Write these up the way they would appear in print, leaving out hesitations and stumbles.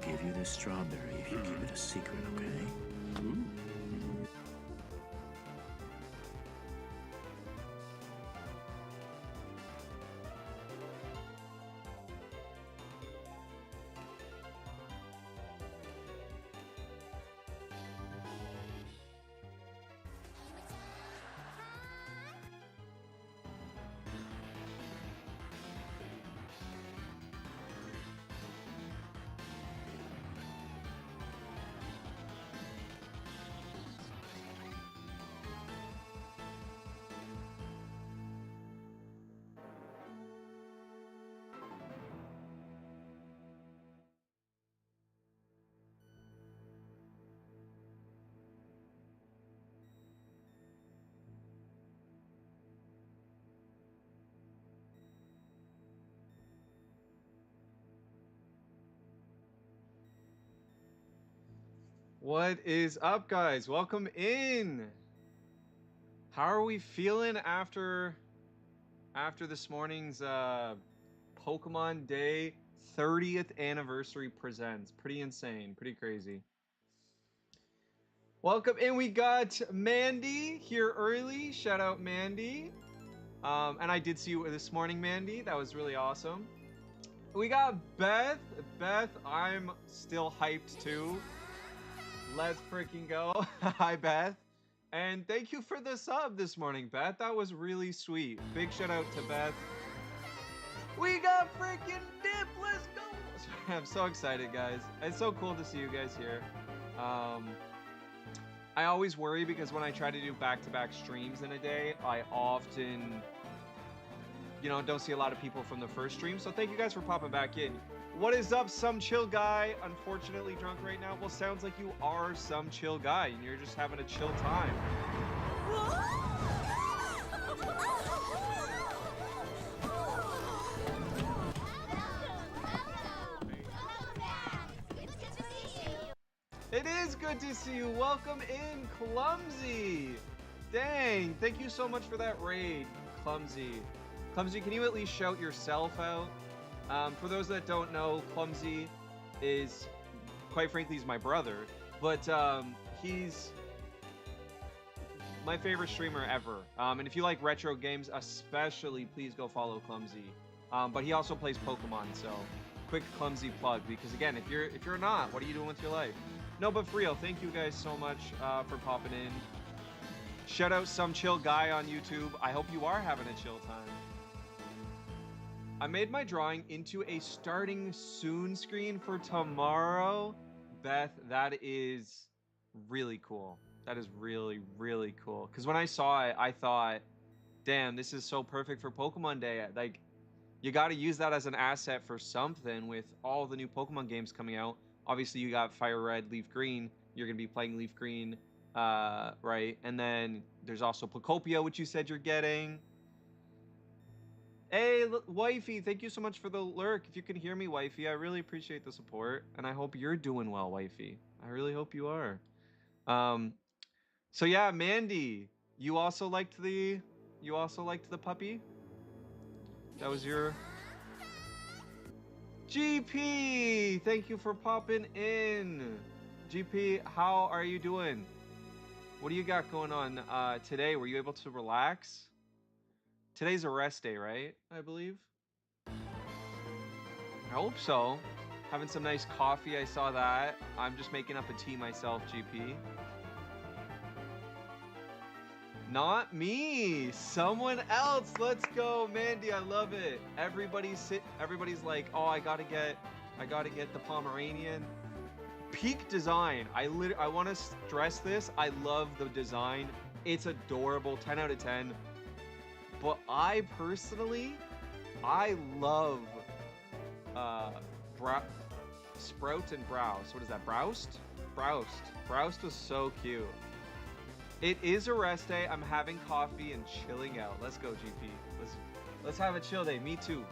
give you this strawberry if you keep it a secret, okay? What is up, guys? Welcome in. How are we feeling after this morning's Pokemon Day 30th anniversary presents? Pretty insane, pretty crazy. Welcome in. We got Mandy here early. Shout out Mandy. And I did see you this morning, Mandy. That was really awesome. We got Beth. Beth, I'm still hyped too. Let's freaking go. Hi, Beth. And thank you for the sub this morning, Beth. That was really sweet. Big shout out to Beth. We got freaking Dip. Let's go. I'm so excited, guys. It's so cool to see you guys here. I always worry because when I try to do back-to-back streams in a day, I often, don't see a lot of people from the first stream. So thank you guys for popping back in. What is up, some chill guy? Unfortunately drunk right now. Well, sounds like you are some chill guy and you're just having a chill time. It is good to see you. Welcome in, Clumsy. Dang, thank you so much for that raid, Clumsy. Clumsy, can you at least shout yourself out? For those that don't know, Clumsy is, quite frankly, he's my brother, but he's my favorite streamer ever. And if you like retro games, especially, please go follow Clumsy. But he also plays Pokemon, so quick Clumsy plug. Because again, if you're not, what are you doing with your life? No, but for real, thank you guys so much for popping in. Shout out some chill guy on YouTube. I hope you are having a chill time. I made my drawing into a starting soon screen for tomorrow. Beth, that is really cool. That is really, really cool. Because when I saw it, I thought, damn, this is so perfect for Pokemon Day. Like, you got to use that as an asset for something with all the new Pokemon games coming out. Obviously, you got Fire Red, Leaf Green. You're going to be playing Leaf Green, right? And then there's also Placopia, which you said you're getting. Hey, wifey, thank you so much for the lurk. If you can hear me, wifey, I really appreciate the support, and I hope you're doing well, wifey. I really hope you are. So yeah, Mandy, you also liked the puppy? That was your GP. Thank you for popping in. GP, how are you doing? What do you got going on today? Were you able to relax? Today's a rest day, right? I believe. I hope so. Having some nice coffee, I saw that. I'm just making up a tea myself, GP. Not me. Someone else. Let's go, Mandy. I love it. Everybody's like, oh, I gotta get the Pomeranian. Peak design. I want to stress this. I love the design. It's adorable. 10 out of 10. But I personally, I love Sprout and Browse. What is that? Browsed? Browsed was so cute. It is a rest day. I'm having coffee and chilling out. Let's go, GP. Let's have a chill day. Me too.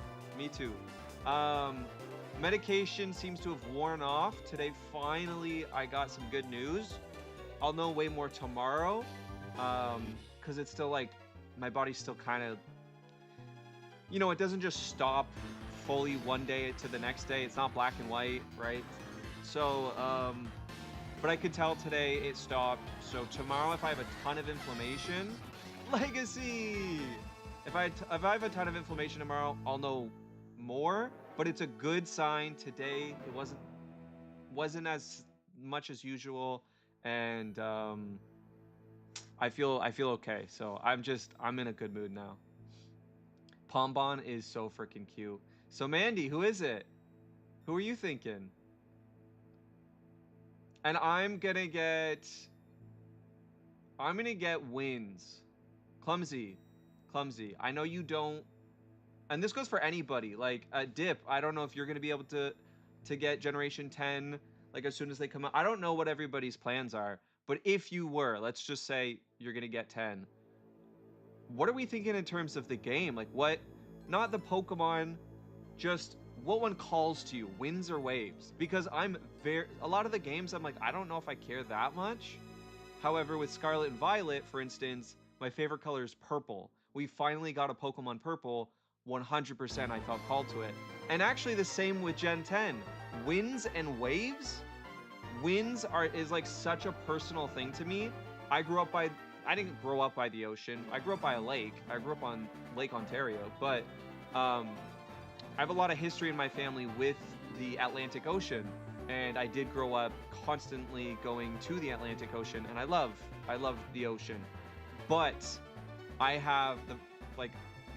Medication seems to have worn off. Today, finally, I got some good news. I'll know way more tomorrow. Because it's still like, my body's still kind of, it doesn't just stop fully one day to the next day. It's not black and white, right? So, but I could tell today it stopped. So tomorrow, if I have a ton of inflammation, legacy. If I have a ton of inflammation tomorrow, I'll know more. But it's a good sign. Today it wasn't as much as usual, and I feel okay. So I'm in a good mood now. Pombon is so freaking cute. So Mandy, who is it? Who are you thinking? And I'm gonna get wins. Clumsy. Clumsy. I know you don't, and this goes for anybody. Like Dip, I don't know if you're gonna be able to get Generation 10 like as soon as they come out. I don't know what everybody's plans are, but if you were, let's just say you're gonna get 10. What are we thinking in terms of the game? Like what? Not the Pokemon, just what one calls to you, winds or waves? Because a lot of the games I'm like, I don't know if I care that much. However, with Scarlet and Violet, for instance, my favorite color is purple. We finally got a Pokemon purple. 100% I felt called to it. And actually the same with Gen 10. Winds and waves? Is like such a personal thing to me. I didn't grow up by the ocean. I grew up by a lake. I grew up on Lake Ontario, but I have a lot of history in my family with the Atlantic Ocean, and I did grow up constantly going to the Atlantic Ocean, and I love the ocean. But I have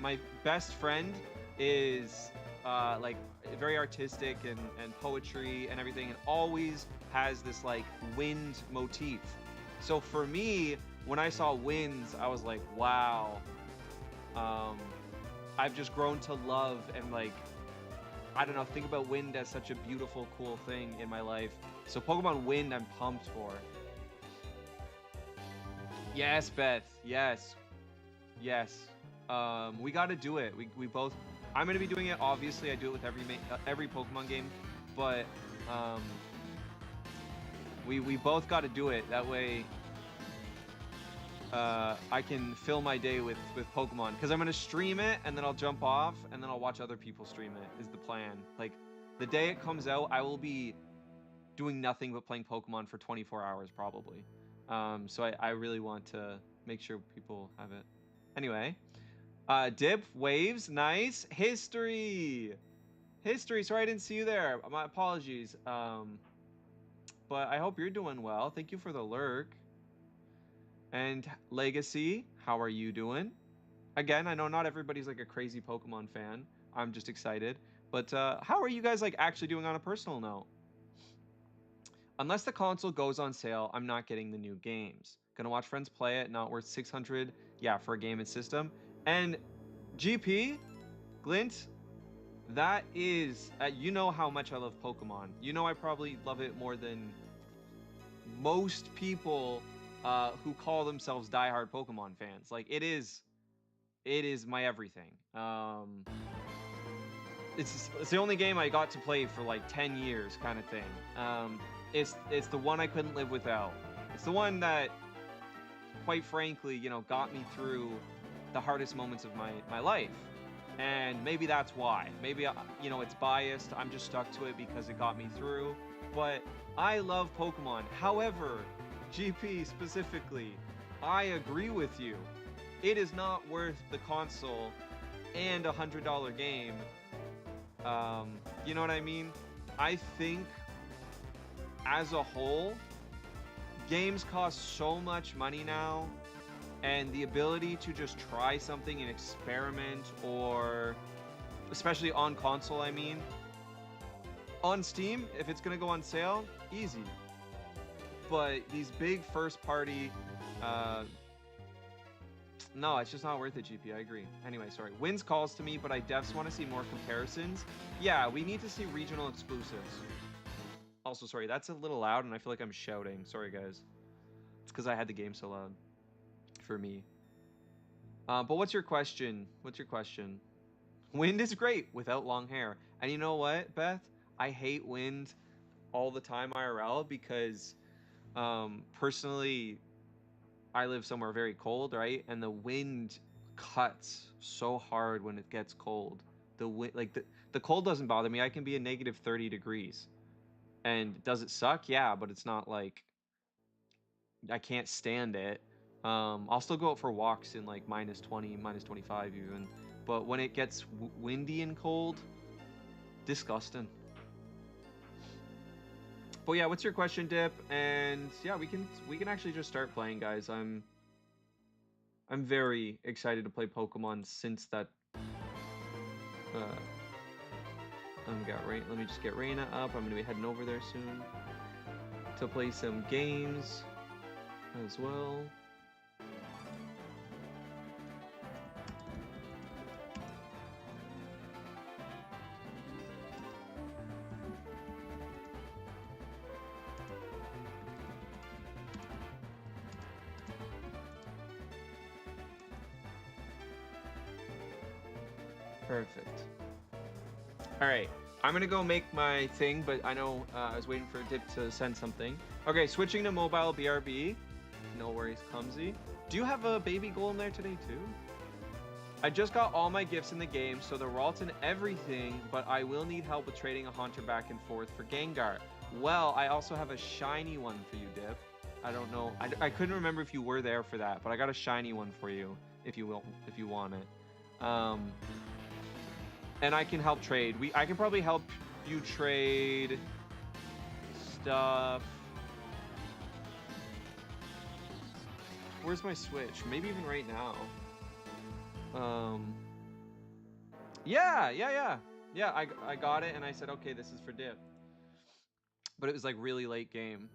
my best friend is like very artistic and poetry and everything, and always has this like wind motif. So for me, when I saw winds, I was like, wow. I've just grown to love and like, I don't know, think about wind as such a beautiful, cool thing in my life. So Pokemon Wind, I'm pumped for. Yes, Beth. Yes. Yes. We got to do it. We both. I'm gonna be doing it. Obviously, I do it with every Pokemon game, but we both got to do it. That way, I can fill my day with Pokemon, because I'm gonna stream it and then I'll jump off and then I'll watch other people stream it. Is the plan. Like the day it comes out, I will be doing nothing but playing Pokemon for 24 hours probably. So I really want to make sure people have it. Anyway, Dip, Waves, nice. History. Sorry I didn't see you there. My apologies. But I hope you're doing well. Thank you for the lurk. And Legacy, how are you doing? Again, I know not everybody's like a crazy Pokemon fan. I'm just excited. But how are you guys like actually doing on a personal note? Unless the console goes on sale, I'm not getting the new games. Gonna watch friends play it, not worth 600, yeah, for a game and system. And GP, Glint, that is, you know how much I love Pokemon. You know I probably love it more than most people who call themselves diehard Pokemon fans. Like it is my everything. It's the only game I got to play for like 10 years, kind of thing. It's the one I couldn't live without. It's the one that, quite frankly, you know, got me through the hardest moments of my life. And maybe that's why. Maybe, you know, it's biased. I'm just stuck to it because it got me through. But I love Pokemon. However, GP specifically, I agree with you. It is not worth the console and $100 game. You know what I mean? I think as a whole, games cost so much money now, and the ability to just try something and experiment, or especially on console, I mean, on Steam, if it's gonna go on sale, easy. But these big first party, no, it's just not worth it, GP. I agree. Anyway, sorry. Wins calls to me, but I devs want to see more comparisons. Yeah, we need to see regional exclusives. Also, sorry, that's a little loud, and I feel like I'm shouting. Sorry, guys. It's because I had the game so loud. For me. But what's your question? What's your question? Wind is great without long hair. And you know what, Beth? I hate wind all the time IRL because personally, I live somewhere very cold, right? And the wind cuts so hard when it gets cold. The wind, like the cold doesn't bother me. I can be a negative 30 degrees. And does it suck? Yeah, but it's not like I can't stand it. I'll still go out for walks in like -20, -25 even. But when it gets windy and cold, disgusting. But yeah, what's your question, Dip? And yeah, we can actually just start playing, guys. I'm very excited to play Pokemon since that got Rain. Let me just get Reina up. I'm gonna be heading over there soon to play some games as well. Perfect. All right, I'm gonna go make my thing, but I know I was waiting for Dip to send something. Okay, switching to mobile BRB. No worries, Clumsy. Do you have a baby golem there today too? I just got all my gifts in the game, so the Ralt and everything, but I will need help with trading a Haunter back and forth for Gengar. Well, I also have a shiny one for you, Dip. I don't know. I couldn't remember if you were there for that, but I got a shiny one for you if you want it. And I can help trade. I can probably help you trade stuff. Where's my Switch? Maybe even right now. Yeah. I got it and I said, okay, this is for Dip. But it was like really late game.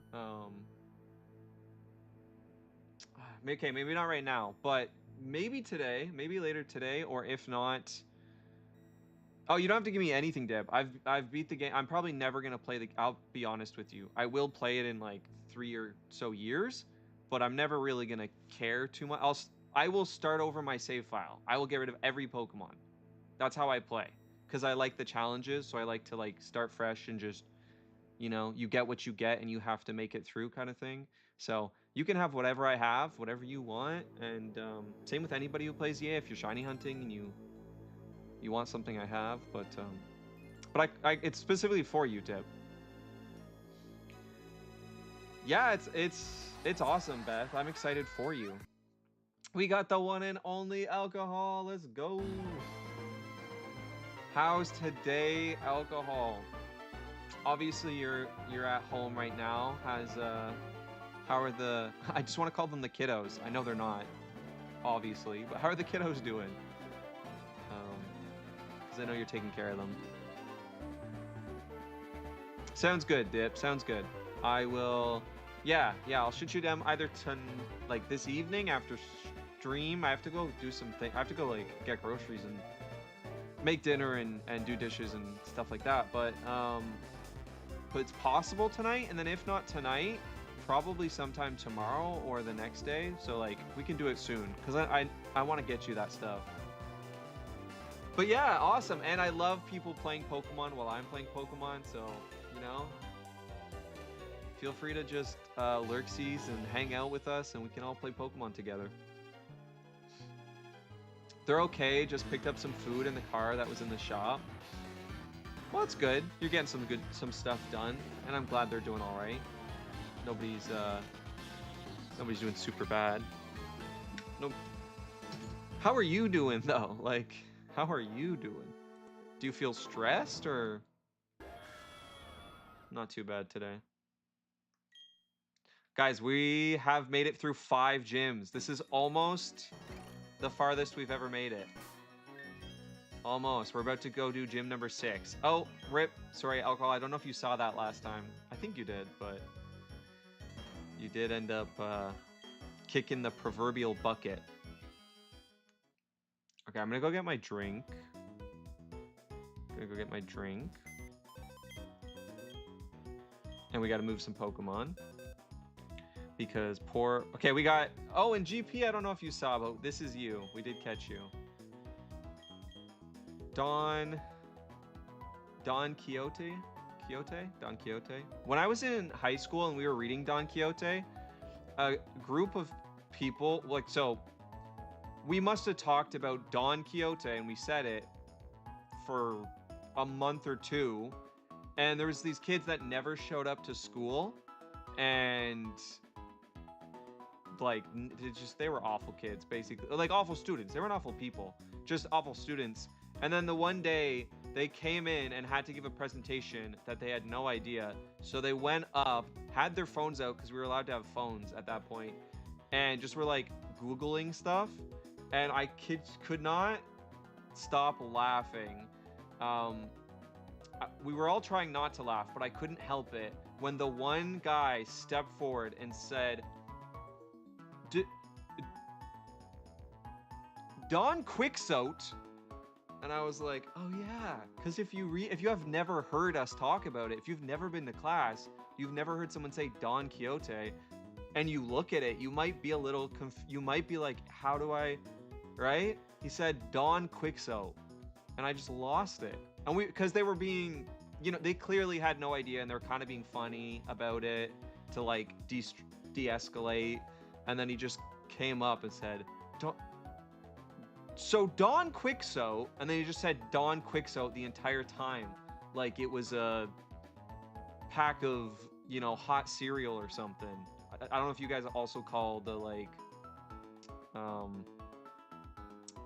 Okay, maybe not right now, but maybe today, maybe later today, or if not. Oh, you don't have to give me anything, Deb. I've beat the game. I'm probably never gonna play the. I'll be honest with you. I will play it in like 3 or so years, but I'm never really gonna care too much. I will start over my save file. I will get rid of every Pokemon. That's how I play, because I like the challenges. So I like to like start fresh and just, you get what you get and you have to make it through kind of thing. So you can have whatever I have, whatever you want, and same with anybody who plays EA. If you're shiny hunting and you want something I have, but it's specifically for you, Tip. Yeah, it's awesome, Beth. I'm excited for you. We got the one and only alcohol. Let's go. How's today, alcohol? Obviously, you're at home right now. How are the? I just want to call them the kiddos. I know they're not, obviously, but how are the kiddos doing? I know you're taking care of them. Sounds good, Dip. Sounds good. I will. Yeah. I'll shoot you them either like this evening after stream. I have to go do something. I have to go like get groceries and make dinner and do dishes and stuff like that. But it's possible tonight, and then if not tonight, probably sometime tomorrow or the next day. So like we can do it soon, because I want to get you that stuff. But yeah, awesome. And I love people playing Pokemon while I'm playing Pokemon, so, feel free to just lurksies and hang out with us, and we can all play Pokemon together. They're okay, just picked up some food in the car that was in the shop. Well, it's good. You're getting some stuff done, and I'm glad they're doing all right. Nobody's doing super bad. Nope. How are you doing, though? Like... How are you doing? Do you feel stressed or not too bad today? Guys, we have made it through 5 gyms. This is almost the farthest we've ever made it. Almost. We're about to go do gym number 6. Oh, rip. Sorry, alcohol. I don't know if you saw that last time. I think you did, but you did end up kicking the proverbial bucket. Okay, I'm gonna go get my drink. And we gotta move some Pokemon. Because okay, we got... Oh, and GP, I don't know if you saw, but this is you. We did catch you. Don Quixote? Don Quixote? When I was in high school and we were reading Don Quixote, a group of people... we must have talked about Don Quixote, and we said it for a month or two, and there was these kids that never showed up to school, and like they were awful kids, basically, like awful students. They weren't awful people, just awful students. And then the one day they came in and had to give a presentation that they had no idea, so they went up, had their phones out because we were allowed to have phones at that point, and just were like googling stuff, and I could not stop laughing. We were all trying not to laugh, but I couldn't help it when the one guy stepped forward and said, Don Quixote. And I was like, oh yeah, because if you have never heard us talk about it, if you've never been to class, you've never heard someone say Don Quixote, and you look at it, you might be a little you might be like, how do I, right? He said Don Quixote, and I just lost it. And because they were being, they clearly had no idea, and they're kind of being funny about it to like de-escalate. And then he just came up and said, So Don Quixote, and then he just said Don Quixote the entire time, like it was a pack of, hot cereal or something. I don't know if you guys also call the like,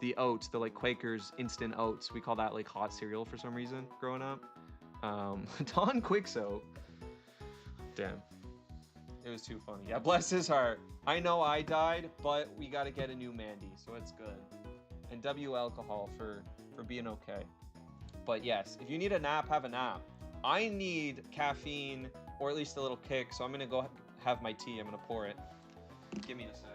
the oats, the like Quaker's instant oats. We call that like hot cereal for some reason growing up. Don Quixote. Damn. It was too funny. Yeah, bless his heart. I know I died, but we got to get a new Mandy, so it's good. And W alcohol for being okay. But yes, if you need a nap, have a nap. I need caffeine or at least a little kick, so I'm gonna go have my tea. I'm gonna pour it. Give me a sec.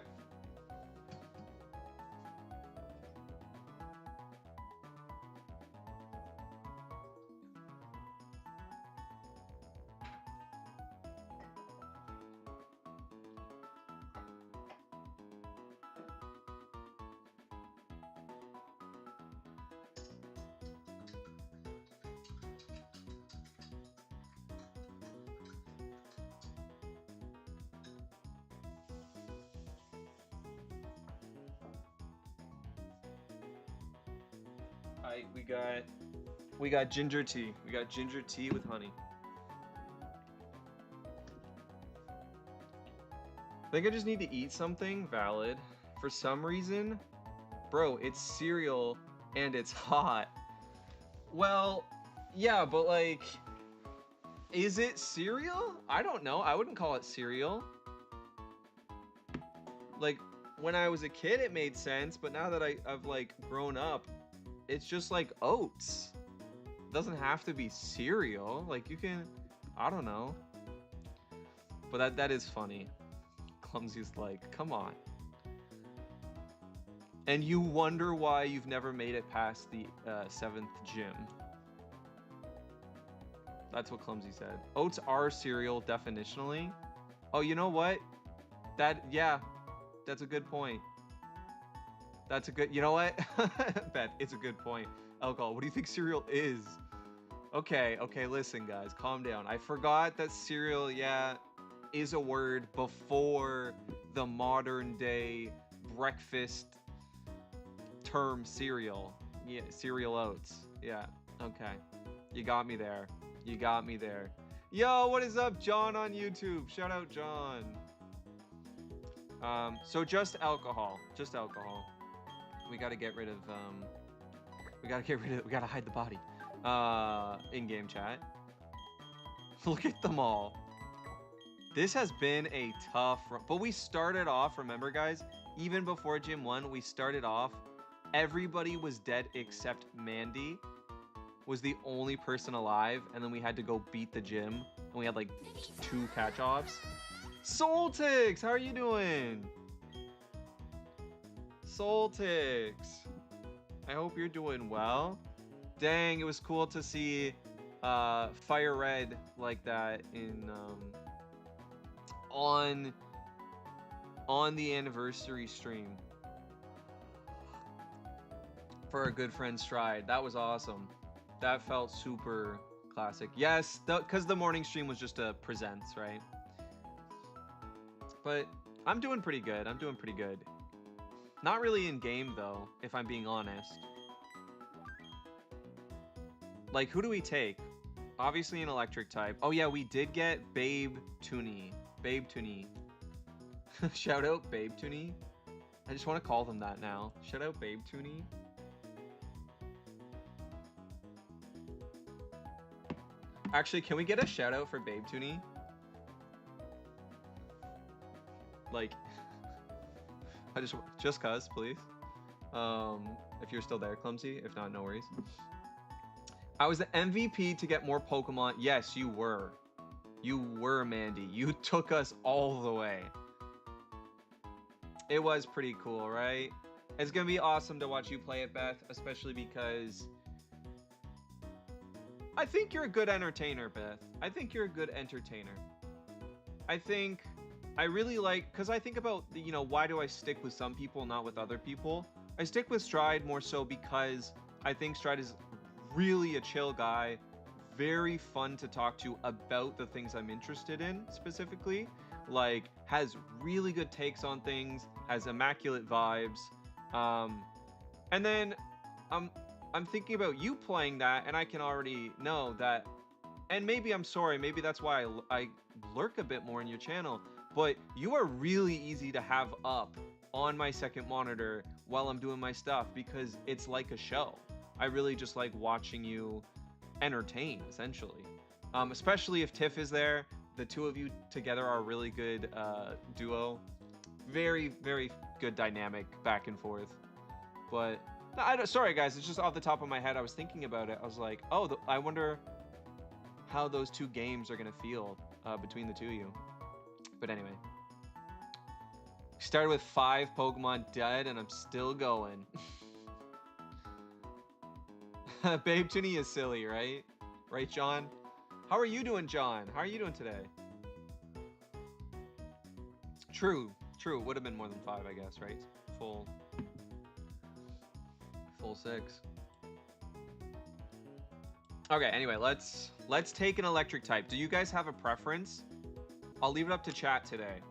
We got ginger tea. We got ginger tea with honey. I think I just need to eat something valid. For some reason, bro, it's cereal and it's hot. Well, yeah, but like, is it cereal? I don't know. I wouldn't call it cereal. Like, when I was a kid, it made sense, but now that I've like grown up, it's just like oats. It doesn't have to be cereal. Like, you can, I don't know. But that is funny. Clumsy's like, come on. And you wonder why you've never made it past the 7th gym. That's what Clumsy said. Oats are cereal definitionally. Oh, you know what? Yeah, that's a good point. That's a good, you know what? Beth, it's a good point. Alcohol, what do you think cereal is? Okay, listen guys, calm down. I forgot that cereal, yeah, is a word before the modern day breakfast term cereal. Yeah, cereal oats. Yeah, okay. You got me there. Yo, what is up, John on YouTube? Shout out, John. So just alcohol. We gotta get rid of, we gotta hide the body. In-game chat. Look at them all. This has been a tough run, but we started off, remember guys, even before Gym 1, we started off, everybody was dead except Mandy was the only person alive, and then we had to go beat the gym, and we had like 2 catch-offs. Soltix, how are you doing? Soltix, I hope you're doing well. Dang, it was cool to see Fire Red like that in on the anniversary stream for our good friend Stride. That was awesome. That felt super classic. Yes, because the morning stream was just a presents, right? But I'm doing pretty good. Not really in game though, if I'm being honest. Like, who do we take? Obviously an electric type. Oh yeah, we did get Babe Toonie. Babe Toonie. Shout out Babe Toonie. I just want to call them that now. Shout out Babe Toonie. Actually, can we get a shout out for Babe Toonie? Like, I just cuz, please. If you're still there, Clumsy. If not, no worries. I was the MVP to get more Pokemon. Yes, you were. You were, Mandy. You took us all the way. It was pretty cool, right? It's gonna be awesome to watch you play it, Beth, especially because I think you're a good entertainer, Beth. I think you're a good entertainer. I really like, because I think about, you know, why do I stick with some people, not with other people? I stick with Stride more so because I think Stride is really a chill guy, very fun to talk to about the things I'm interested in specifically, like has really good takes on things, has immaculate vibes, and then I'm thinking about you playing that, and I can already know that, and maybe I'm sorry, maybe that's why I lurk a bit more in your channel, but you are really easy to have up on my second monitor while I'm doing my stuff because it's like a show. I really just like watching you entertain, essentially. Especially if Tiff is there. The two of you together are a really good duo. Very, very good dynamic back and forth. But, sorry guys, it's just off the top of my head. I was thinking about it. I was like, oh, I wonder how those two games are going to feel between the two of you. But anyway. Started with 5 Pokemon dead, and I'm still going. Babe Toonie is silly, right? Right, John? How are you doing, John? How are you doing today? True. It would have been more than 5, I guess, right? Full 6. Okay, anyway, let's take an electric type. Do you guys have a preference? I'll leave it up to chat today.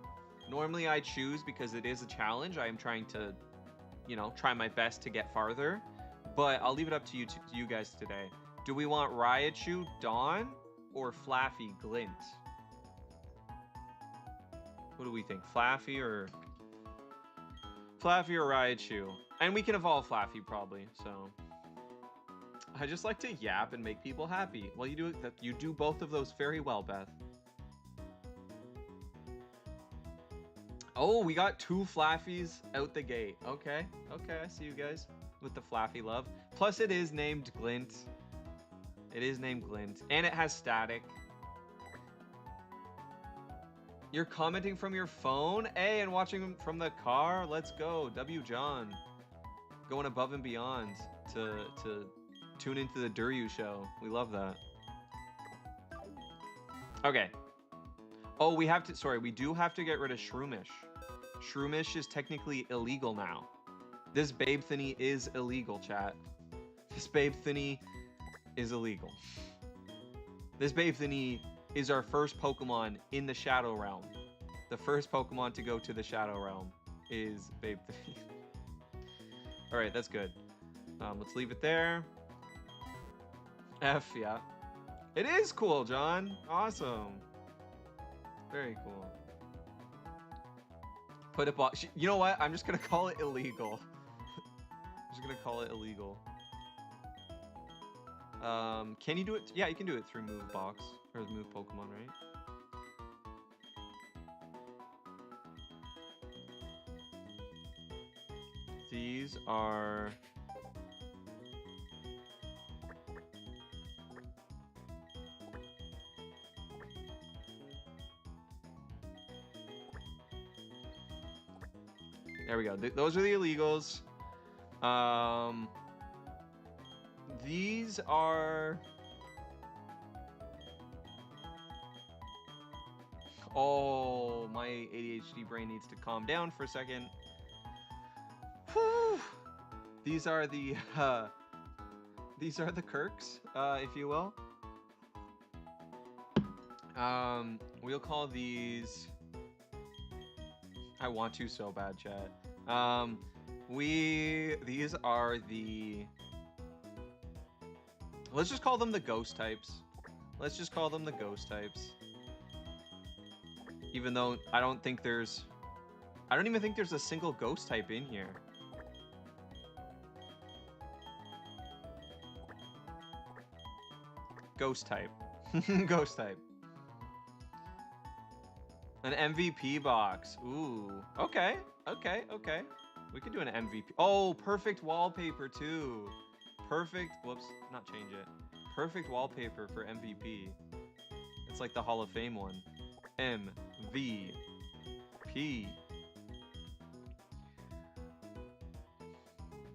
Normally I choose because it is a challenge. I am trying to, you know, try my best to get farther. But I'll leave it up to you guys today. Do we want Raichu, Dawn, or Flaffy, Glint? What do we think? Flaffy or Raichu? And we can evolve Flaffy probably, so. I just like to yap and make people happy. Well, you do both of those very well, Beth. Oh, we got 2 Flaffies out the gate. Okay, I see you guys with the Flaffy love. Plus, it is named Glint. It is named Glint, and it has static. You're commenting from your phone? Hey, and watching from the car? Let's go. W. John. Going above and beyond to tune into the Duryu show. We love that. Okay. Oh, we do have to get rid of Shroomish. Shroomish is technically illegal now. This Babe Thinny is illegal, chat. This Babe Thinny is illegal. This Babe Thinny is our first Pokemon in the Shadow Realm. The first Pokemon to go to the Shadow Realm is Babe Thinny. Alright, that's good. Let's leave it there. F, yeah. It is cool, John. Awesome. Very cool. Put it box. You know what? I'm just gonna call it illegal. I'm just gonna call it illegal. Can you do it? Yeah, you can do it through Move Box or Move Pokemon, right? These are. There we go. Those are the illegals. These are... Oh, my ADHD brain needs to calm down for a second. Whew. These are the Kirks, if you will. We'll call these... I want to so bad, chat. These are the... Let's just call them the ghost types. Let's just call them the ghost types. Even though I don't even think there's a single ghost type in here. Ghost type. Ghost type. An MVP box. Ooh. Okay. Okay. Okay. We could do an MVP. Oh, perfect wallpaper too. Perfect. Whoops. Not change it. Perfect wallpaper for MVP. It's like the Hall of Fame one. MVP.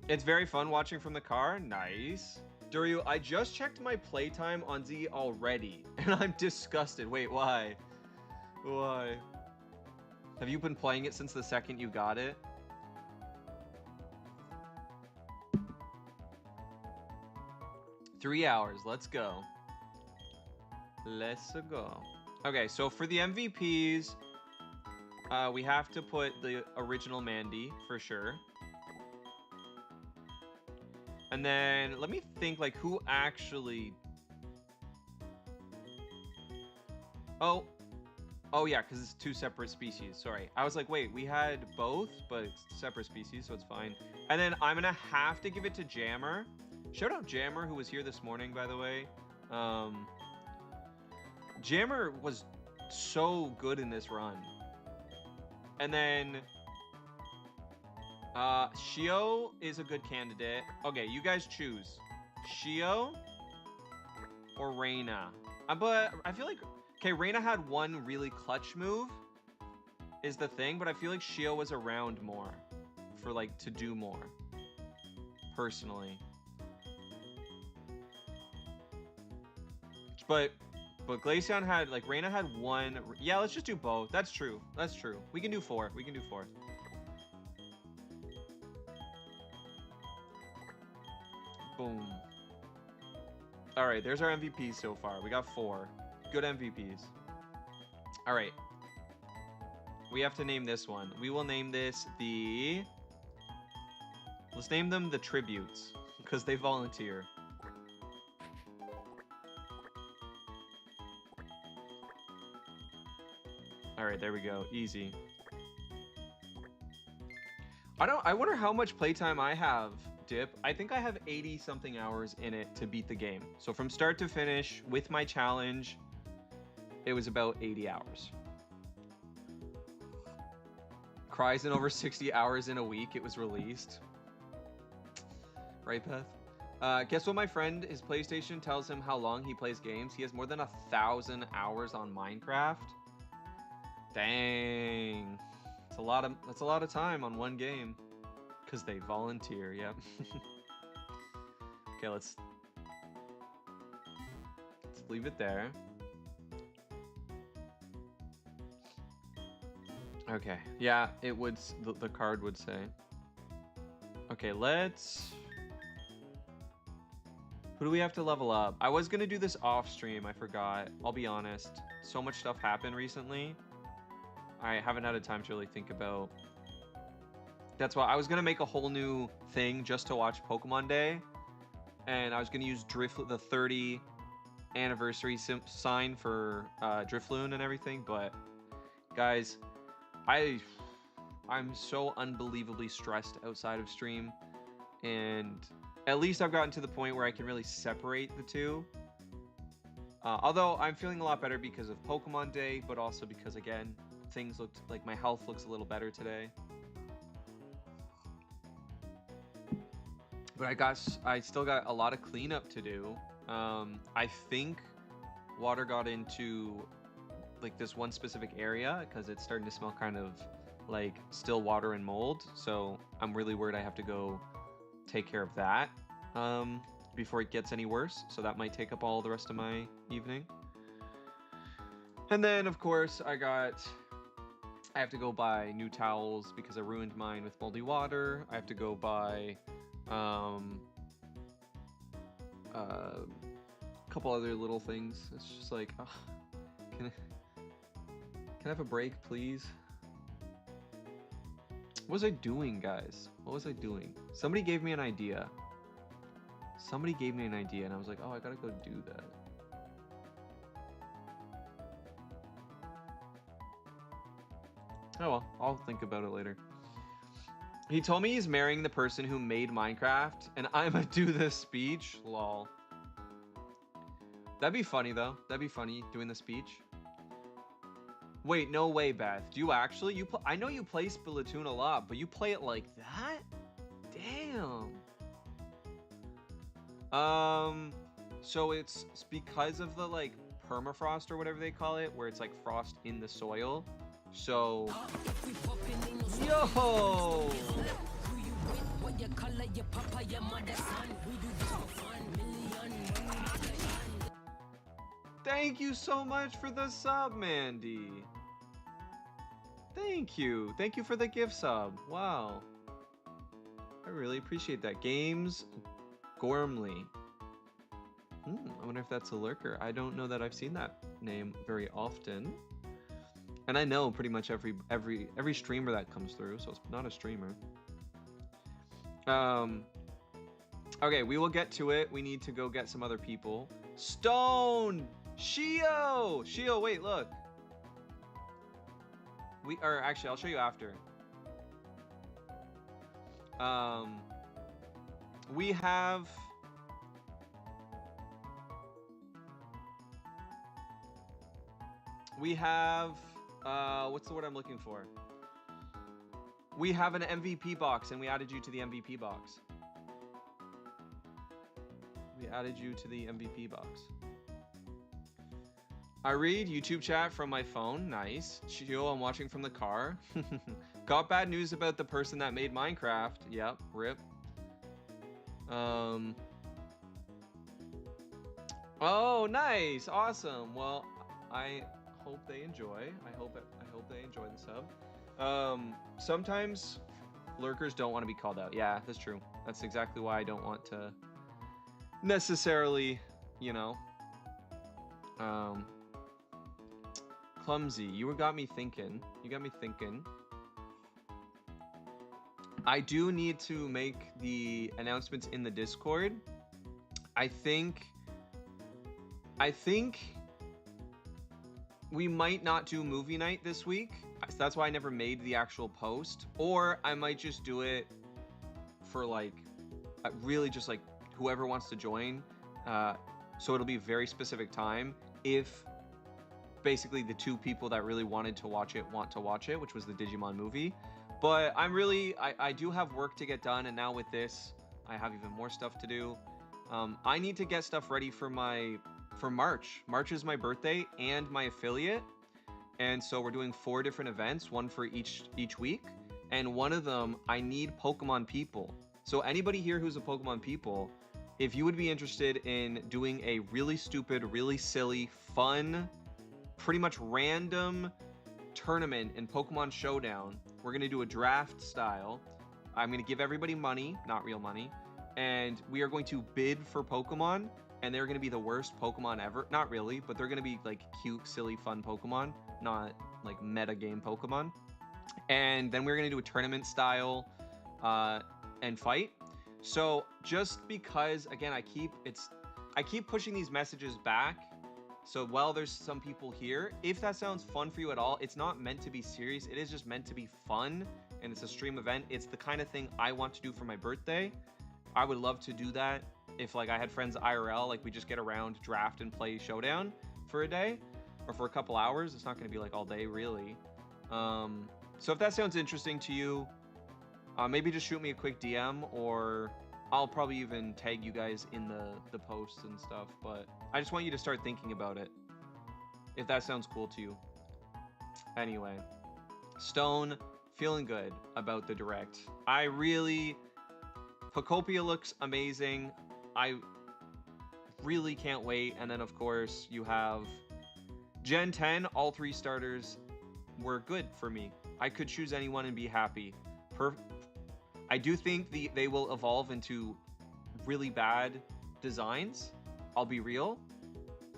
It's very fun watching from the car. Nice. Duryu, I just checked my playtime on Z already, and I'm disgusted. Wait, why? Why? Have you been playing it since the second you got it? Three hours. Let's go. Let's go. Okay, so for the MVPs, we have to put the original Mandy for sure. And then let me think, like, who actually... Oh yeah, because it's two separate species. Sorry. I was like, wait, we had both, but it's separate species, so it's fine. And then I'm going to have to give it to Jammer. Shout out Jammer, who was here this morning, by the way. Jammer was so good in this run. And then... Shio is a good candidate. Okay, you guys choose. Shio or Reina. But I feel like... Okay, Reina had one really clutch move, is the thing, but I feel like Shio was around more for, like, to do more. Personally. But Glaceon had, like, Reina had one... Yeah, let's just do both. That's true. That's true. We can do 4. We can do 4. Boom. All right, there's our MVPs so far. We got 4. Good MVPs. All right. We have to name this one. We will name this the... Let's name them the Tributes, because they volunteer. All right, there we go. Easy. I wonder how much playtime I have, Dip. I think I have 80-something hours in it to beat the game. So from start to finish, with my challenge, it was about 80 hours. Cries in over 60 hours in a week it was released. Right, Beth? Guess what, my friend? His PlayStation tells him how long he plays games. He has more than 1,000 hours on Minecraft. Dang. That's a lot of time on one game. Because they volunteer, yep. Okay, let's leave it there. Okay, yeah, it would, the card would say. Okay, let's... Who do we have to level up? I was gonna do this off stream, I forgot. I'll be honest. So much stuff happened recently. I haven't had a time to really think about. That's why I was gonna make a whole new thing just to watch Pokemon Day. And I was gonna use the 30 anniversary sign for Drifloon and everything, but guys, I'm so unbelievably stressed outside of stream, and at least I've gotten to the point where I can really separate the two. Although I'm feeling a lot better because of Pokemon Day, but also because, again, things looked like my health looks a little better today. But I still got a lot of cleanup to do. I think water got into like this one specific area because it's starting to smell kind of like still water and mold. So I'm really worried I have to go take care of that before it gets any worse. So that might take up all the rest of my evening. And then of course I have to go buy new towels because I ruined mine with moldy water. I have to go buy a couple other little things. It's just like, oh, can I have a break, please? What was I doing, guys? What was I doing? Somebody gave me an idea. And I was like, oh, I gotta go do that. Oh well, I'll think about it later. He told me he's marrying the person who made Minecraft, and I'ma do this speech. Lol. That'd be funny though. That'd be funny doing the speech. Wait, no way, Beth. Do you actually? I know you play Splatoon a lot, but you play it like that? Damn. So it's because of the like permafrost or whatever they call it, where it's like frost in the soil. So, yo. Thank you so much for the sub, Mandy. Thank you. Thank you for the gift sub. Wow. I really appreciate that. Games Gormley. I wonder if that's a lurker. I don't know that I've seen that name very often. And I know pretty much every streamer that comes through, so it's not a streamer. Okay, we will get to it. We need to go get some other people. Stone! Shio! Shio, wait, look. Actually, I'll show you after. We have... what's the word I'm looking for? We have an MVP box, and we added you to the MVP box. We added you to the MVP box. I read YouTube chat from my phone. Nice. Shio, I'm watching from the car. Got bad news about the person that made Minecraft. Yep, rip. Oh, nice. Awesome. Well, I hope they enjoy. I hope they enjoy the sub. Sometimes lurkers don't want to be called out. Yeah, that's true. That's exactly why I don't want to necessarily, you know. Clumsy, you got me thinking. You got me thinking. I do need to make the announcements in the Discord. I think we might not do movie night this week. So that's why I never made the actual post. Or I might just do it for like, really just like whoever wants to join. So it'll be a very specific time. If basically the two people that really wanted to watch it want to watch it, which was the Digimon movie. But I do have work to get done, and now with this, I have even more stuff to do. I need to get stuff ready for March. March is my birthday and my affiliate, and so we're doing 4 different events, one for each week, and one of them I need Pokemon people. So anybody here who's a Pokemon people, if you would be interested in doing a really stupid, really silly, fun, pretty much random tournament in Pokemon Showdown, we're going to do a draft style. I'm going to give everybody money, not real money, and we are going to bid for Pokemon, and they're going to be the worst Pokemon ever. Not really, but they're going to be like cute, silly, fun Pokemon, not like meta game Pokemon. And then we're going to do a tournament style and fight. So just because, again, I keep pushing these messages back. So while there's some people here, if that sounds fun for you at all, it's not meant to be serious. It is just meant to be fun, and it's a stream event. It's the kind of thing I want to do for my birthday. I would love to do that if like I had friends IRL, like we just get around, draft, and play Showdown for a day or for a couple hours. It's not going to be like all day, really. So if that sounds interesting to you, maybe just shoot me a quick DM, or I'll probably even tag you guys in the posts and stuff, but I just want you to start thinking about it, if that sounds cool to you. Anyway, Stone, feeling good about the Direct. Pokopia looks amazing. I really can't wait. And then, of course, you have Gen 10. All 3 starters were good for me. I could choose anyone and be happy. I do think they will evolve into really bad designs. I'll be real.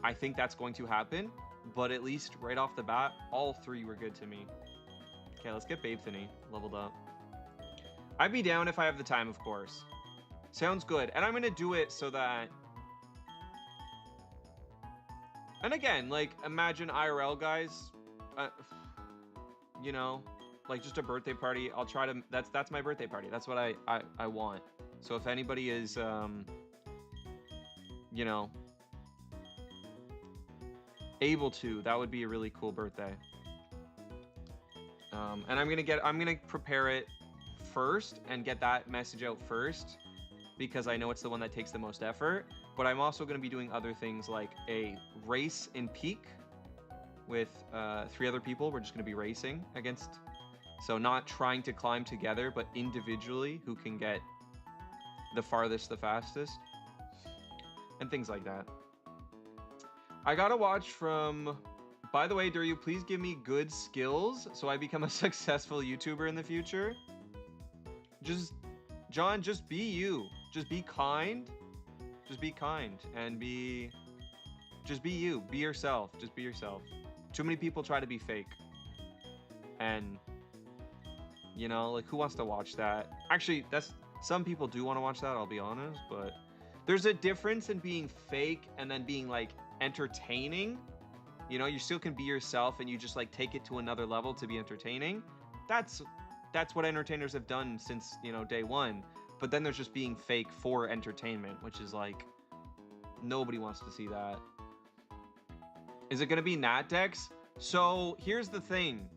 I think that's going to happen. But at least right off the bat, all 3 were good to me. Okay, let's get Babethany leveled up. I'd be down if I have the time, of course. Sounds good. And I'm going to do it so that... And again, like, imagine IRL guys. You know, like just a birthday party. I'll try to. That's my birthday party. That's what I want. So if anybody is you know, able to, that would be a really cool birthday. And I'm gonna prepare it first and get that message out first, because I know it's the one that takes the most effort. But I'm also gonna be doing other things like a race in Peak with 3 other people. We're just gonna be racing against, so not trying to climb together, but individually who can get the farthest the fastest, and things like that. I gotta watch from, by the way, Duryu, please give me good skills so I become a successful YouTuber in the future. Just, John, just be you. Just be kind. Just be kind and just be you. Be yourself. Just be yourself. Too many people try to be fake. And, you know, like, who wants to watch that? Actually, some people do want to watch that, I'll be honest, but there's a difference in being fake and then being, like, entertaining. You know, you still can be yourself and you just, like, take it to another level to be entertaining. That's what entertainers have done since, you know, day one. But then there's just being fake for entertainment, which is like, nobody wants to see that. Is it going to be Natdex? So here's the thing.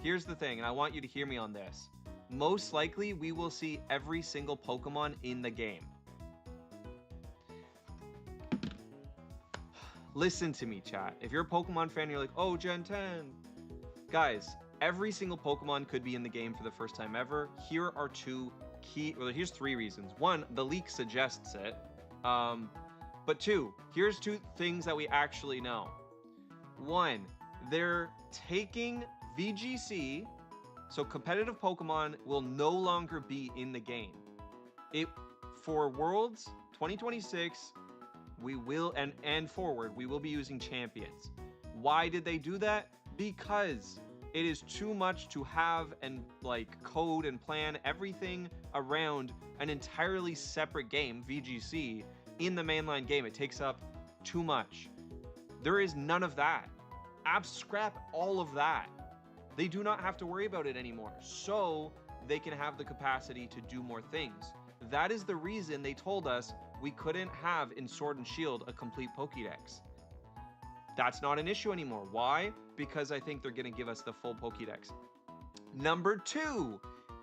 Here's the thing, and I want you to hear me on this. Most likely, we will see every single Pokemon in the game. Listen to me, chat. If you're a Pokemon fan, you're like, oh, Gen 10. Guys, every single Pokemon could be in the game for the first time ever. Here are here's 3 reasons. 1, the leak suggests it. But 2, here's 2 things that we actually know. 1, they're taking VGC, so competitive Pokemon will no longer be in the game. For Worlds 2026, we will, and forward, we will be using champions. Why did they do that? Because it is too much to have and like code and plan everything around an entirely separate game, VGC, in the mainline game. It takes up too much. There is none of that. Scrap all of that. They do not have to worry about it anymore, so they can have the capacity to do more things. That is the reason they told us we couldn't have in Sword and Shield a complete Pokédex. That's not an issue anymore. Why? Because I think they're going to give us the full Pokédex. Number 2,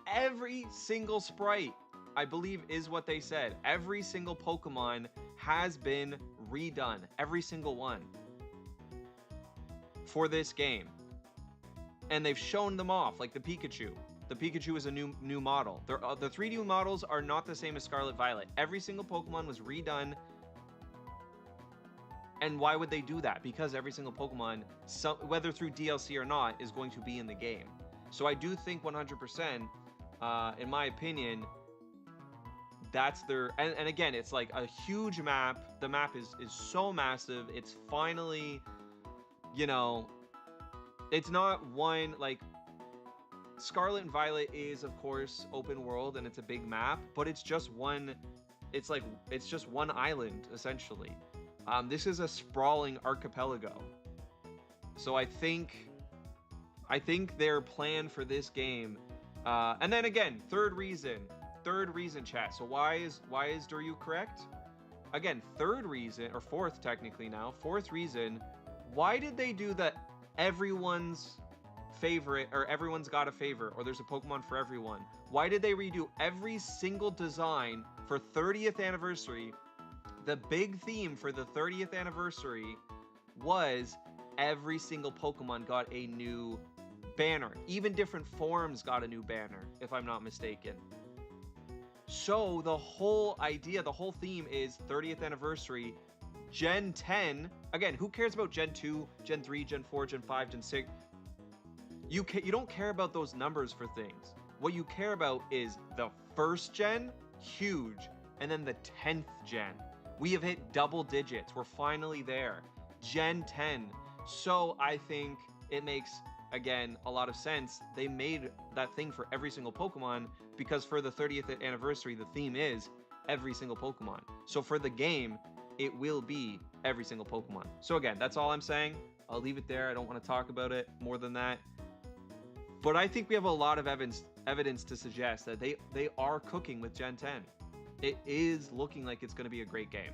every single sprite, I believe, is what they said. Every single Pokemon has been redone. Every single one. For this game. And they've shown them off, like the Pikachu. The Pikachu is a new model. The 3 new models are not the same as Scarlet Violet. Every single Pokemon was redone. And why would they do that? Because every single Pokemon, whether through DLC or not, is going to be in the game. So I do think 100%, in my opinion, that's their... And again, it's like a huge map. The map is so massive. It's finally, you know... It's not one, like... Scarlet and Violet is, of course, open world, and it's a big map. But it's just one... It's just one island, essentially. This is a sprawling archipelago. So I think their plan for this game, and then again, third reason, chat. So why is Duryu correct? Again, third reason, or fourth technically now, fourth reason, why did they do that everyone's favorite, or everyone's got a favorite, or there's a Pokemon for everyone? Why did they redo every single design for 30th anniversary? The big theme for the 30th anniversary was every single Pokemon got a new banner. Even different forms got a new banner, if I'm not mistaken. So the whole idea, the whole theme is 30th anniversary, Gen 10. Again, who cares about Gen 2, Gen 3, Gen 4, Gen 5, Gen 6? You don't care about those numbers for things. What you care about is the first gen, huge, and then the 10th gen. We have hit double digits. We're finally there. Gen 10. So I think it makes, again, a lot of sense. They made that thing for every single Pokemon because for the 30th anniversary, the theme is every single Pokemon. So for the game, it will be every single Pokemon. So again, that's all I'm saying. I'll leave it there. I don't want to talk about it more than that. But I think we have a lot of evidence to suggest that they are cooking with Gen 10. It is looking like it's going to be a great game.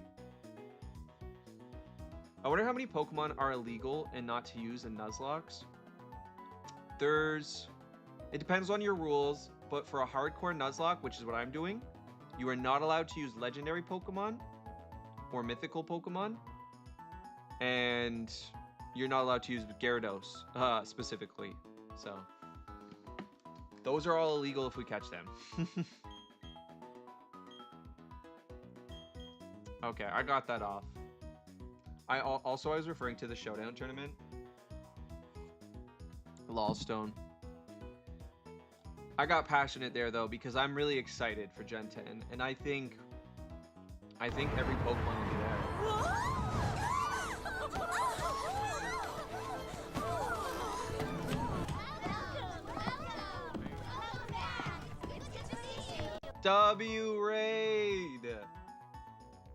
I wonder how many Pokemon are illegal and not to use in Nuzlocke. It depends on your rules, but for a hardcore Nuzlocke, which is what I'm doing, you are not allowed to use legendary Pokemon or mythical Pokemon, and you're not allowed to use Gyarados specifically. So those are all illegal if we catch them. Okay, I got that off. I was referring to the Showdown tournament. Lolstone. I got passionate there though because I'm really excited for Gen 10, and I think every Pokemon will be there. W raid.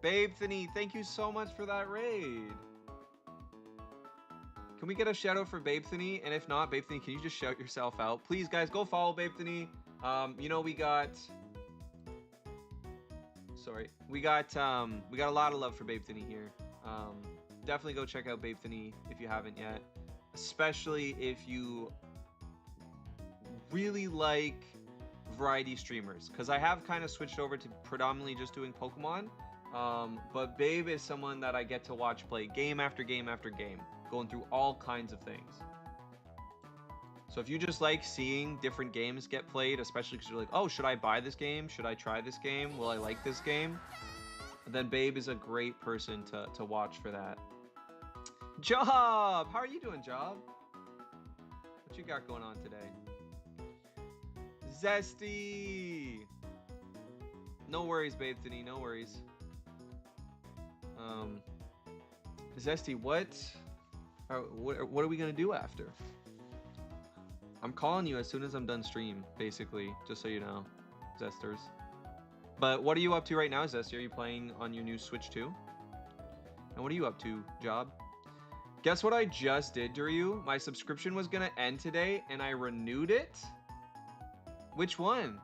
Babethany, thank you so much for that raid. Can we get a shout out for Babethany? And if not, Babethany, can you just shout yourself out? Please, guys, go follow Babethany. You know, we got a lot of love for Babethany here. Definitely go check out Babethany if you haven't yet. Especially if you really like variety streamers. Because I have kind of switched over to predominantly just doing Pokemon. But Babe is someone that I get to watch play game after game after game, going through all kinds of things. So if you just like seeing different games get played, especially because you're like, oh, should I buy this game? Should I try this game? Will I like this game? Then Babe is a great person to watch for that. Job! How are you doing, Job? What you got going on today? Zesty! No worries, Babethany, no worries. Zesty, what are we gonna do after? I'm calling you as soon as I'm done stream, basically, just so you know, Zesters. But what are you up to right now, Zesty? Are you playing on your new Switch 2? And what are you up to, Job? Guess what I just did, Duryu? My subscription was gonna end today, and I renewed it. Which one?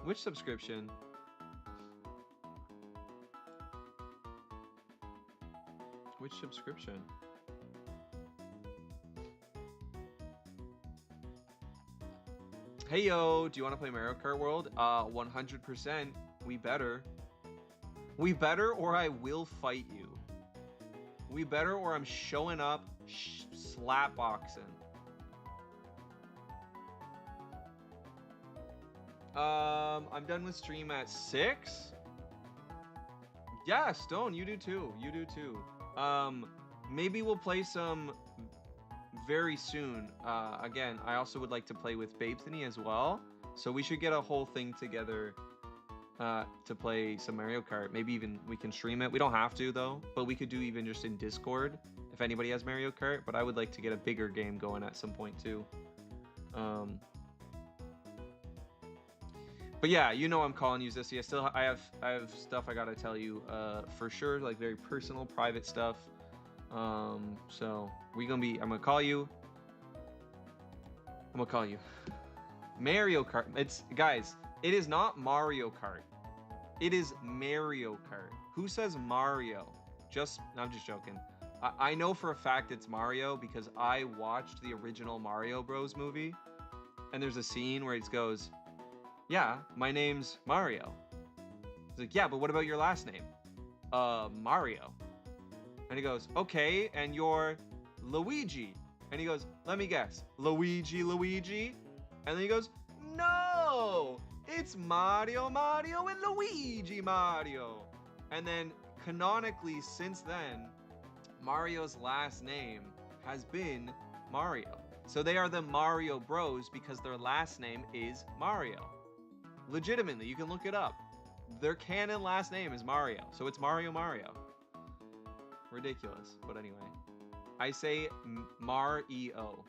Which subscription? Which subscription? Hey yo, do you want to play Mario Kart World? 100%. We better. We better, or I will fight you. We better, or I'm showing up slap boxing. I'm done with stream at 6. Yeah, Stone, you do too. You do too. Maybe we'll play some very soon. Again, I also would like to play with Babethany as well. So we should get a whole thing together to play some Mario Kart. Maybe even we can stream it. We don't have to though, but we could do even just in Discord if anybody has Mario Kart. But I would like to get a bigger game going at some point too. But yeah, you know I'm calling you Zesty. I have stuff I gotta tell you for sure, like very personal, private stuff. So I'm gonna call you. Mario Kart. Guys, it is not Mario Kart. It is Mario Kart. Who says Mario? I'm just joking. I know for a fact it's Mario because I watched the original Mario Bros movie, and there's a scene where it goes, yeah, my name's Mario. He's like, yeah, but what about your last name? Mario. And he goes, okay, and you're Luigi. And he goes, let me guess, Luigi? And then he goes, no, it's Mario and Luigi Mario. And then canonically since then, Mario's last name has been Mario. So they are the Mario Bros because their last name is Mario. Legitimately, you can look it up. Their canon last name is Mario, so it's Mario. Ridiculous, but anyway. I say Mario.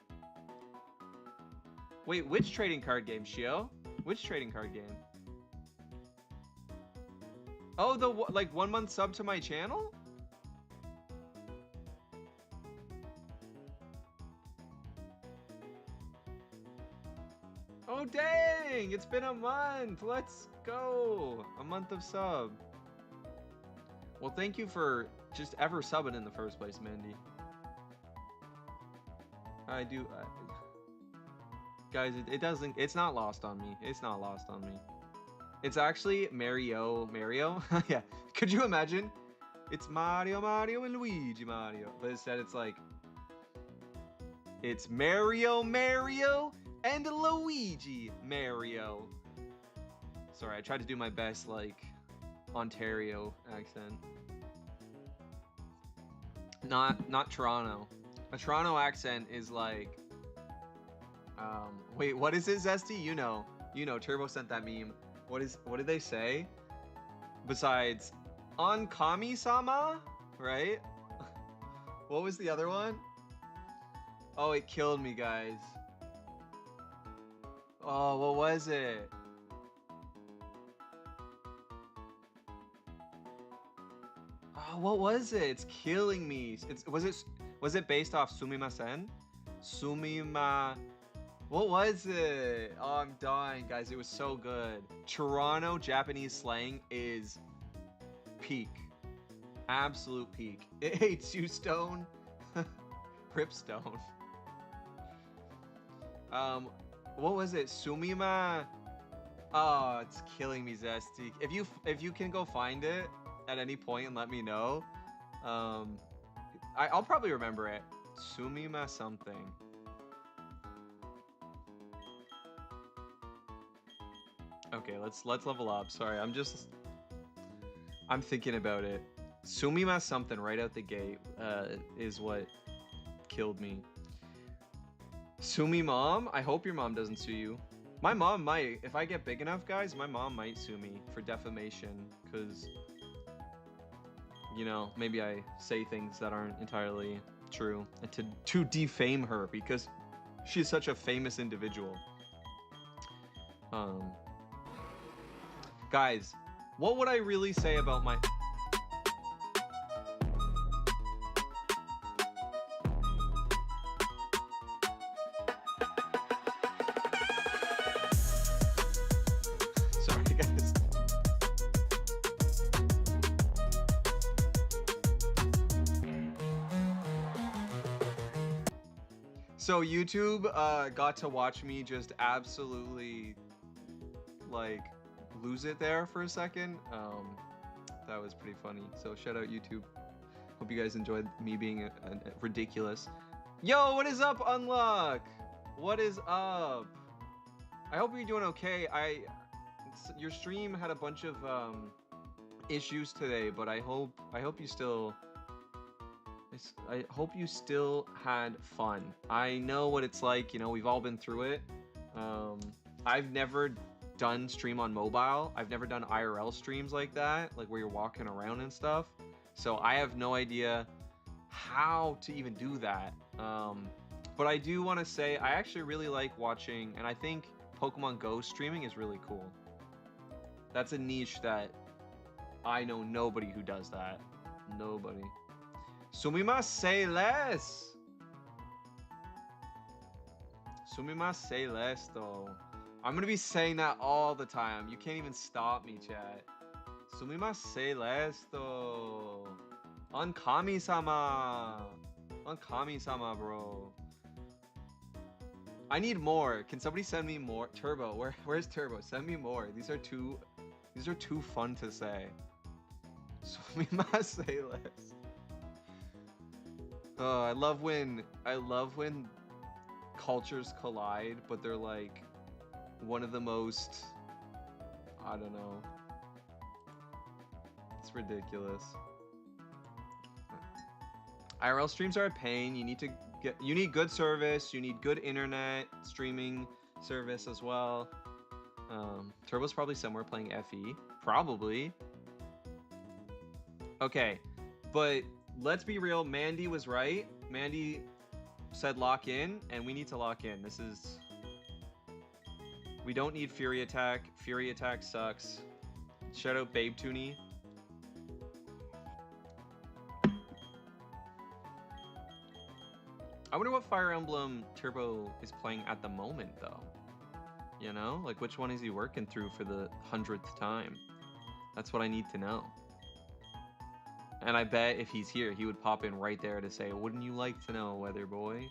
Wait, which trading card game, Shio? Which trading card game? Oh, the 1 month sub to my channel? Oh dang! It's been a month. Let's go. A month of sub. Well, thank you for just ever subbing in the first place, Mandy. I do. Guys, it doesn't. It's not lost on me. It's not lost on me. It's actually Mario. Mario? Yeah. Could you imagine? It's Mario, Mario, and Luigi, Mario. But instead, it's like. It's Mario, Mario, and Luigi, Mario. Sorry, I tried to do my best, like, Ontario accent. Not Toronto. A Toronto accent is like. Wait, what is it, Zesty? You know, Turbo sent that meme. What did they say? Besides, on Kami-sama, right? What was the other one? Oh, it killed me, guys. Oh, what was it? Oh, what was it? It's killing me. Was it based off Sumimasen? Sumima. What was it? Oh, I'm dying, guys. It was so good. Toronto Japanese slang is peak. Absolute peak. It hates you, Stone. Ripstone. What was it? Sumima. Oh, it's killing me, Zesty. If you can go find it at any point and let me know, I'll probably remember it. Sumima something. Okay, let's level up. Sorry, I'm thinking about it. Sumima something right out the gate is what killed me. Sue mom? I hope your mom doesn't sue you. My mom might. If I get big enough, guys, my mom might sue me for defamation. Because, you know, maybe I say things that aren't entirely true. And to defame her because she's such a famous individual. Guys, what would I really say about my... Sorry, guys. So YouTube got to watch me just absolutely, like, lose it there for a second. That was pretty funny. So shout out YouTube. Hope you guys enjoyed me being ridiculous. Yo, what is up, Unlock? What is up? I hope you're doing okay. Your stream had a bunch of issues today, but I hope you still had fun. I know what it's like, you know, we've all been through it. I've never done stream on mobile. I've never done IRL streams like that, like where you're walking around and stuff. So I have no idea how to even do that. But I do want to say I actually really like watching, and I think Pokemon Go streaming is really cool. That's a niche that I know nobody who does that. Nobody. Sumimasen say less. Sumimasen say less though. I'm gonna be saying that all the time. You can't even stop me, chat. Sumimasen say less though. On Kami-sama. On Kami-sama, bro. I need more. Can somebody send me more? Turbo, where's Turbo? Send me more. These are too fun to say. Sumimasen say less. Oh, I love when cultures collide, but they're like one of the most, I don't know. It's ridiculous. IRL streams are a pain. You need good service. You need good internet streaming service as well. Turbo's probably somewhere playing FE. Probably. Okay, but let's be real. Mandy was right. Mandy said lock in, and we need to lock in. We don't need Fury Attack. Fury Attack sucks. Shout out Babe Tooney. I wonder what Fire Emblem Turbo is playing at the moment, though. You know, like which one is he working through for the 100th time? That's what I need to know. And I bet if he's here, he would pop in right there to say, "Wouldn't you like to know, Weather Boy?"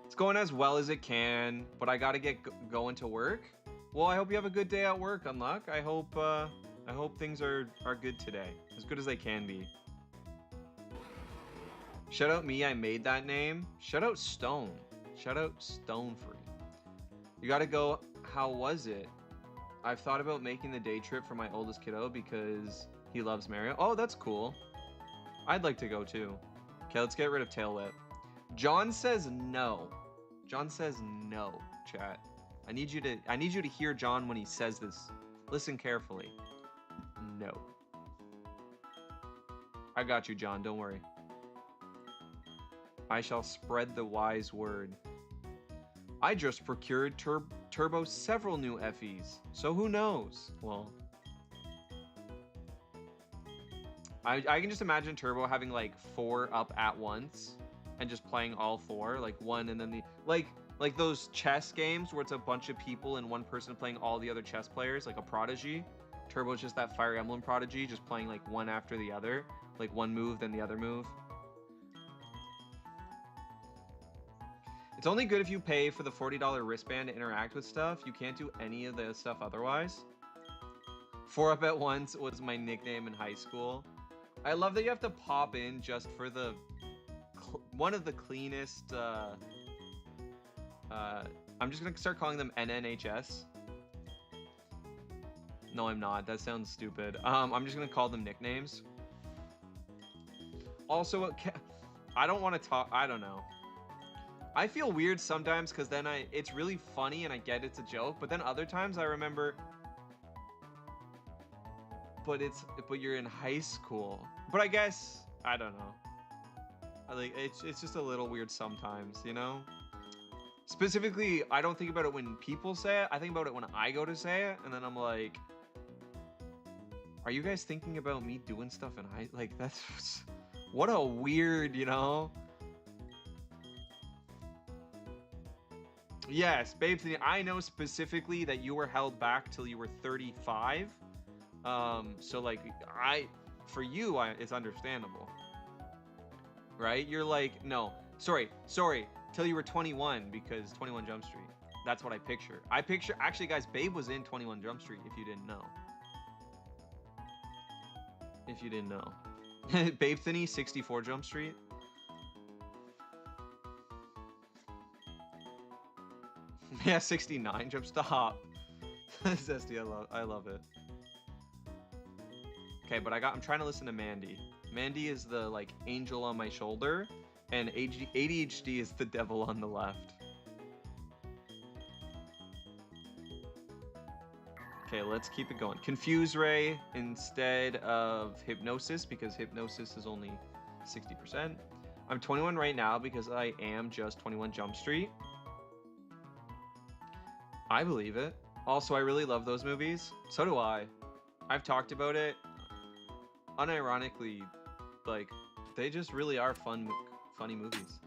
It's going as well as it can, but I gotta get going to work. Well, I hope you have a good day at work, Unluck. I hope things are good today, as good as they can be. Shout out me, I made that name. Shout out Stone. Shout out Stone Free. You gotta go. How was it? I've thought about making the day trip for my oldest kiddo because he loves Mario. Oh, that's cool. I'd like to go too. Okay, let's get rid of Tail Whip. John says no. John says no, chat. I need you to hear John when he says this. Listen carefully. No. I got you, John, don't worry. I shall spread the wise word. I just procured Turbo several new FEs, so who knows? Well, I can just imagine Turbo having like 4 up at once and just playing all 4, like one and then the like those chess games where it's a bunch of people and one person playing all the other chess players, like a Prodigy. Turbo's just that Fire Emblem Prodigy, just playing like one after the other, like one move then the other move. It's only good if you pay for the $40 wristband to interact with stuff. You can't do any of the stuff otherwise. 4 Up at Once was my nickname in high school. I love that you have to pop in just for the one of the cleanest. I'm just gonna start calling them NNHS. No, I'm not. That sounds stupid. I'm just gonna call them nicknames. Also, I don't want to talk. I don't know. I feel weird sometimes because then it's really funny and I get it's a joke, but then other times I remember, but you're in high school. But I guess I don't know. It's just a little weird sometimes, you know. Specifically, I don't think about it when people say it. I think about it when I go to say it, and then I'm like, "Are you guys thinking about me doing stuff in high? Like that's what a weird, you know." Yes, Babe, I know specifically that you were held back till you were 35. So like for you, it's understandable, right? You're like, no, sorry, till you were 21 because 21 Jump Street. That's what I picture. Actually, guys, Babe was in 21 Jump Street. If you didn't know. If you didn't know, Babe Thinny, 64 Jump Street. Yeah, 69 Jump. Stop. Zesty, I love it. Okay, but I'm trying to listen to Mandy. Mandy is the like angel on my shoulder, and ADHD is the devil on the left. Okay, let's keep it going. Confuse Ray instead of Hypnosis because Hypnosis is only 60%. I'm 21 right now because I am just 21 Jump Street. I believe it. Also, I really love those movies. So do I. I've talked about it. Unironically, like, they just really are funny movies.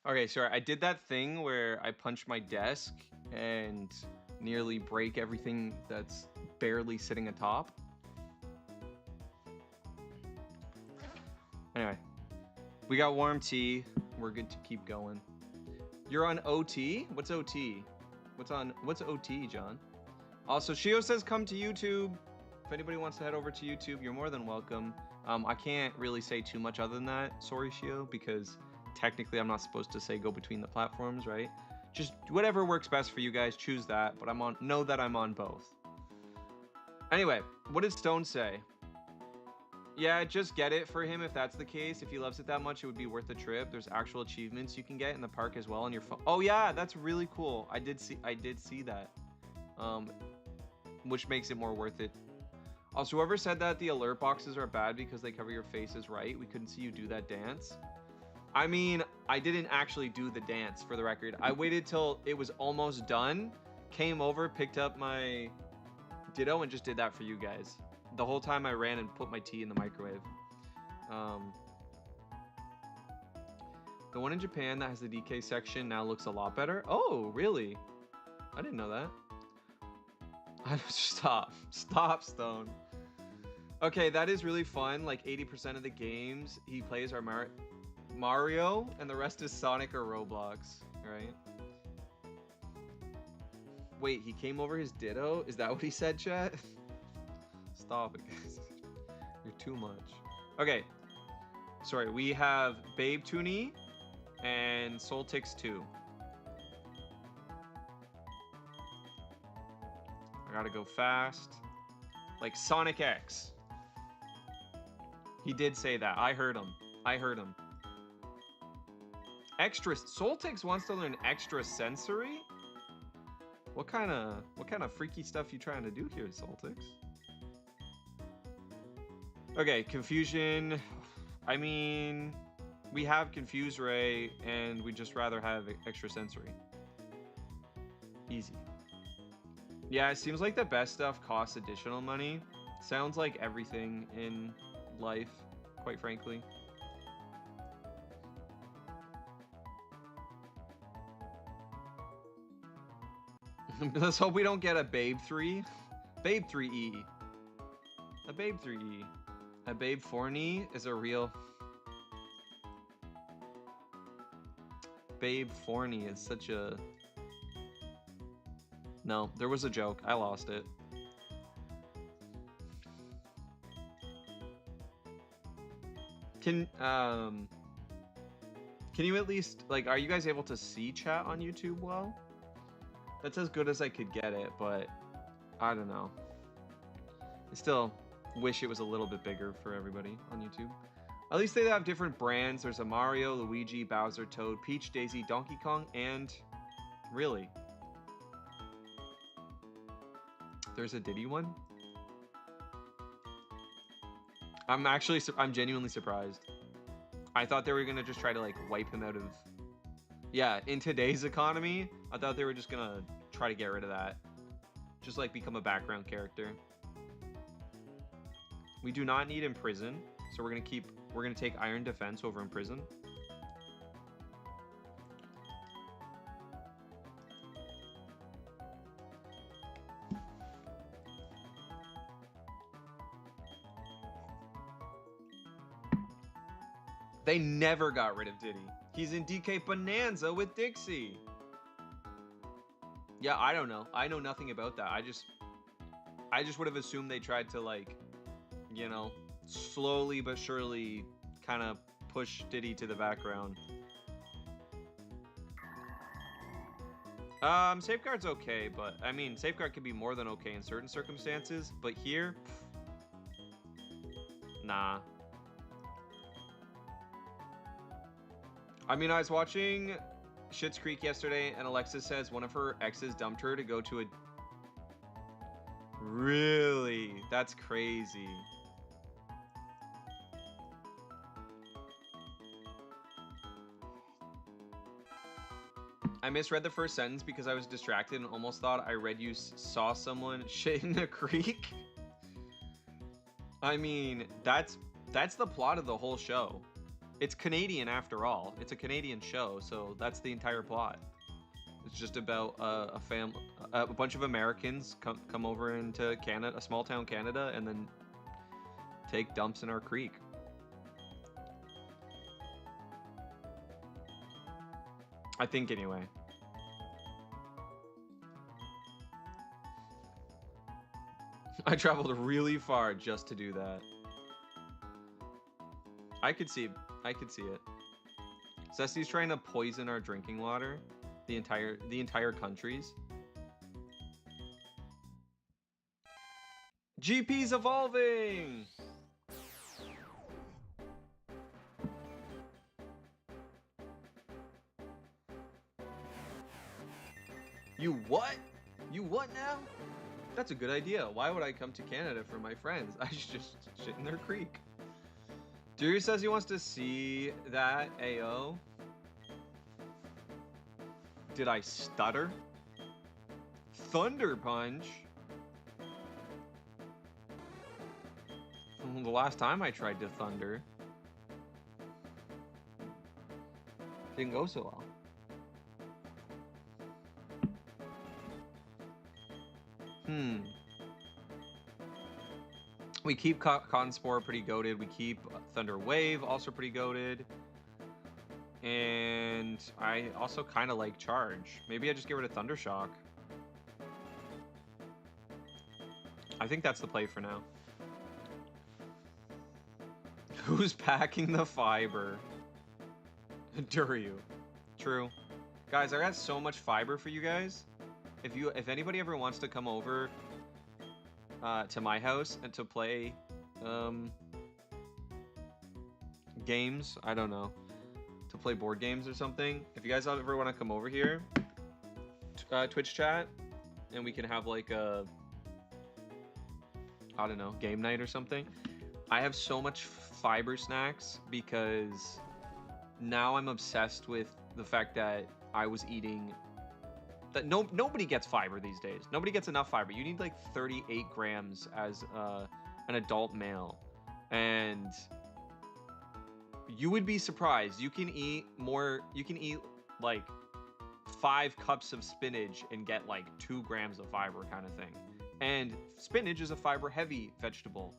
Okay, sorry. I did that thing where I punch my desk and nearly break everything that's barely sitting atop. Anyway, we got warm tea. We're good to keep going. You're on OT? What's OT? What's OT, John? Also, Shio says come to YouTube. If anybody wants to head over to YouTube, you're more than welcome. I can't really say too much other than that. Sorry, Shio, because technically I'm not supposed to say go between the platforms, right? Just whatever works best for you guys, choose that. But know that I'm on both. Anyway, what did Stone say? Yeah, just get it for him if that's the case. If he loves it that much, it would be worth the trip. There's actual achievements you can get in the park as well on your phone. Oh yeah, that's really cool. I did see that. Which makes it more worth it. Also, whoever said that the alert boxes are bad because they cover your face is right. We couldn't see you do that dance. I mean, I didn't actually do the dance, for the record. I waited till it was almost done, came over, picked up my Ditto, and just did that for you guys. The whole time I ran and put my tea in the microwave. The one in Japan that has the DK section now looks a lot better. Oh, really? I didn't know that. Stop, Stone. Okay, that is really fun. Like 80% of the games he plays are Mario, and the rest is Sonic or Roblox, right? Wait, he came over his Ditto? Is that what he said, chat? Stop it, guys. You're too much. Okay. Sorry, we have Babe Toonie and Soltix 2. I gotta go fast. Like Sonic X. He did say that. I heard him. Extra. Soltix wants to learn extra sensory? What kind of freaky stuff you trying to do here, Soltix? Okay, Confusion. I mean, we have Confuse Ray, and we'd just rather have extra sensory. Easy. Yeah, it seems like the best stuff costs additional money. Sounds like everything in life, quite frankly. Let's hope we don't get a Babe 3. Babe 3E. A Babe 3E. A Babe 4E is a real... Babe 4E is such a... No, there was a joke. I lost it. Can you at least, like, are you guys able to see chat on YouTube well? That's as good as I could get it, but I don't know. I still wish it was a little bit bigger for everybody on YouTube. At least they have different brands. There's a Mario, Luigi, Bowser, Toad, Peach, Daisy, Donkey Kong, and really, there's a Diddy one. I'm genuinely surprised. I thought they were gonna just try to like wipe him out of... Yeah, in today's economy, I thought they were just gonna try to get rid of that. Just like become a background character. We do not need Imprison, so we're gonna take Iron Defense over Imprison. They never got rid of Diddy. He's in DK Bonanza with Dixie. Yeah, I don't know. I know nothing about that. I just would have assumed they tried to, like, you know, slowly but surely kind of push Diddy to the background. Safeguard's okay, but I mean, Safeguard can be more than okay in certain circumstances, but here, nah. I mean, I was watching Schitt's Creek yesterday, and Alexis says one of her exes dumped her to go to a... Really? That's crazy. I misread the first sentence because I was distracted and almost thought I read you saw someone shit in a creek. I mean, that's the plot of the whole show. It's Canadian after all. It's a Canadian show, so that's the entire plot. It's just about a bunch of Americans come over into Canada, a small town Canada, and then take dumps in our creek. I think anyway. I traveled really far just to do that. I could see it. Ceci's trying to poison our drinking water. The entire countries. GP's evolving! You what? You what now? That's a good idea. Why would I come to Canada for my friends? I should just shit in their creek. Duru says he wants to see that AO. Did I stutter? Thunder Punch? The last time I tried to thunder didn't go so well. We keep Cotton Spore pretty goated. We keep Thunder Wave also pretty goated. And I also kind of like Charge. Maybe I just get rid of Thunder Shock. I think that's the play for now. Who's packing the fiber? Duryu. True. Guys, I got so much fiber for you guys. If anybody ever wants to come over to my house and to play games, I don't know, to play board games or something, if you guys ever want to come over here, Twitch chat, and we can have like a, I don't know, game night or something. I have so much fiber snacks because now I'm obsessed with the fact that I was eating that nobody gets fiber these days. Nobody gets enough fiber. You need like 38 grams as an adult male, and you would be surprised. You can eat more. You can eat like 5 cups of spinach and get like 2 grams of fiber, kind of thing. And spinach is a fiber-heavy vegetable.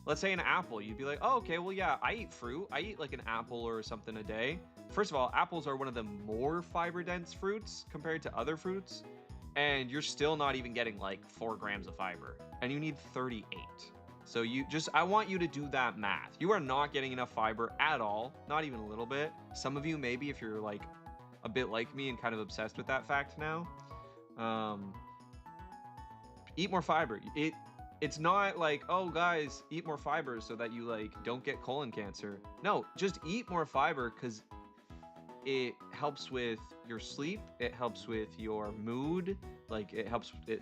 Let's say an apple. You'd be like, oh, okay, well, yeah, I eat fruit. I eat like an apple or something a day. First of all, apples are one of the more fiber-dense fruits compared to other fruits. And you're still not even getting like 4 grams of fiber. And you need 38. So I want you to do that math. You are not getting enough fiber at all. Not even a little bit. Some of you, maybe, if you're like a bit like me and kind of obsessed with that fact now. Eat more fiber. It's not like, oh guys, eat more fiber so that you like don't get colon cancer. No, just eat more fiber because it helps with your sleep, it helps with your mood, like it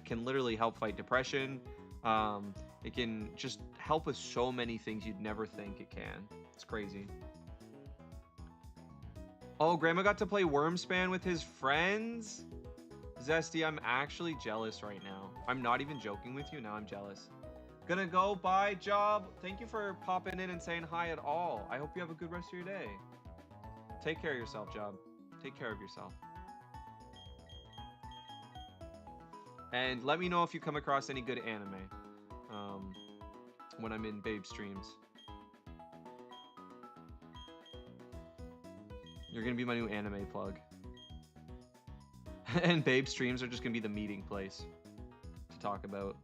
can literally help fight depression. It can just help with so many things you'd never think it can. It's crazy. Oh, Grandma got to play Wormspan with his friends? Zesty, I'm actually jealous right now. I'm not even joking with you. Now I'm jealous. Gonna go. Bye, Job. Thank you for popping in and saying hi at all. I hope you have a good rest of your day. Take care of yourself, Job. Take care of yourself. And let me know if you come across any good anime when I'm in Babe streams. You're gonna be my new anime plug. And Babe streams are just gonna be the meeting place to talk about.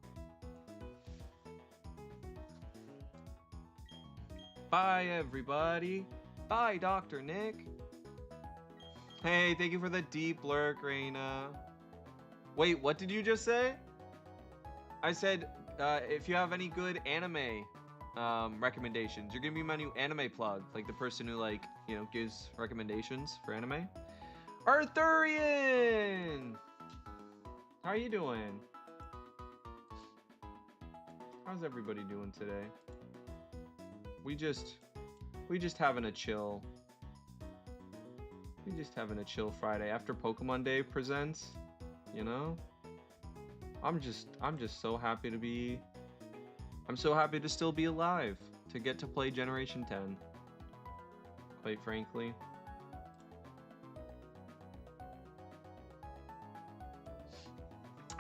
Bye, everybody. Bye, Dr. Nick. Hey, thank you for the deep lurk, Reina. Wait, what did you just say? I said, if you have any good anime recommendations, you're gonna be my new anime plug, like the person who, like, you know, gives recommendations for anime. Arthurian! How are you doing? How's everybody doing today? We just having a chill. We just having a chill Friday after Pokemon Day presents, you know? I'm just so happy to be I'm so happy to still be alive, to get to play Generation 10. Quite frankly.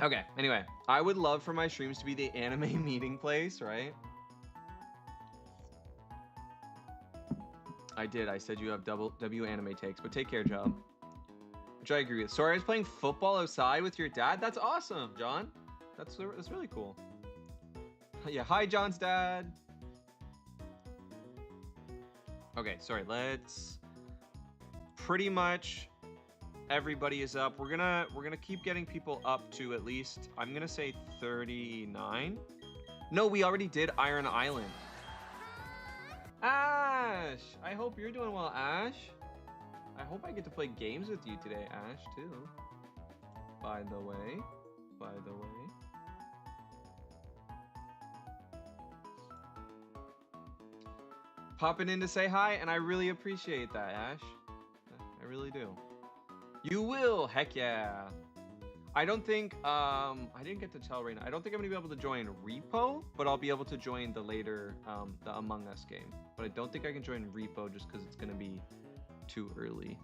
Okay, anyway, I would love for my streams to be the anime meeting place, right? I did. I said you have double W anime takes, but take care, Job. Which I agree with. Sorry, I was playing football outside with your dad. That's awesome, John. That's really cool. Yeah, hi, John's dad. Okay, sorry. Let's. Pretty much everybody is up. We're gonna keep getting people up to at least, I'm gonna say 39. No, we already did Iron Island. Ash, I hope you're doing well, Ash. I hope I get to play games with you today, Ash, too. By the way. Popping in to say hi, and I really appreciate that, Ash. I really do. You will, heck yeah. I don't think, I didn't get to tell Reina. I don't think I'm gonna be able to join Repo, but I'll be able to join the later, the Among Us game. But I don't think I can join Repo just because it's gonna be too early.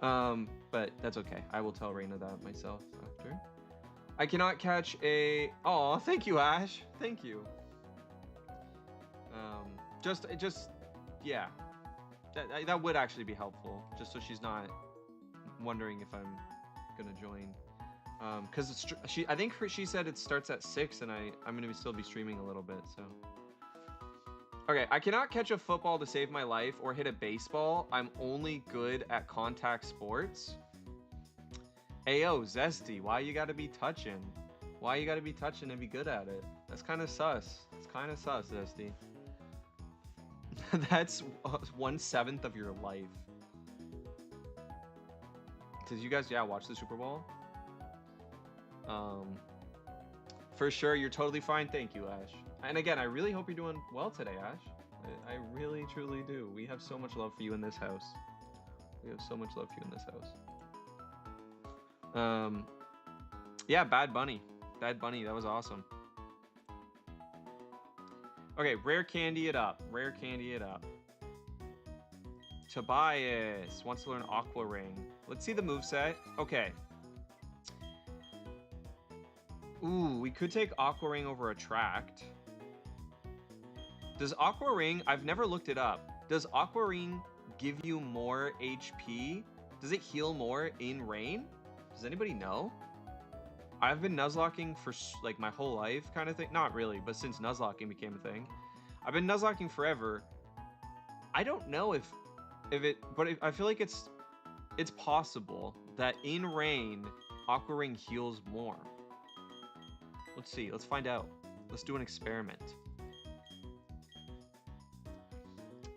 But that's okay. I will tell Reina that myself after. I cannot catch a, oh, thank you, Ash. Thank you. Just, yeah. That would actually be helpful, just so she's not wondering if I'm gonna join. Because I think she said it starts at 6, and I'm gonna still be streaming a little bit. So, okay, I cannot catch a football to save my life or hit a baseball. I'm only good at contact sports. Ayo, Zesty, why you gotta be touching? Why you gotta be touching and be good at it? That's kind of sus. It's kind of sus, Zesty. That's 1/7 of your life. Did you guys, watch the Super Bowl? For sure, you're totally fine. Thank you, Ash. And again, I really hope you're doing well today, Ash. I really, truly do. We have so much love for you in this house. Yeah, Bad Bunny. Bad Bunny, that was awesome. Okay, rare candy it up. Tobias wants to learn Aqua Ring. Let's see the moveset. Okay. Ooh, we could take Aqua Ring over Attract. Does Aqua Ring, I've never looked it up. Does Aqua Ring give you more HP? Does it heal more in rain? Does anybody know? I've been Nuzlocking for like my whole life kind of thing. Not really, but since Nuzlocking became a thing. I've been Nuzlocking forever. I don't know if it, but I feel like it's possible that in rain, Aqua Ring heals more. Let's see. Let's find out. Let's do an experiment.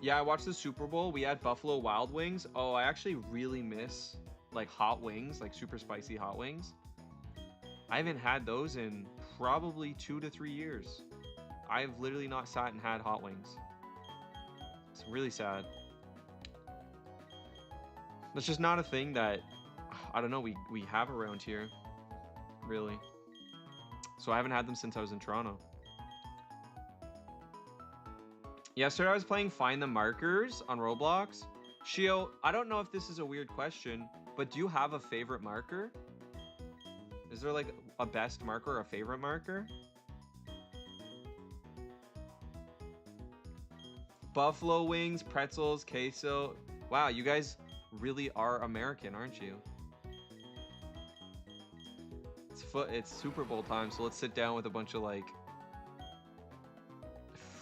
Yeah, I watched the Super Bowl. We had Buffalo Wild Wings. Oh, I actually really miss like hot wings, like super spicy hot wings. I haven't had those in probably 2 to 3 years. I've literally not sat and had hot wings. It's really sad. That's just not a thing that, I don't know, we have around here, really. So I haven't had them since I was in Toronto. Yesterday I was playing Find the Markers on Roblox. Shio, I don't know if this is a weird question, but do you have a favorite marker? Is there like a best marker or a favorite marker? Buffalo wings, pretzels, queso. Wow, you guys really are American, aren't you? It's Super Bowl time, so let's sit down with a bunch of like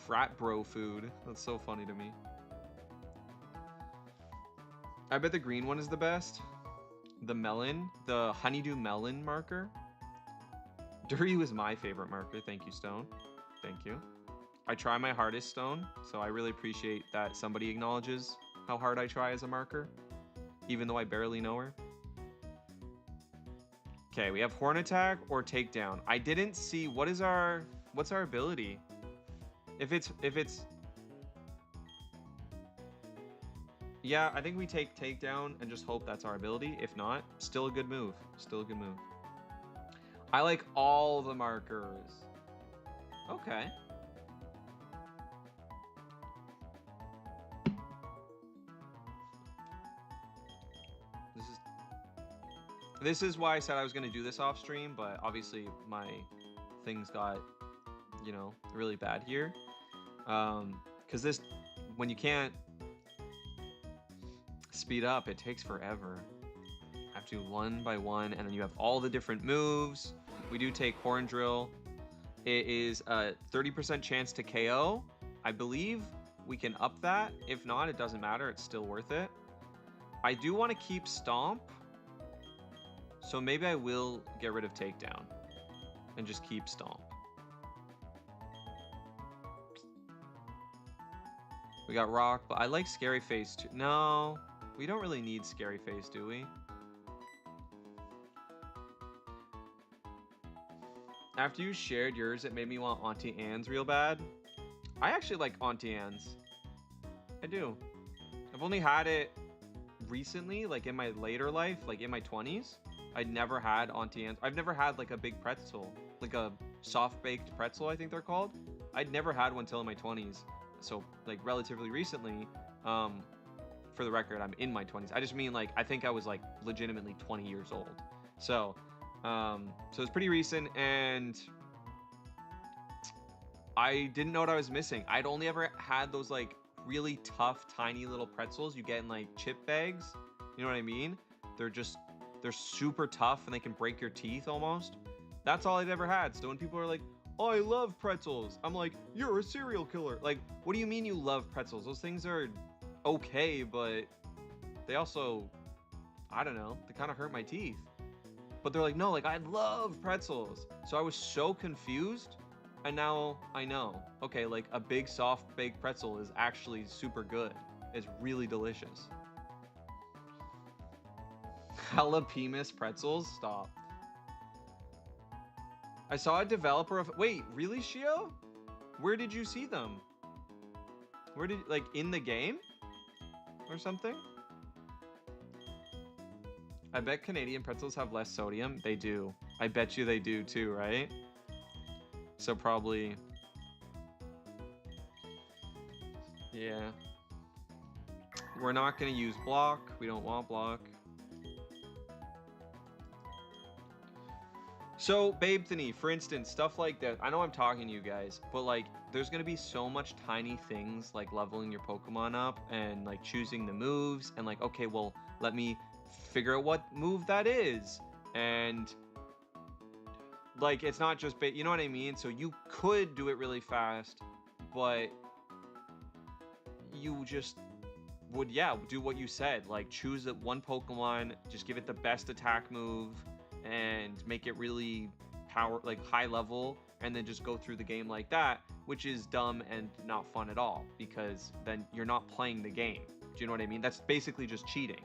frat bro food. That's so funny to me. I bet the green one is the best. The melon, the honeydew melon marker. Duru is my favorite marker. Thank you, Stone. Thank you. I try my hardest, Stone, so I really appreciate that somebody acknowledges how hard I try as a marker, even though I barely know her. Okay, we have Horn Attack or Takedown. I didn't see what's our ability? If it's yeah, I think we take Takedown and just hope that's our ability. If not, still a good move. I like all the markers. Okay. This is why I said I was going to do this off stream, but obviously my things got, you know, really bad here. Because this, when you can't speed up, it takes forever. I have to do one by one, and then you have all the different moves. We do take Horn Drill. It is a 30% chance to KO. I believe we can up that. If not, it doesn't matter. It's still worth it. I do want to keep Stomp. So maybe I will get rid of Takedown and just keep Stomp. We got Rock, but I like Scary Face too. No, we don't really need Scary Face, do we? After you shared yours, it made me want Auntie Anne's real bad. I actually like Auntie Anne's. I do. I've only had it recently, like in my later life, like in my 20s. I'd never had Auntie Anne's. I've never had like a big pretzel, like a soft baked pretzel, I think they're called. I'd never had one till in my 20s. So like relatively recently, for the record, I'm in my 20s. I just mean like, I think I was like legitimately 20 years old. So it's pretty recent, and I didn't know what I was missing. I'd only ever had those like really tough, tiny little pretzels you get in like chip bags. You know what I mean? They're super tough and they can break your teeth almost. That's all I'd ever had. So when people are like, oh, I love pretzels, I'm like, you're a serial killer. Like, what do you mean you love pretzels? Those things are okay, but they also, I don't know, they kind of hurt my teeth. But they're like, no, like I love pretzels. So I was so confused, and now I know. Okay, like a big soft baked pretzel is actually super good. It's really delicious. Jalapenos pretzels? Stop. I saw a developer of... Wait, really, Shio? Where did you see them? Where did... Like, in the game? Or something? I bet Canadian pretzels have less sodium. They do. I bet you they do too, right? So probably... Yeah. We're not going to use block. We don't want block. So, Babethany, for instance, stuff like that. I know I'm talking to you guys, but like, there's gonna be so much tiny things like leveling your Pokemon up and like choosing the moves and like, okay, well, let me figure out what move that is. And like, it's not just, you know what I mean? So you could do it really fast, but you just would, yeah, do what you said. Like, choose one Pokemon, just give it the best attack move, and make it really high level, and then just go through the game like that, which is dumb and not fun at all, because then you're not playing the game. Do you know what I mean? That's basically just cheating.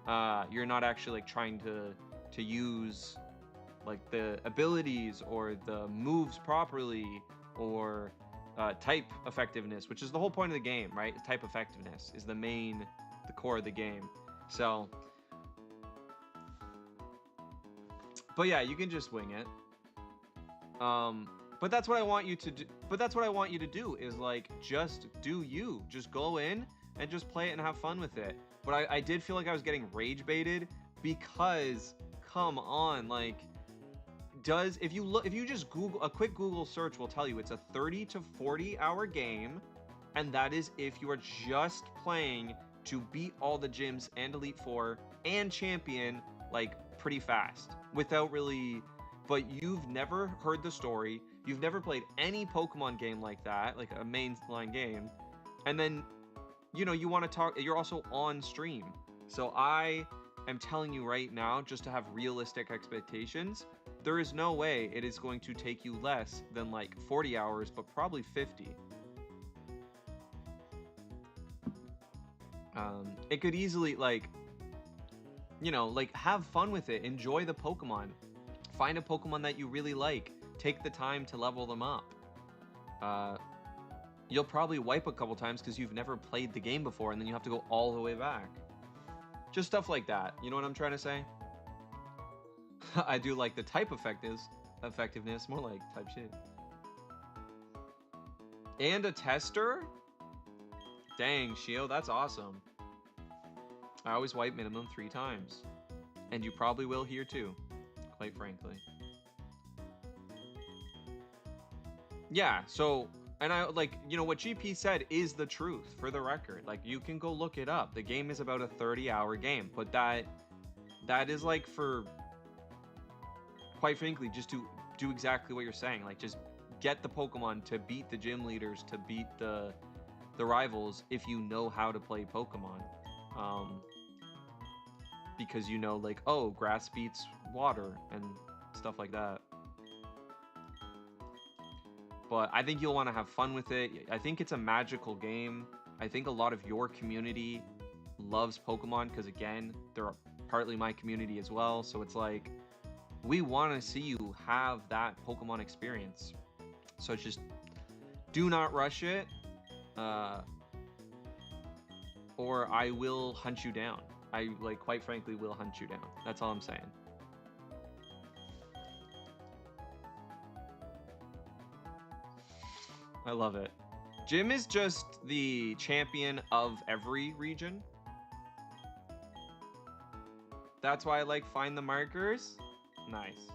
You're not actually like trying to use like the abilities or the moves properly, or type effectiveness, which is the whole point of the game, right? Type effectiveness is the core of the game. So but yeah, you can just wing it. But that's what I want you to do. But that's what I want you to do, is like, just do you. Just go in and just play it and have fun with it. But I did feel like I was getting rage baited, because come on, like, if you just Google, a quick Google search will tell you it's a 30 to 40 hour game, and that is if you are just playing to beat all the gyms and Elite Four and Champion like pretty fast, without really... But you've never heard the story, you've never played any Pokemon game like that, like a mainline game, and then, you know, you want to talk, you're also on stream. So I am telling you right now, just to have realistic expectations, there is no way it is going to take you less than like 40 hours, but probably 50. It could easily, like, you know, like, have fun with it. Enjoy the Pokemon. Find a Pokemon that you really like. Take the time to level them up. You'll probably wipe a couple times because you've never played the game before, and then you have to go all the way back. Just stuff like that. You know what I'm trying to say? I do like the type effectiveness, more like type shit. And a tester? Dang, Shio, that's awesome. I always wipe minimum 3 times. And you probably will here too, quite frankly. Yeah, so, and I, like, you know, what GP said is the truth, for the record. Like, you can go look it up. The game is about a 30-hour game, but that is, like, for, quite frankly, just to do exactly what you're saying. Like, just get the Pokemon to beat the gym leaders, to beat the rivals, if you know how to play Pokemon. Because you know, like, oh, grass beats water and stuff like that. But I think you'll want to have fun with it. I think it's a magical game. I think a lot of your community loves Pokemon because, again, they're partly my community as well. So it's like, we want to see you have that Pokemon experience. So it's just, do not rush it, or I will hunt you down. I, like, quite frankly, will hunt you down. That's all I'm saying. I love it. Jim is just the champion of every region. That's why I like find the markers. Nice.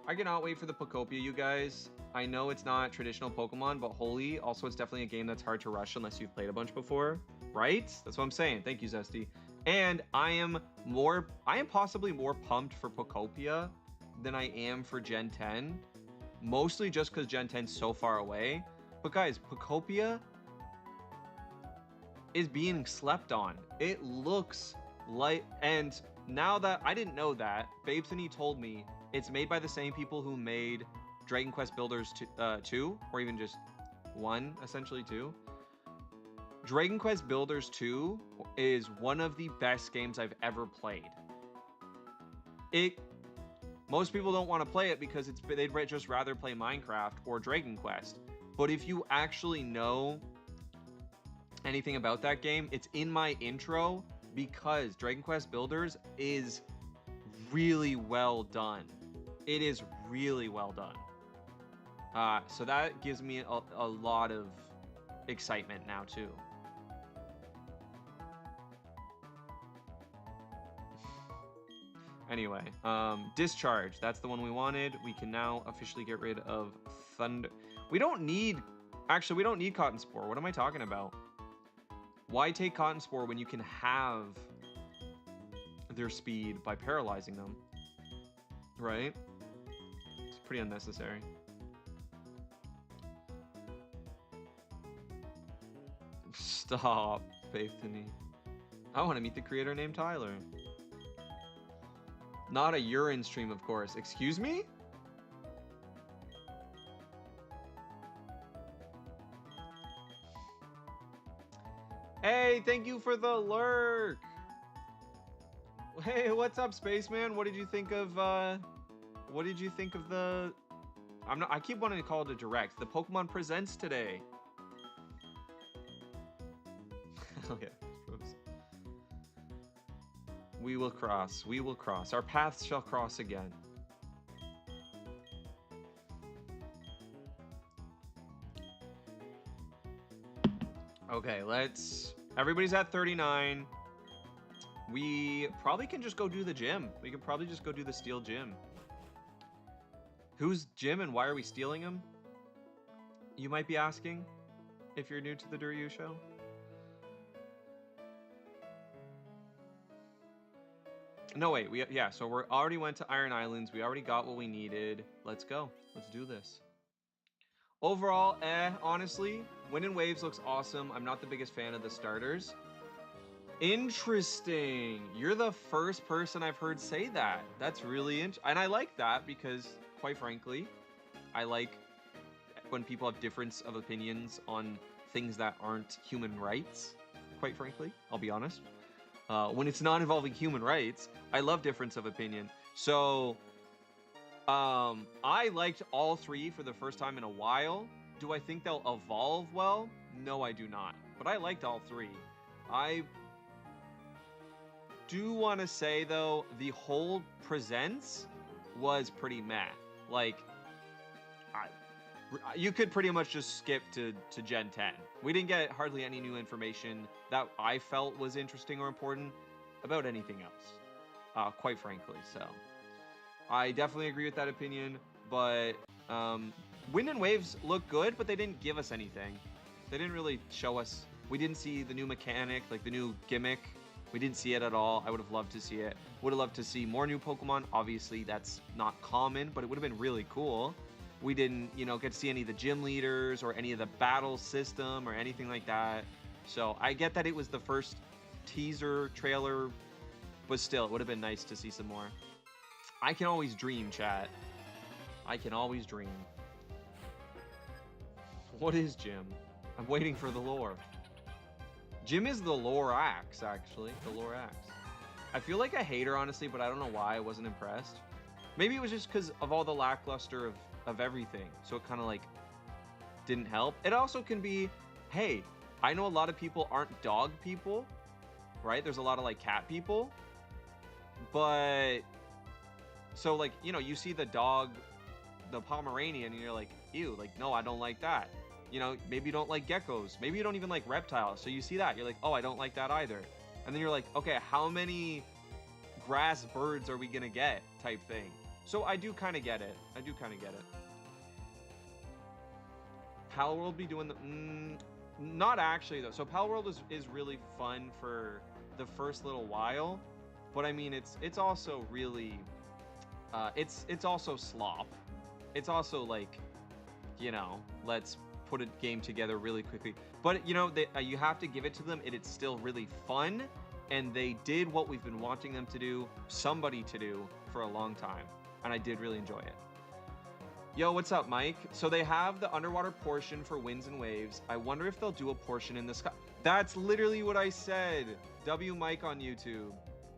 I cannot wait for the Pokopia, you guys. I know it's not traditional Pokemon, but holy, also it's definitely a game that's hard to rush unless you've played a bunch before, right? That's what I'm saying. Thank you, Zesty. And I am possibly more pumped for Pokopia than I am for Gen 10. Mostly just because Gen 10's so far away. But guys, Pokopia is being slept on. It looks like, and now that I didn't know that, Babesony told me it's made by the same people who made Dragon Quest Builders 2, or even just 1, essentially 2. Dragon Quest Builders 2 is one of the best games I've ever played. Most people don't want to play it because they'd just rather play Minecraft or Dragon Quest. But if you actually know anything about that game, it's in my intro because Dragon Quest Builders is really well done. It is really well done. So that gives me a lot of excitement now too. Anyway, Discharge. That's the one we wanted. We can now officially get rid of Thunder. We don't need Cotton Spore. What am I talking about? Why take Cotton Spore when you can have their speed by paralyzing them? Right? It's pretty unnecessary. Stop, Faithony. I want to meet the creator named Tyler. Not a urine stream, of course. Excuse me? Hey, thank you for the lurk. Hey, what's up, Spaceman? What did you think of the I keep wanting to call it a direct. The Pokemon Presents today. Oh yeah. We will cross. We will cross. Our paths shall cross again. Okay, everybody's at 39. We probably can just go do the gym. We could probably just go do the steel gym. Who's Jim and why are we stealing him? You might be asking if you're new to the Duryu show. No, wait, so we already went to Iron Islands. We already got what we needed. Let's go. Let's do this. Overall, honestly, Wind and Waves looks awesome. I'm not the biggest fan of the starters. Interesting. You're the first person I've heard say that. That's really interesting. And I like that because, quite frankly, I like when people have difference of opinions on things that aren't human rights, quite frankly. I'll be honest. When it's not involving human rights, I love difference of opinion. So, I liked all three for the first time in a while. Do I think they'll evolve well? No, I do not. But I liked all three. I do want to say, though, the whole Presents was pretty meh. Like, you could pretty much just skip to Gen 10. We didn't get hardly any new information that I felt was interesting or important. about anything else, quite frankly. So I definitely agree with that opinion. But Wind and Waves look good, but they didn't give us anything. They didn't really show us. We didn't see the new mechanic, like the new gimmick. We didn't see it at all. I would have loved to see it. Would have loved to see more new Pokemon. Obviously, that's not common, but it would have been really cool. We didn't, get to see any of the gym leaders or any of the battle system or anything like that. So I get that it was the first teaser trailer, but still, it would have been nice to see some more. I can always dream, chat. I can always dream. What is Jim? I'm waiting for the lore. Jim is the Lorax, actually. The Lorax. I feel like a hater, honestly, but I don't know why I wasn't impressed. Maybe it was just because of all the lackluster of everything. So it kind of like didn't help. It also can be, hey, I know a lot of people aren't dog people, right? There's a lot of like cat people. But so like, you see the dog, the Pomeranian, and you're like, ew, like, no, I don't like that. Maybe you don't like geckos. Maybe you don't even like reptiles. So you see that. You're like, oh, I don't like that either. And then you're like, okay, how many grass birds are we going to get type thing? So I do kind of get it. Palworld be doing the... not actually, though. So Palworld is really fun for the first little while. But I mean, it's also really... it's also slop. It's also like, let's put a game together really quickly. But you have to give it to them. It's still really fun, and they did what we've been wanting them to do, somebody to do, for a long time, and I did really enjoy it. Yo, what's up, Mike? So they have the underwater portion for Winds and Waves. I wonder if they'll do a portion in the sky. That's literally what I said. W Mike on YouTube.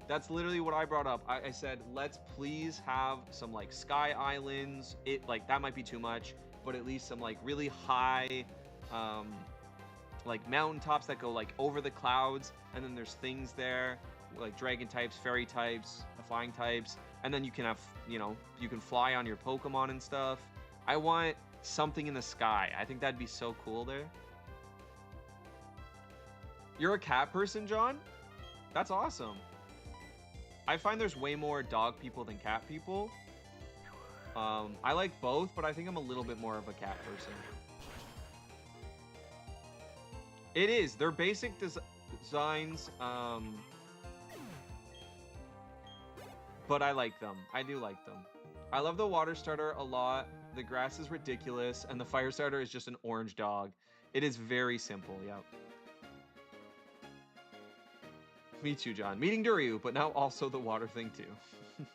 That's literally what I brought up. I said, let's please have some like sky islands. That might be too much, but at least some like really high like mountaintops that go like over the clouds, and then there's things there like dragon types, fairy types, flying types, and then you can have you can fly on your Pokemon and stuff. I want something in the sky. I think that'd be so cool there. You're a cat person, John? That's awesome. I find there's way more dog people than cat people. I like both, but I think I'm a little bit more of a cat person. It is. They're basic designs, but I like them. I do like them. I love the water starter a lot. The grass is ridiculous, and the fire starter is just an orange dog. It is very simple, yep. Me too, John. Meeting Duryu, but now also the water thing too.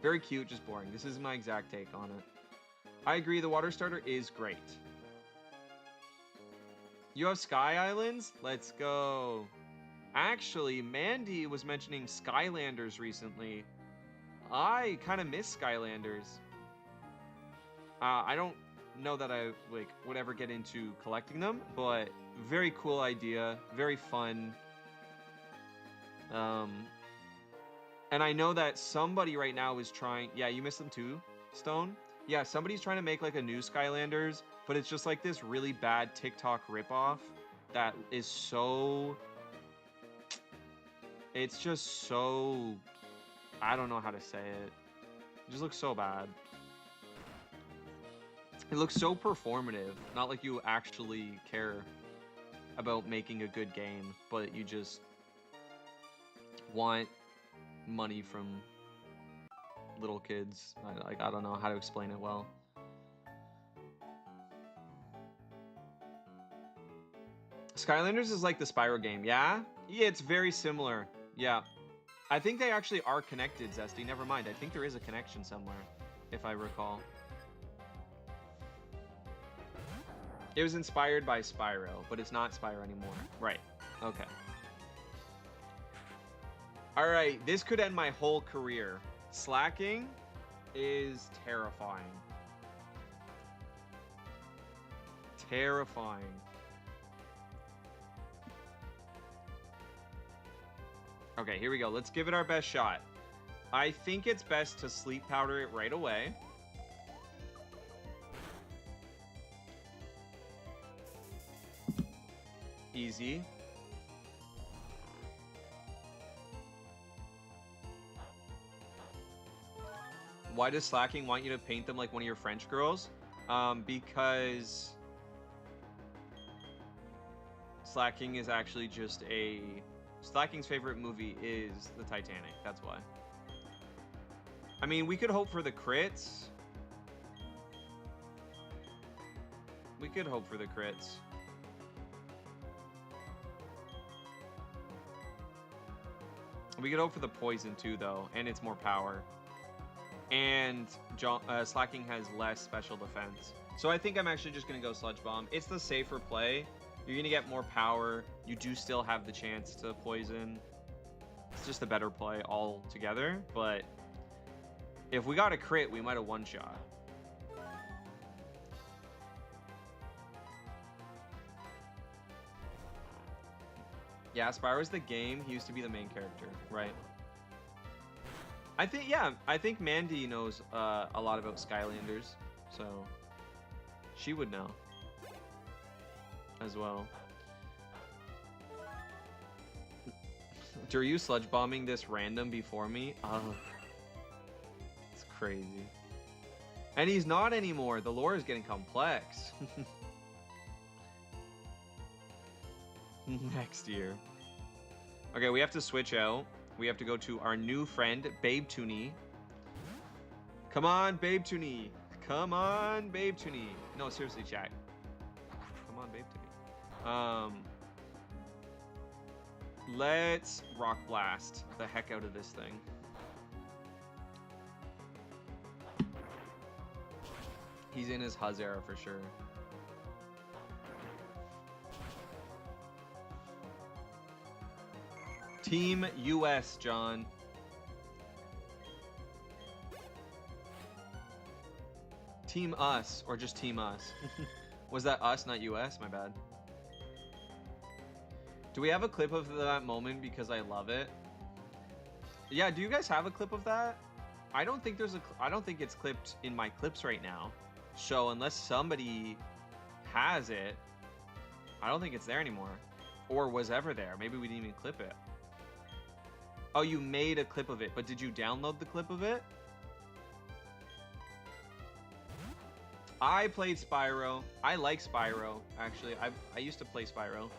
Very cute, just boring. This is my exact take on it. I agree, the water starter is great. You have Sky Islands? Let's go. Actually, Mandy was mentioning Skylanders recently. I kind of miss Skylanders. I don't know that I would ever get into collecting them, but very cool idea, very fun. And I know that somebody right now is trying... Yeah, you missed them too, Stone? Yeah, somebody's trying to make like a new Skylanders, but it's just like this really bad TikTok ripoff that is so... It's just so... I don't know how to say it. It just looks so bad. It looks so performative. Not like you actually care about making a good game, but you just want money from little kids. I don't know how to explain it well. Skylanders is like the Spyro game, yeah? Yeah, it's very similar. Yeah. I think they actually are connected, Zesty. Never mind. I think there is a connection somewhere, if I recall. It was inspired by Spyro, but it's not Spyro anymore. Right. Okay. Alright, this could end my whole career. Slacking is terrifying. Terrifying. Okay, here we go. Let's give it our best shot. I think it's best to sleep powder it right away. Easy. why does Slacking want you to paint them like one of your French girls? Because Slacking is actually just a... Slacking's favorite movie is the Titanic. That's why. I mean, we could hope for the crits. We could hope for the crits. We could hope for the poison too, though, and it's more power. And Slacking has less special defense. So I think I'm actually just going to go Sludge Bomb. It's the safer play. You're going to get more power. You do still have the chance to poison. It's just a better play altogether. But if we got a crit, we might have one-shot. Yeah, Spyro's the game. He used to be the main character, right? I think Mandy knows a lot about Skylanders, so she would know as well. Are you sludge bombing this random before me? Oh, it's crazy. And he's not anymore. The lore is getting complex. Next year. Okay, we have to switch out. We have to go to our new friend, Babe Toonie. Come on, Babe Toonie. Come on, Babe Toonie. No, seriously, chat. Come on, Babe Toonie. Let's Rock Blast the heck out of this thing. He's in his Huzz era for sure. Team US, John. Team us, or just Team us? Was that us, not US? My bad. Do we have a clip of that moment because I love it? Yeah, do you guys have a clip of that? I don't think there's I don't think it's clipped in my clips right now. So unless somebody has it, I don't think it's there anymore. Or was ever there. Maybe we didn't even clip it. Oh, you made a clip of it, but did you download the clip of it? I played Spyro. I like Spyro, actually. I used to play Spyro.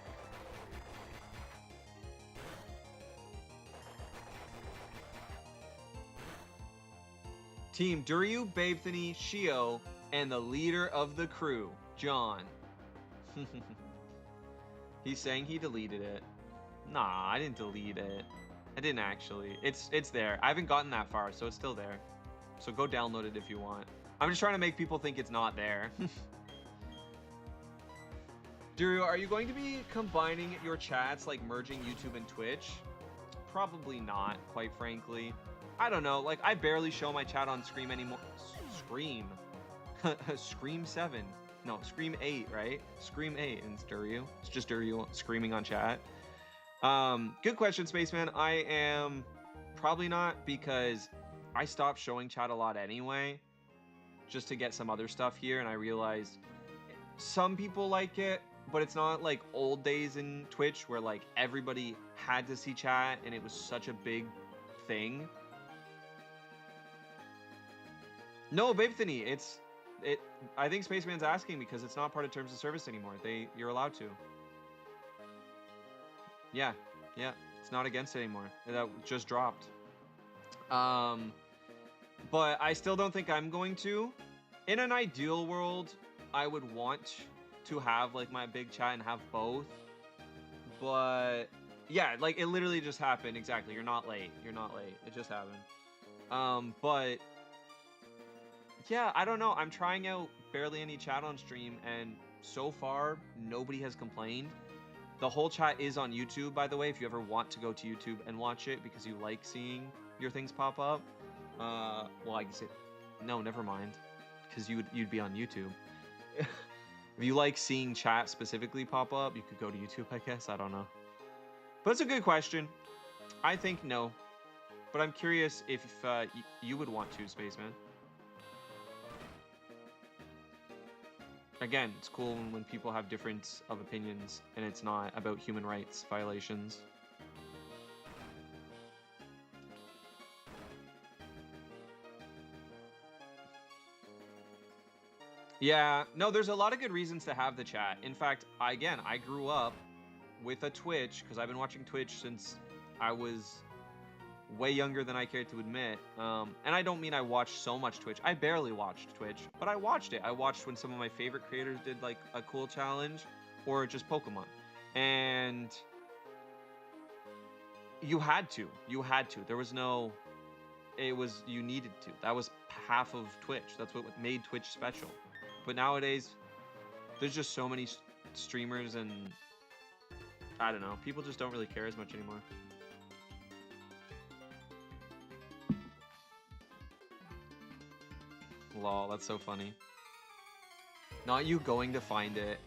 Team Duryu, Babethany, Shio, and the leader of the crew, John. He's saying he deleted it. Nah, I didn't delete it. I didn't actually. It's there. I haven't gotten that far, so it's still there. So go download it if you want. I'm just trying to make people think it's not there. Duryu, are you going to be combining your chats, like merging YouTube and Twitch? Probably not, quite frankly. I don't know. Like, I barely show my chat on Scream anymore. Scream. Scream 7. No, Scream 8, right? Scream 8 and it's Duryu. It's just Duryu screaming on chat. Good question, Spaceman. I am probably not, because I stopped showing chat a lot anyway, just to get some other stuff here, and I realized some people like it, but it's not like old days in Twitch where like everybody had to see chat and it was such a big thing. No, Babethany, I think Spaceman's asking because it's not part of terms of service anymore. You're allowed to. Yeah, it's not against it anymore. That just dropped. But I still don't think I'm going to. In an ideal world, I would want to have like my big chat and have both. But yeah, like it literally just happened. Exactly. You're not late. It just happened. But yeah, I don't know. I'm trying out barely any chat on stream, and so far nobody has complained. The whole chat is on YouTube, by the way, if you ever want to go to YouTube and watch it because you like seeing your things pop up. Well, I guess no, never mind, because you'd be on YouTube. If you like seeing chat specifically pop up, you could go to YouTube, I guess. I don't know. But it's a good question. I think no. But I'm curious if you would want to, Spaceman. Again, it's cool when people have difference of opinions and it's not about human rights violations. Yeah, no, there's a lot of good reasons to have the chat. In fact, I grew up with a Twitch because I've been watching Twitch since I was way younger than I care to admit. And I don't mean I watched so much Twitch. I barely watched Twitch, but I watched it. I watched when some of my favorite creators did like a cool challenge or just Pokemon. And you had to. You had to. There was no you needed to. That was half of Twitch. That's what made Twitch special. But nowadays there's just so many streamers and I don't know. People just don't really care as much anymore. Lol, that's so funny. Not you going to find it.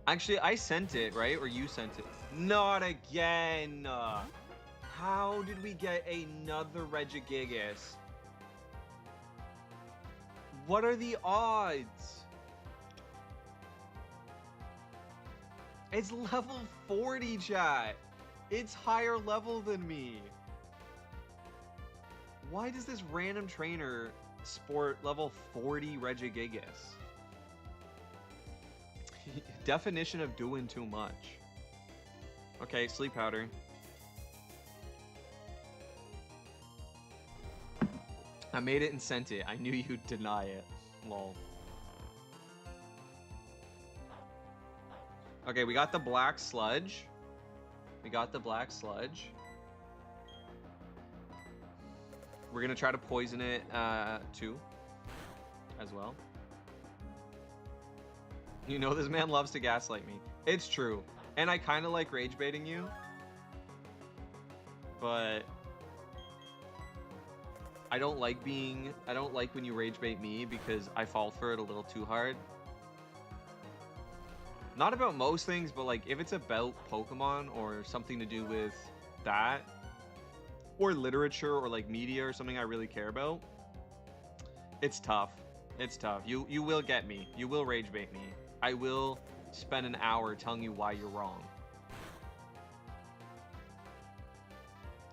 Actually, I sent it, right? Or you sent it. Not again. How did we get another Regigigas? What are the odds? It's level 40, chat. It's higher level than me. Why does this random trainer sport level 40 Regigigas? Definition of doing too much. Okay, sleep powder. I made it and sent it. I knew you'd deny it. Lol. Okay, we got the black sludge. We got the black sludge. We're gonna try to poison it too, as well. You know this man loves to gaslight me. It's true. And I kind of like rage baiting you. But I don't like when you rage bait me because I fall for it a little too hard. Not about most things, but like if it's about Pokemon or something to do with that, or literature or like media or something I really care about, it's tough. It's tough. You will get me. You will rage bait me. I will spend an hour telling you why you're wrong.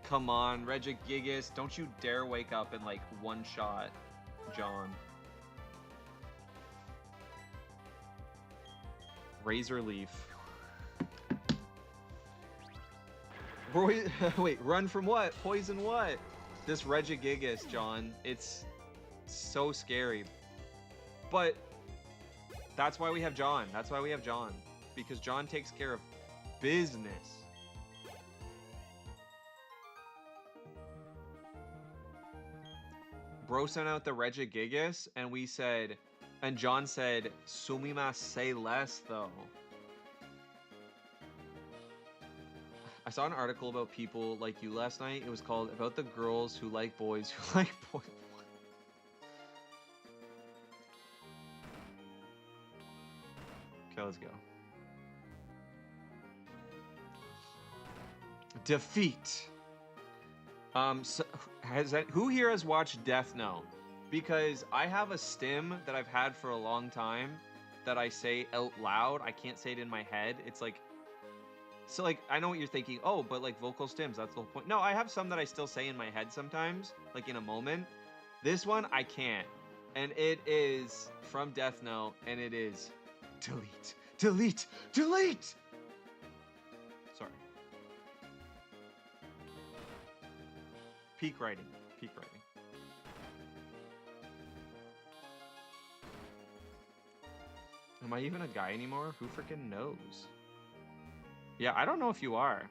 Come on, Regigigas, don't you dare wake up and like one shot John. Razor Leaf. Wait, run from what? Poison what? This Regigigas, John. It's so scary. But that's why we have John. That's why we have John. Because John takes care of business. Bro sent out the Regigigas, and we said, and John said, "Sumimasen, say less, though." I saw an article about people like you last night. It was called "About the Girls Who Like Boys Who Like Boys." Okay, let's go. Defeat. So who here has watched Death Note? Because I have a stim that I've had for a long time that I say out loud. I can't say it in my head. It's like, so like, I know what you're thinking. Oh, but like vocal stims, that's the whole point. No, I have some that I still say in my head sometimes, like in a moment. This one, I can't. And it is from Death Note, and it is delete, delete, delete. Sorry. Peak writing. Peak writing. Am I even a guy anymore? Who freaking knows? Yeah, I don't know if you are.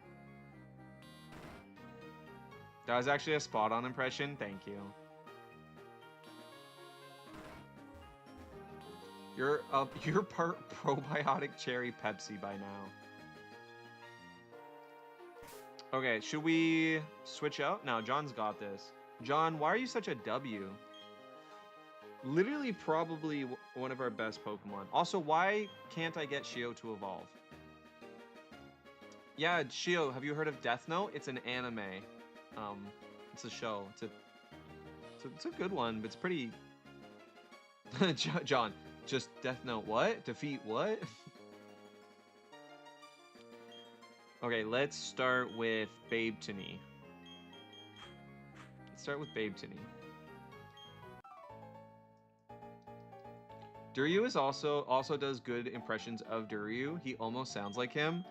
That was actually a spot-on impression. Thank you. You're part probiotic cherry Pepsi by now. Okay, should we switch out? No, John's got this. John, why are you such a W? Literally probably one of our best Pokemon. Also, why can't I get Shio to evolve? Yeah, Shio, have you heard of Death Note? It's an anime. It's a show. It's a good one, but it's pretty... John, just Death Note what? Defeat what? Okay, let's start with Babetini. Let's start with Babetini. Duryu is also does good impressions of Duryu. He almost sounds like him.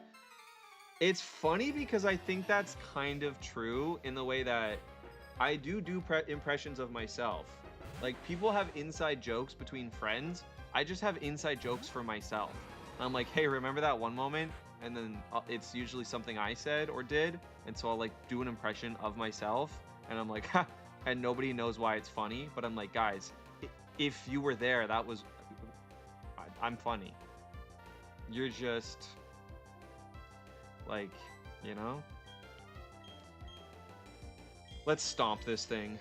It's funny because I think that's kind of true in the way that I do impressions of myself. Like, people have inside jokes between friends. I just have inside jokes for myself. I'm like, hey, remember that one moment? And then it's usually something I said or did. And so I'll like do an impression of myself. And I'm like, ha, and nobody knows why it's funny. But I'm like, guys, if you were there, that was, I'm funny. You're just like, you know? Let's stomp this thing.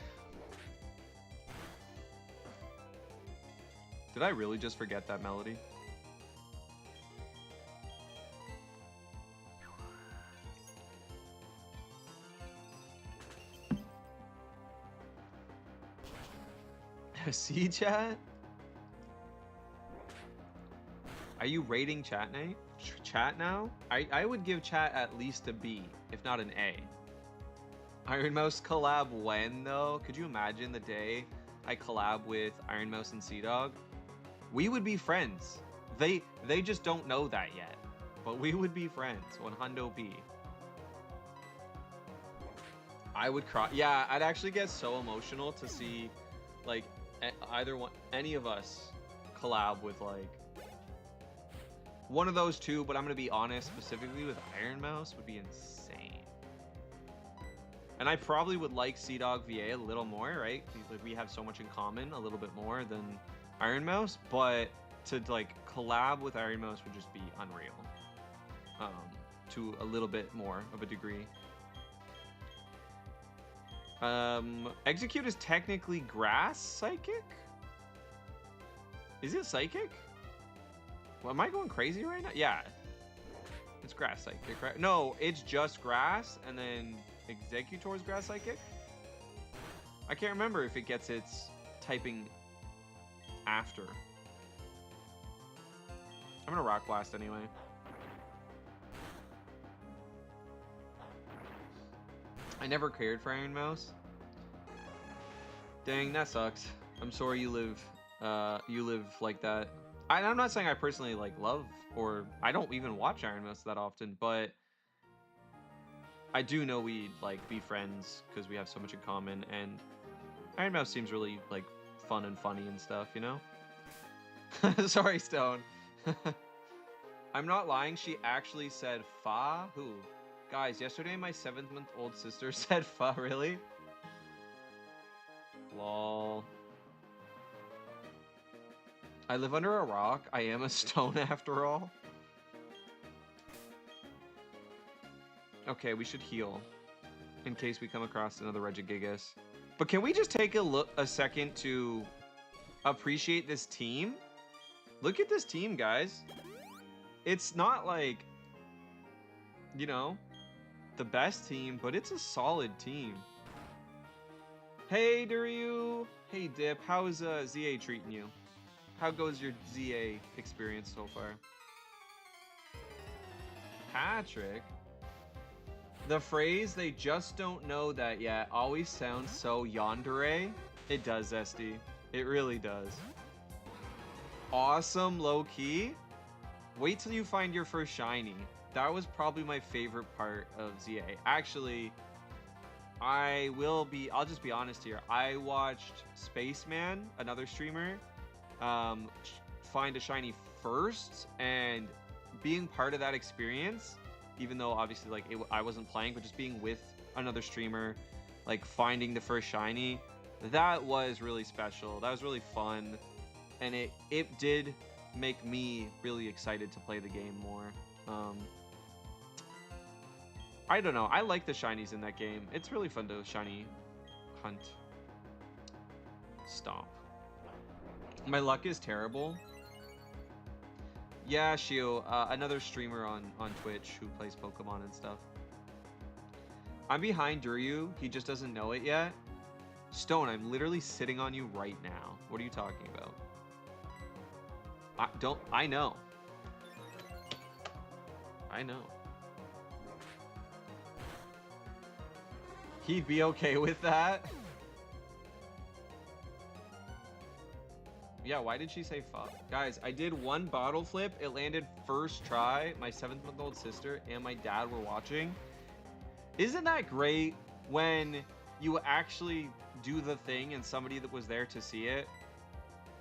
Did I really just forget that melody? See, chat? Are you rating chat now? I would give chat at least a B, if not an A. Iron Mouse collab when, though? Could you imagine the day I collab with Iron Mouse and Seadog? We would be friends. They just don't know that yet. But we would be friends. 100 B. I would cry. Yeah, I'd actually get so emotional to see, like, any of us collab with, like, one of those two. But I'm gonna be honest, specifically with Iron Mouse would be insane. And I probably would like Seadog VA a little more, right? Like, we have so much in common, a little bit more than Iron Mouse, but to like collab with Iron Mouse would just be unreal. To a little bit more of a degree. Execute is technically grass psychic? Is it psychic? Well, am I going crazy right now? Yeah. It's grass psychic, right? No, it's just grass, and then Executor's grass psychic? I can't remember if it gets its typing after. I'm gonna Rock Blast anyway. I never cared for Iron Mouse. Dang, that sucks. I'm sorry you live like that. I'm not saying I personally like love, or I don't even watch Iron Mouse that often, but I do know we'd like be friends because we have so much in common, and Iron Mouse seems really like fun and funny and stuff, you know? Sorry, Stone. I'm not lying, she actually said fa. Who? Guys, yesterday my 7-month-old sister said fa, really? Lol. I live under a rock. I am a stone after all. Okay, we should heal in case we come across another Regigigas. But can we just take a second to appreciate this team? Look at this team, guys. It's not like, you know, the best team, but it's a solid team. Hey, Duryu. Hey, Dip. How is ZA treating you? How goes your ZA experience so far? Patrick? The phrase, they just don't know that yet, always sounds so yandere. It does, Zesty. It really does. Awesome, low-key. Wait till you find your first shiny. That was probably my favorite part of ZA. Actually, I'll just be honest here. I watched Spaceman, another streamer, find a shiny first, and being part of that experience, even though obviously like I wasn't playing, but just being with another streamer, like finding the first shiny, that was really special. That was really fun, and it did make me really excited to play the game more. I don't know. I like the shinies in that game. It's really fun to shiny hunt. Stomp. My luck is terrible. Yeah, Shio, another streamer on Twitch who plays Pokemon and stuff. I'm behind Duryu. He just doesn't know it yet. Stone, I'm literally sitting on you right now. What are you talking about? I know. I know. He'd be okay with that. Yeah, why did she say fuck? Guys, I did one bottle flip. It landed first try. My 7-month-old sister and my dad were watching. Isn't that great when you actually do the thing and somebody that was there to see it?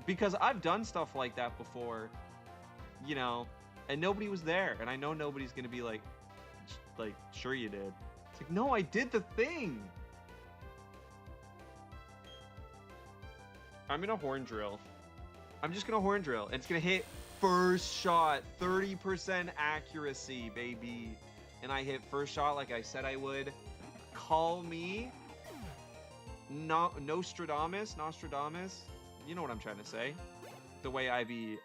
Because I've done stuff like that before, you know, and nobody was there. And I know nobody's going to be like, sure you did. It's like, no, I did the thing. I'm gonna horn drill. I'm just gonna horn drill, and it's gonna hit first shot, 30% accuracy, baby. And I hit first shot like I said I would. Call me Nostradamus. You know what I'm trying to say. The way I be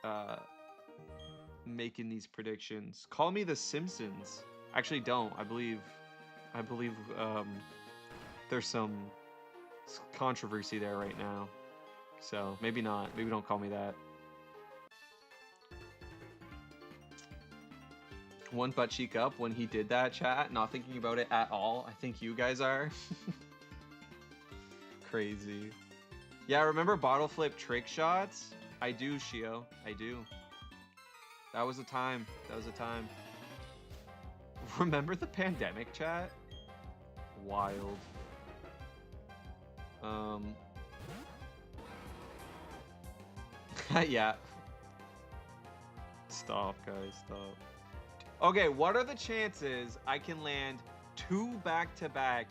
making these predictions. Call me the Simpsons. Actually, don't. I believe there's some controversy there right now. So maybe not. Maybe don't call me that. One butt cheek up when he did that, chat. Not thinking about it at all. I think you guys are. Crazy. Yeah, remember bottle flip trick shots? I do, Shio. I do. That was a time. That was a time. Remember the pandemic, chat? Wild. Yeah. Stop, guys. Stop. Okay, what are the chances I can land 2 back-to-back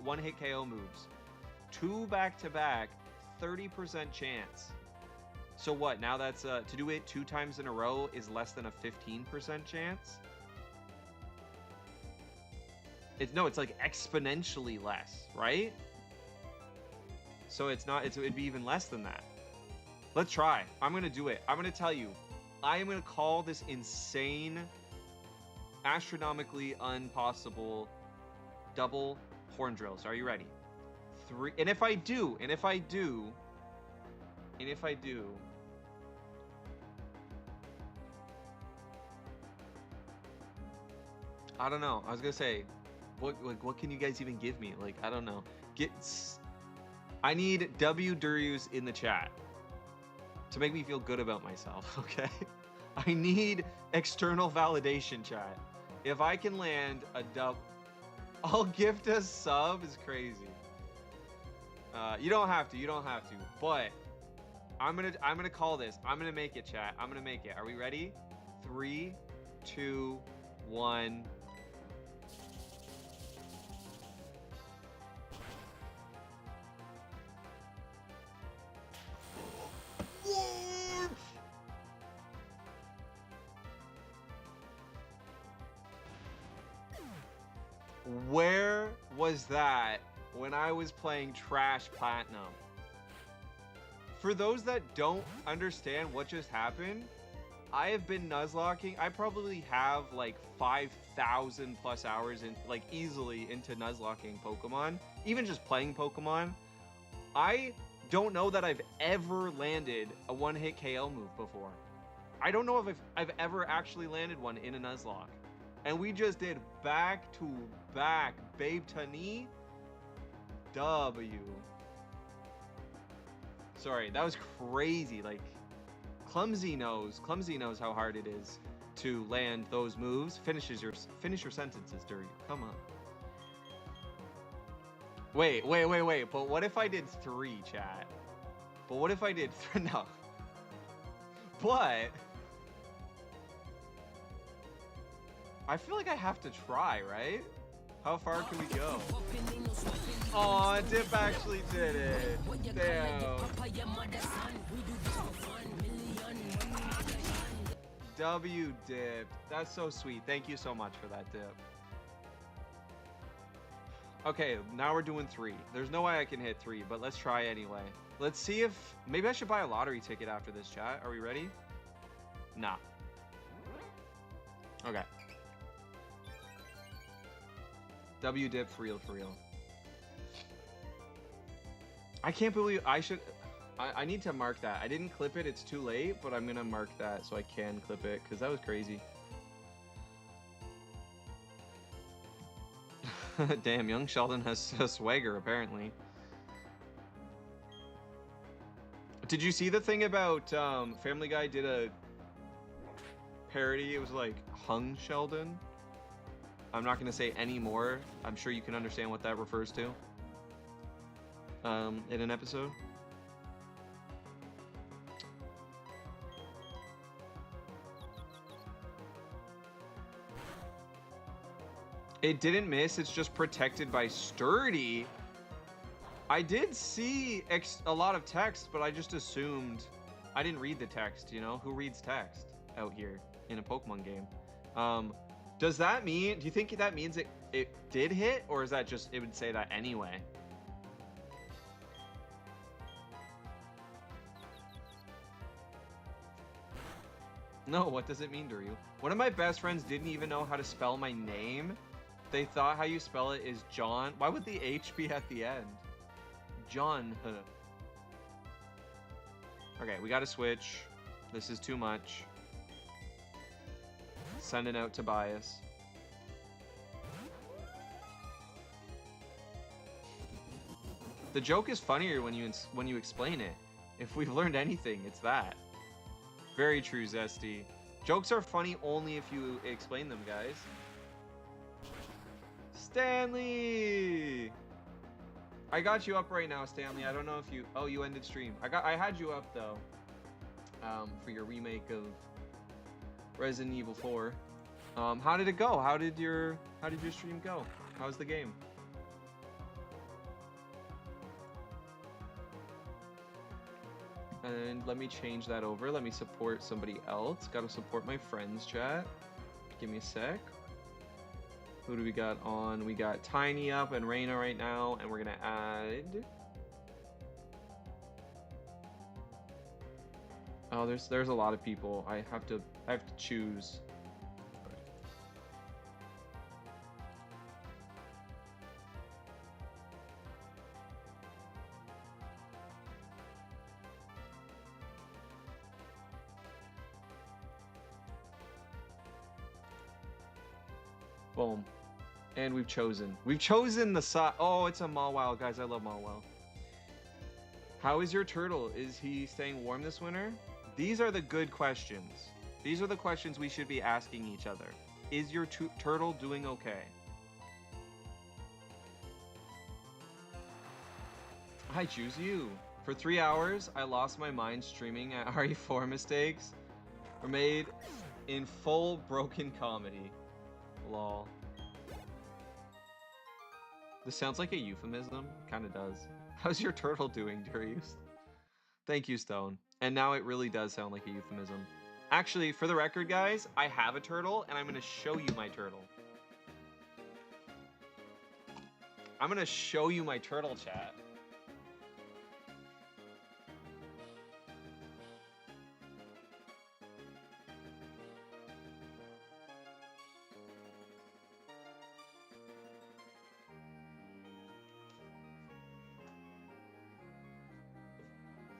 one-hit KO moves? 2 back-to-back, 30% chance. So what? Now that's to do it 2 times in a row is less than a 15% chance? It's like exponentially less, right? So it'd be even less than that. Let's try. I'm gonna do it. I'm gonna tell you. I am gonna call this insane, astronomically impossible double horn drills. Are you ready? 3. And if I do, I don't know. I was gonna say, what can you guys even give me? Like, I don't know. I need W Duryus in the chat to make me feel good about myself, okay? I need external validation, chat. If I can land a dub, I'll gift a sub is crazy. You don't have to, but I'm gonna call this. I'm gonna make it, chat. I'm gonna make it. Are we ready? 3, 2, 1. Where was that when I was playing Trash Platinum? For those that don't understand what just happened, I have been Nuzlocking. I probably have like 5,000 plus hours in, like, easily into Nuzlocking Pokemon, even just playing Pokemon. I don't know that I've ever landed a one-hit KO move before. I don't know if I've ever actually landed one in a Nuzlocke. And we just did back-to-back Babe Tani W. Sorry, that was crazy. Like, Clumsy knows how hard it is to land those moves. Finish your sentences, Dury. Come on. Wait. But what if I did 3, chat? But what if I did 3? No. But I feel like I have to try, right? How far can we go? Aw, Dip actually did it. Damn. W Dip. That's so sweet. Thank you so much for that, Dip. Okay, now we're doing 3. There's no way I can hit 3, but let's try anyway. Let's see if... Maybe I should buy a lottery ticket after this, chat. Are we ready? Nah. Okay. W dip for real. I can't believe I need to mark that. I didn't clip it, it's too late, but I'm gonna mark that so I can clip it, because that was crazy. Damn, young Sheldon has a swagger, apparently. Did you see the thing about Family Guy did a parody? It was like Hung Sheldon. I'm not going to say any more. I'm sure you can understand what that refers to in an episode. It didn't miss. It's just protected by sturdy. I did see a lot of text, but I just assumed I didn't read the text. You know, who reads text out here in a Pokemon game? Does that mean? Do you think that means it did hit, or is that just it would say that anyway? No, what does it mean to you? One of my best friends didn't even know how to spell my name. They thought how you spell it is John. Why would the H be at the end? John. Okay, we gotta switch. This is too much. Sending out Tobias. The joke is funnier when you explain it. If we've learned anything, it's that. Very true, Zesty. Jokes are funny only if you explain them, guys. Stanley! I got you up right now, Stanley. I don't know if you... Oh, you ended stream. I had you up, though. For your remake of Resident Evil 4. How did it go? How did your stream go? How's the game? And let me change that over. Let me support somebody else. Gotta support my friends, chat. Give me a sec. Who do we got on? We got Tiny up and Reina right now, and we're gonna add... Oh, there's a lot of people. I have to choose. Boom. And we've chosen the side. Oh, it's a Mawile, guys. I love Mawile. How is your turtle? Is he staying warm this winter? These are the good questions. These are the questions we should be asking each other. Is your turtle doing okay? I choose you. For 3 hours, I lost my mind streaming at RE4 mistakes were made in full broken comedy. Lol. This sounds like a euphemism. Kinda does. How's your turtle doing, Darius? Thank you, Stone. And now it really does sound like a euphemism. Actually, for the record, guys, I have a turtle, and I'm gonna show you my turtle. I'm gonna show you my turtle, chat.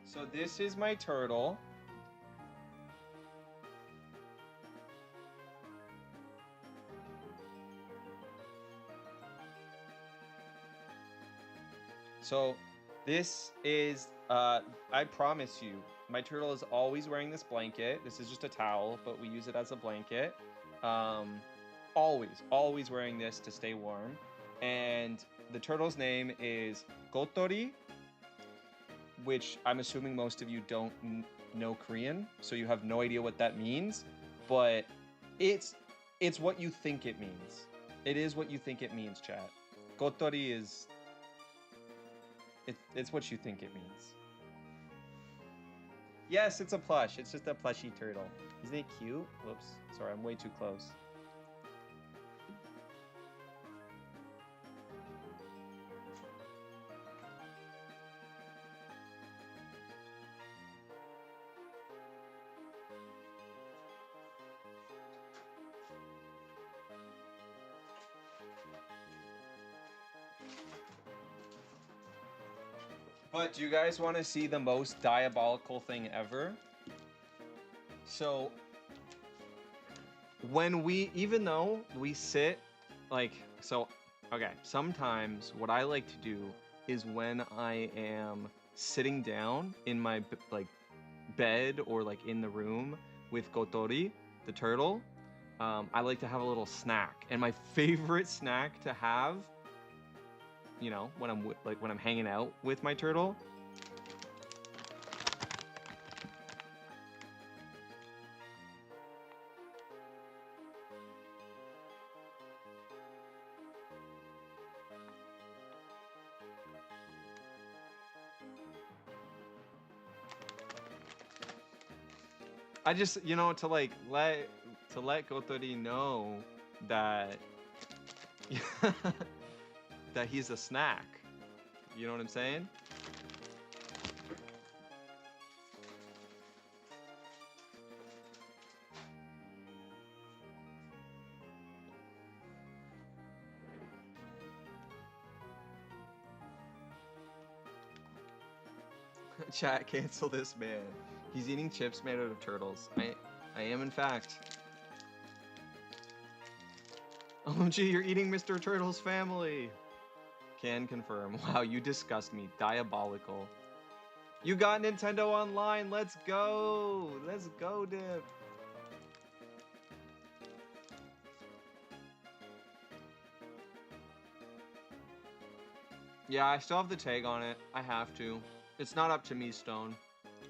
So this is my turtle. So this is, I promise you, my turtle is always wearing this blanket. This is just a towel, but we use it as a blanket. Always wearing this to stay warm. And the turtle's name is Kotori, which I'm assuming most of you don't know Korean, so you have no idea what that means, but it's what you think it means. It is what you think it means, chat. Kotori is... It's what you think it means. Yes, it's a plush. It's just a plushy turtle. Isn't it cute? Whoops. Sorry, I'm way too close. But do you guys want to see the most diabolical thing ever? So, when even though we sit, like, so, okay, sometimes what I like to do is when I am sitting down in my like bed or like in the room with Kotori, the turtle, I like to have a little snack. And my favorite snack to have, you know, when I'm hanging out with my turtle, I just, you know, to let Kotori know that that he's a snack. You know what I'm saying? Chat, cancel this man. He's eating chips made out of turtles. I am in fact. OMG, you're eating Mr. Turtle's family. Can confirm. Wow, you disgust me. Diabolical. You got Nintendo Online. Let's go. Let's go, Dip. Yeah, I still have the tag on it. I have to. It's not up to me, Stone.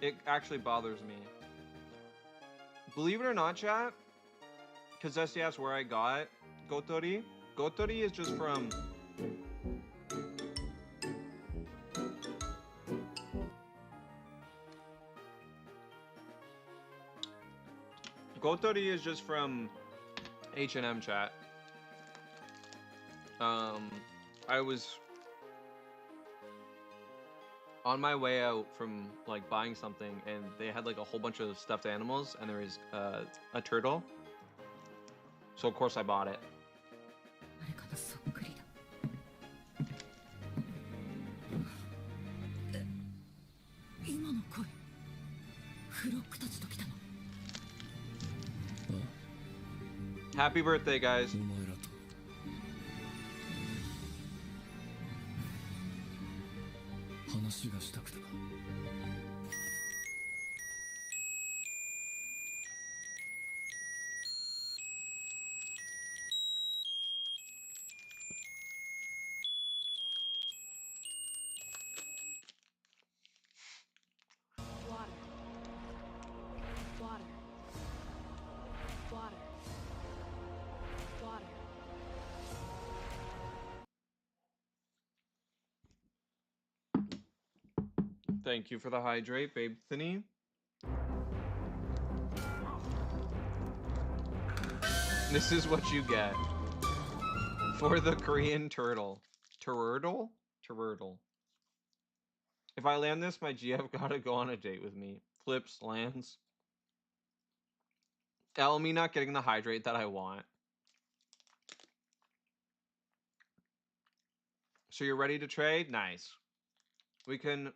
It actually bothers me. Believe it or not, chat, because Zesty asked where I got Kotori. Kotori is just from... Kotori is just from H&M, chat. I was on my way out from like buying something, and they had like a whole bunch of stuffed animals, and there was a turtle. So of course I bought it. Happy birthday, guys. Thank you for the hydrate, babe Thinny. This is what you get for the Korean turtle. Turtle? Turtle. If I land this, my GF gotta go on a date with me. Flips, lands. L, me not getting the hydrate that I want. So you're ready to trade? Nice. We can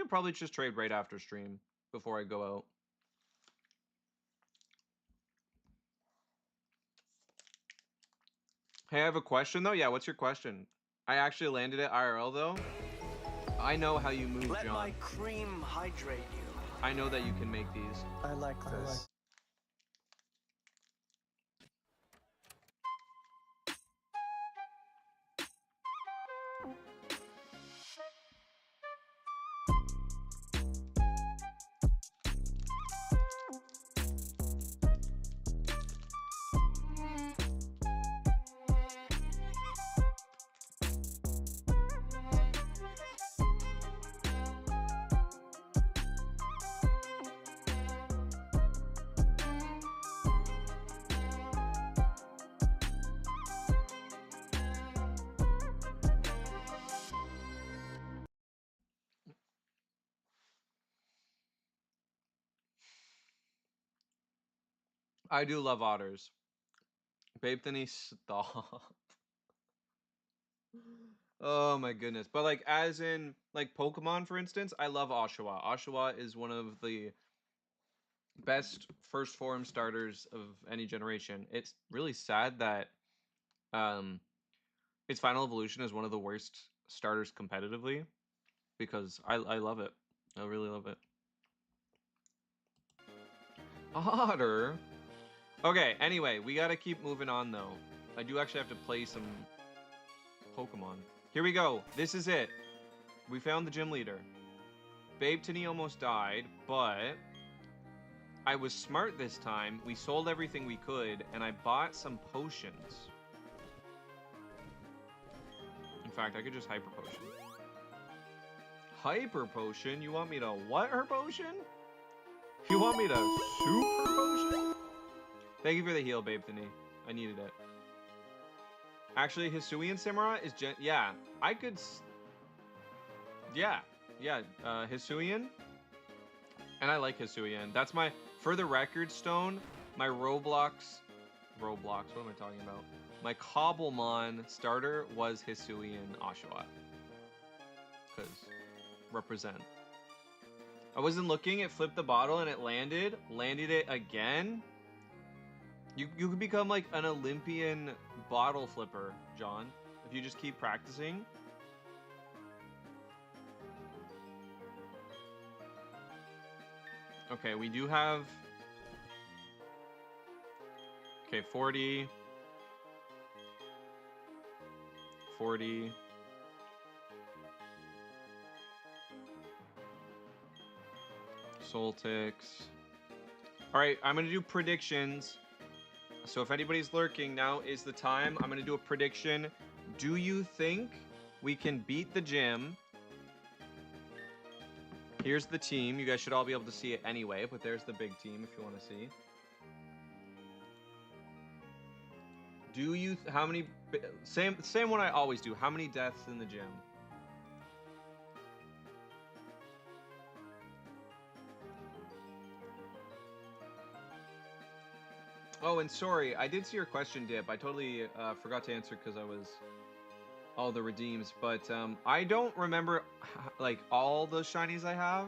probably just trade right after stream before I go out. Hey, I have a question though. Yeah, what's your question? I actually landed it IRL though. I know how you move, Let John. my cream hydrate you. I know that you can make these. I like this. I do love otters. Babe Thinny, stop. Oh my goodness. But like as in like Pokemon, for instance, I love Oshawa. Oshawa is one of the best first form starters of any generation. It's really sad that its final evolution is one of the worst starters competitively. because I love it. I really love it. Otter. Okay, anyway, we gotta keep moving on though. I do actually have to play some Pokemon. Here we go. This is it. We found the gym leader. Babe Tini almost died, but I was smart this time. We sold everything we could, and I bought some potions. In fact, I could just Hyper Potion. Hyper Potion? You want me to what her potion? You want me to Super Potion? Thank you for the heal, Babe Tini. I needed it. Actually, Hisuian Samura is yeah, I could... Yeah, Hisuian. And I like Hisuian. That's my... For the record, Stone, my Roblox, what am I talking about? My Cobblemon starter was Hisuian Oshawott. Because, represent. I wasn't looking, it flipped the bottle and it landed it again. You could become like an Olympian bottle flipper, John, if you just keep practicing. Okay, we do have... Okay, 40. 40. Soltix. Alright, I'm going to do predictions. So if anybody's lurking, now is the time. I'm going to do a prediction. Do you think we can beat the gym? Here's the team. You guys should all be able to see it anyway, but there's the big team if you want to see. Do you... how many... Same one I always do. How many deaths in the gym? Oh, and sorry, I did see your question, Dip. I totally forgot to answer because I was all the redeems, but I don't remember like all the shinies I have.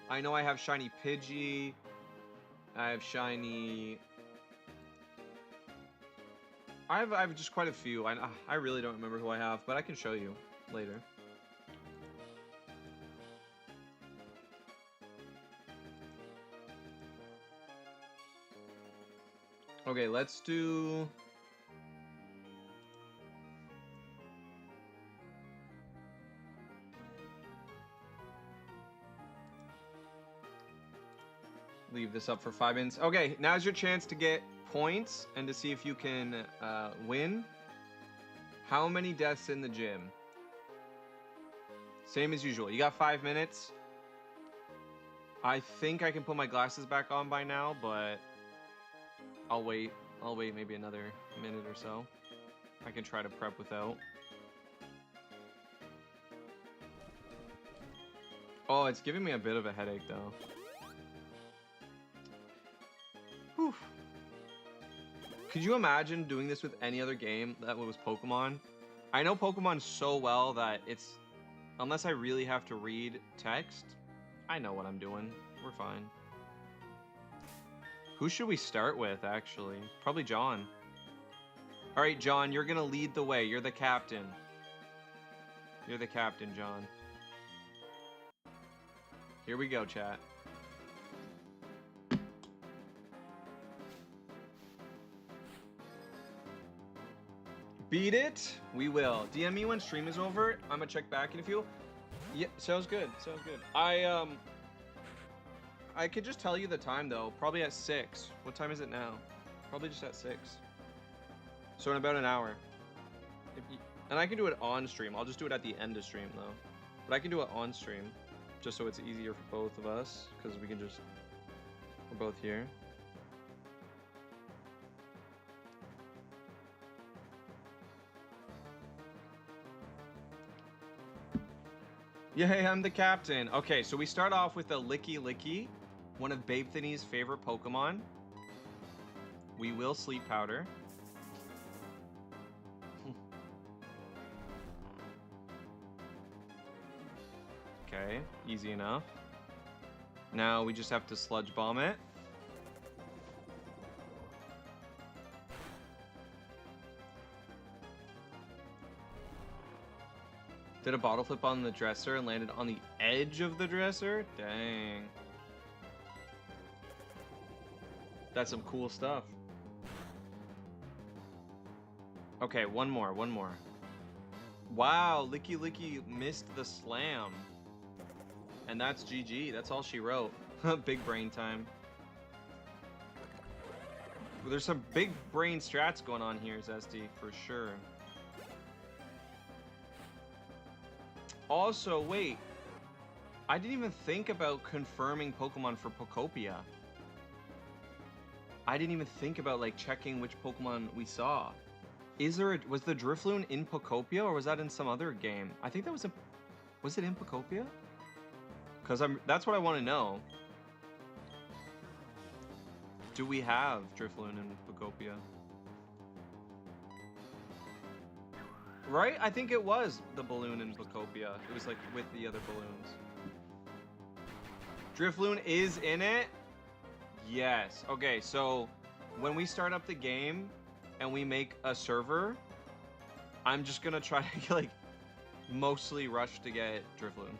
I know I have shiny Pidgey. I have shiny... I have just quite a few. I really don't remember who I have, but I can show you later. Okay, let's do... Leave this up for 5 minutes. Okay, now's your chance to get points and to see if you can win. How many deaths in the gym? Same as usual. You got 5 minutes. I think I can put my glasses back on by now, but I'll wait. I'll wait maybe another minute or so. I can try to prep without. Oh, it's giving me a bit of a headache though. Whew. Could you imagine doing this with any other game that was Pokemon? I know Pokemon so well that it's... Unless I really have to read text, I know what I'm doing. We're fine. Who should we start with, actually? Probably John. Alright, John, you're gonna lead the way. You're the captain. You're the captain, John. Here we go, chat. Beat it? We will. DM me when stream is over. I'm gonna check back in a few. Yeah, sounds good. Sounds good. I could just tell you the time though. Probably at 6. What time is it now? Probably just at 6. So in about an hour. And I can do it on stream. I'll just do it at the end of stream though. But I can do it on stream, just so it's easier for both of us, because we can just... We're both here. Yay, I'm the captain. Okay, so we start off with a Licky Licky, one of Babe Thinny's favorite Pokemon. We will Sleep Powder. Okay, easy enough. Now we just have to Sludge Bomb it. Did a bottle flip on the dresser and landed on the edge of the dresser? Dang. That's some cool stuff. Okay, one more. Wow, Licky Licky missed the slam. And that's GG. That's all she wrote. Big brain time. Well, there's some big brain strats going on here, Zesty, for sure. Also, wait. I didn't even think about confirming Pokemon for Pokopia. I didn't even think about like checking which Pokemon we saw. Was the Drifloon in Pokopia or was that in some other game? I think that was was it in Pokopia? Cause that's what I want to know. Do we have Drifloon in Pokopia? Right? I think it was the balloon in Pokopia. It was like with the other balloons. Drifloon is in it? Yes. Okay, so when we start up the game and we make a server, I'm just gonna try to like mostly rush to get Drifloon.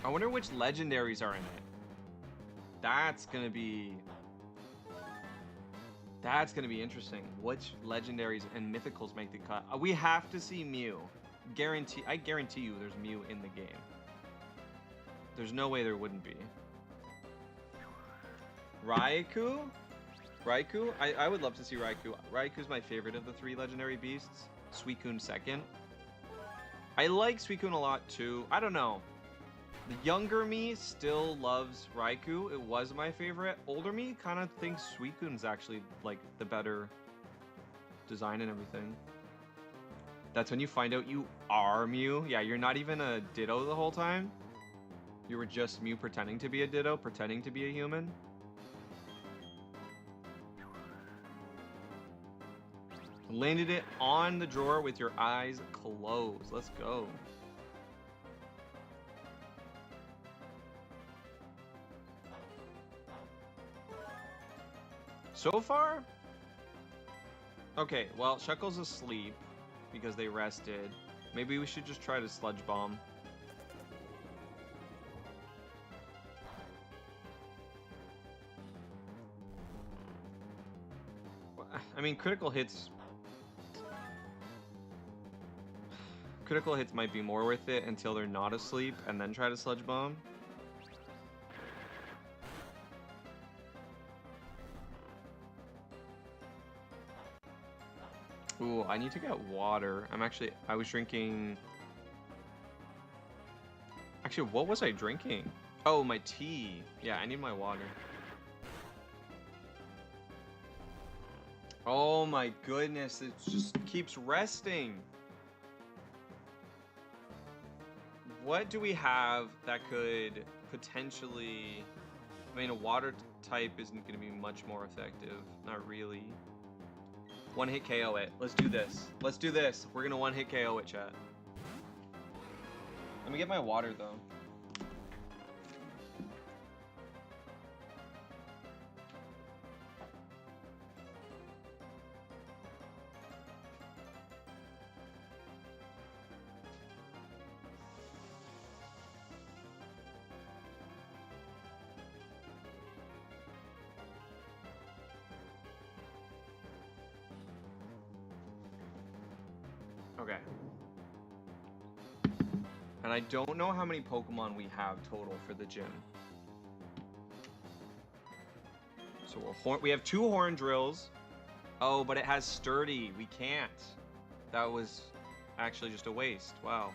I wonder which legendaries are in it. That's gonna be interesting. Which legendaries and mythicals make the cut? We have to see Mew. I guarantee you there's Mew in the game. There's no way there wouldn't be. Raikou? I would love to see Raikou. Raikou's my favorite of the 3 legendary beasts. Suicune second. I like Suicune a lot too. I don't know. The younger me still loves Raikou. It was my favorite. Older me kind of thinks Suicune's actually like the better design and everything. That's when you find out you are Mew. Yeah, you're not even a Ditto the whole time. You were just Mew pretending to be a Ditto, pretending to be a human. Landed it on the drawer with your eyes closed. Let's go. So far? Okay, well, Shuckle's asleep because they rested. Maybe we should just try to Sludge Bomb. I mean, critical hits might be more worth it until they're not asleep and then try to Sludge Bomb. Ooh, I need to get water. I was drinking... Actually, what was I drinking? Oh, my tea. Yeah, I need my water. Oh my goodness, it just keeps resting. What do we have that could potentially... I mean, a water type isn't going to be much more effective. Not really. One-hit KO it. Let's do this. Let's do this. We're gonna one-hit KO it, chat. Let me get my water, though. Okay. And I don't know how many Pokemon we have total for the gym. So we have 2 Horn Drills. Oh, but it has Sturdy. We can't. That was actually just a waste. Wow.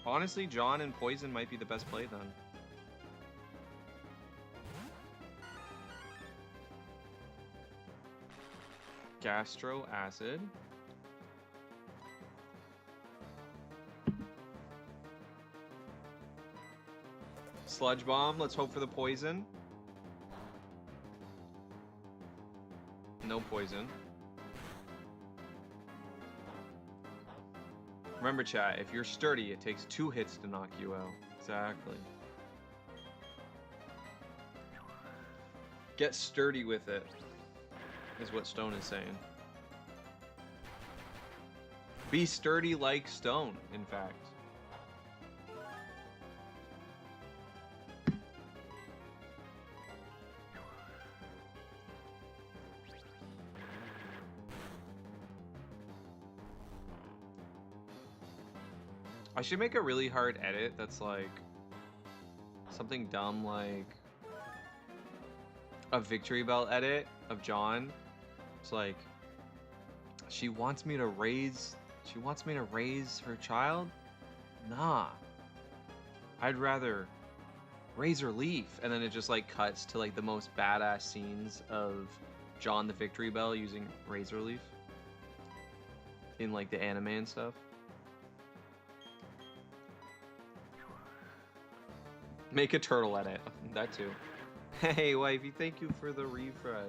Honestly, John and Poison might be the best play then. Gastro Acid. Sludge Bomb. Let's hope for the poison. No poison. Remember, chat, if you're sturdy, it takes 2 hits to knock you out. Exactly. Get sturdy with it, is what Stone is saying. Be sturdy like Stone, in fact. I should make a really hard edit that's like something dumb like a victory bell edit of John. It's like she wants me to raise her child? Nah. I'd rather Razor Leaf, and then it just like cuts to like the most badass scenes of John the Victory Bell using Razor Leaf in like the anime and stuff. Make a turtle edit. That too. Hey, wifey, thank you for the refresh.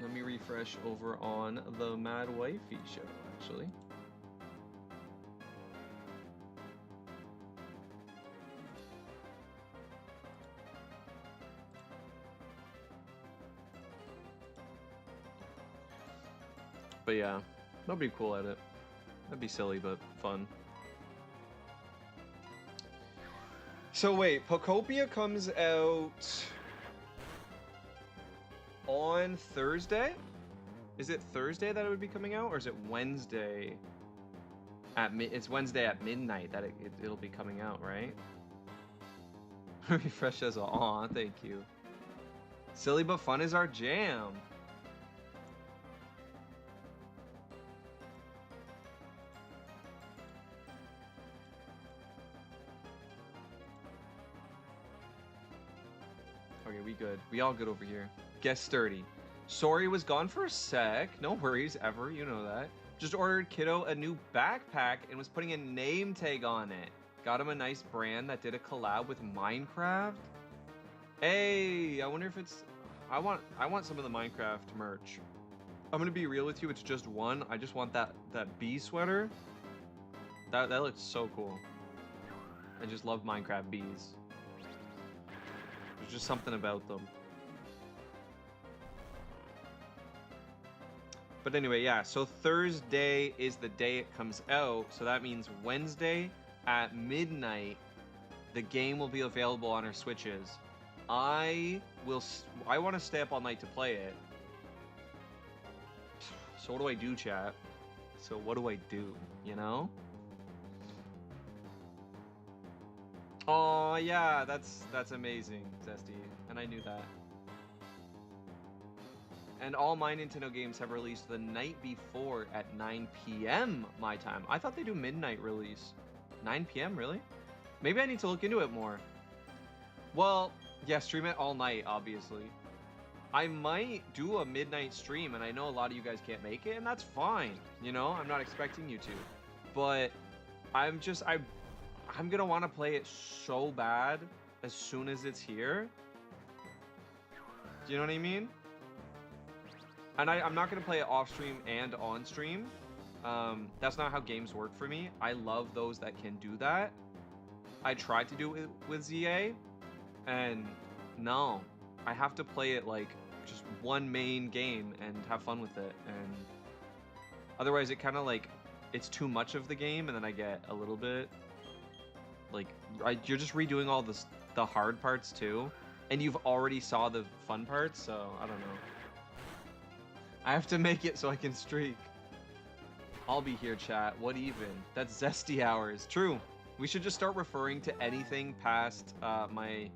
Let me refresh over on the Mad Wifey show, actually. But yeah, that'd be a cool edit. That'd be silly, but fun. So wait, Pokopia comes out on Thursday? Is it Thursday that it would be coming out, or is it Wednesday? It's Wednesday at midnight that it'll be coming out, right? Refresh as a aw, thank you. Silly but fun is our jam. Okay, we good. We all good over here. Guess sturdy. Sorry, was gone for a sec. No worries, ever. You know that. Just ordered Kiddo a new backpack and was putting a name tag on it. Got him a nice brand that did a collab with Minecraft. Hey, I wonder if it's... I want some of the Minecraft merch. I'm gonna be real with you. It's just one. I just want that bee sweater. That looks so cool. I just love Minecraft bees. There's just something about them. But anyway, yeah, so Thursday is the day it comes out, so that means Wednesday at midnight, the game will be available on our Switches. I want to stay up all night to play it. So what do I do, chat? So what do I do, you know? Oh yeah, that's amazing, Zesty, and I knew that. And all my Nintendo games have released the night before at 9 p.m. my time. I thought they do midnight release. 9 p.m. really? Maybe I need to look into it more. Well, yeah, stream it all night, obviously. I might do a midnight stream, and I know a lot of you guys can't make it, and that's fine. You know, I'm not expecting you to. But I'm gonna want to play it so bad as soon as it's here. Do you know what I mean? And I'm not going to play it off stream and on stream. That's not how games work for me. I love those that can do that. I tried to do it with ZA, and no. I have to play it like just one main game and have fun with it. And otherwise it kind of like, it's too much of the game, and then I get a little bit like, you're just redoing all the hard parts too. And you've already saw the fun parts, so I don't know. I have to make it so I can streak. I'll be here, chat. What even? That's zesty hours. True. We should just start referring to anything past my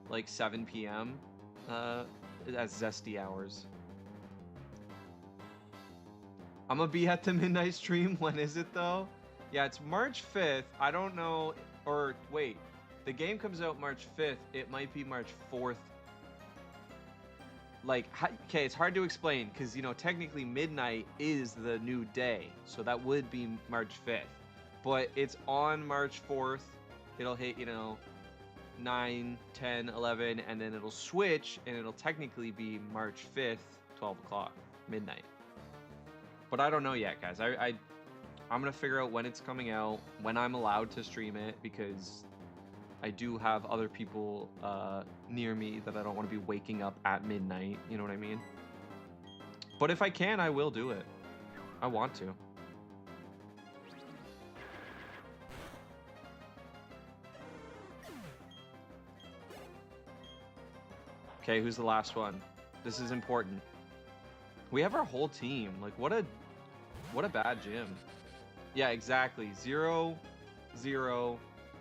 like 7 p.m. As zesty hours. I'm gonna be at the midnight stream. When is it though? Yeah, it's March 5th. I don't know. Or wait, the game comes out March 5th. It might be March 4th. Like, okay, it's hard to explain because, you know, technically midnight is the new day. So that would be March 5th. But it's on March 4th. It'll hit, you know, 9, 10, 11, and then it'll switch, and it'll technically be March 5th, 12 o'clock, midnight. But I don't know yet, guys. I'm gonna figure out when it's coming out, when I'm allowed to stream it, because I do have other people near me that I don't want to be waking up at midnight. You know what I mean? But if I can, I will do it. I want to. Okay, who's the last one? This is important. We have our whole team. Like, what a bad gym. Yeah, exactly. 0-0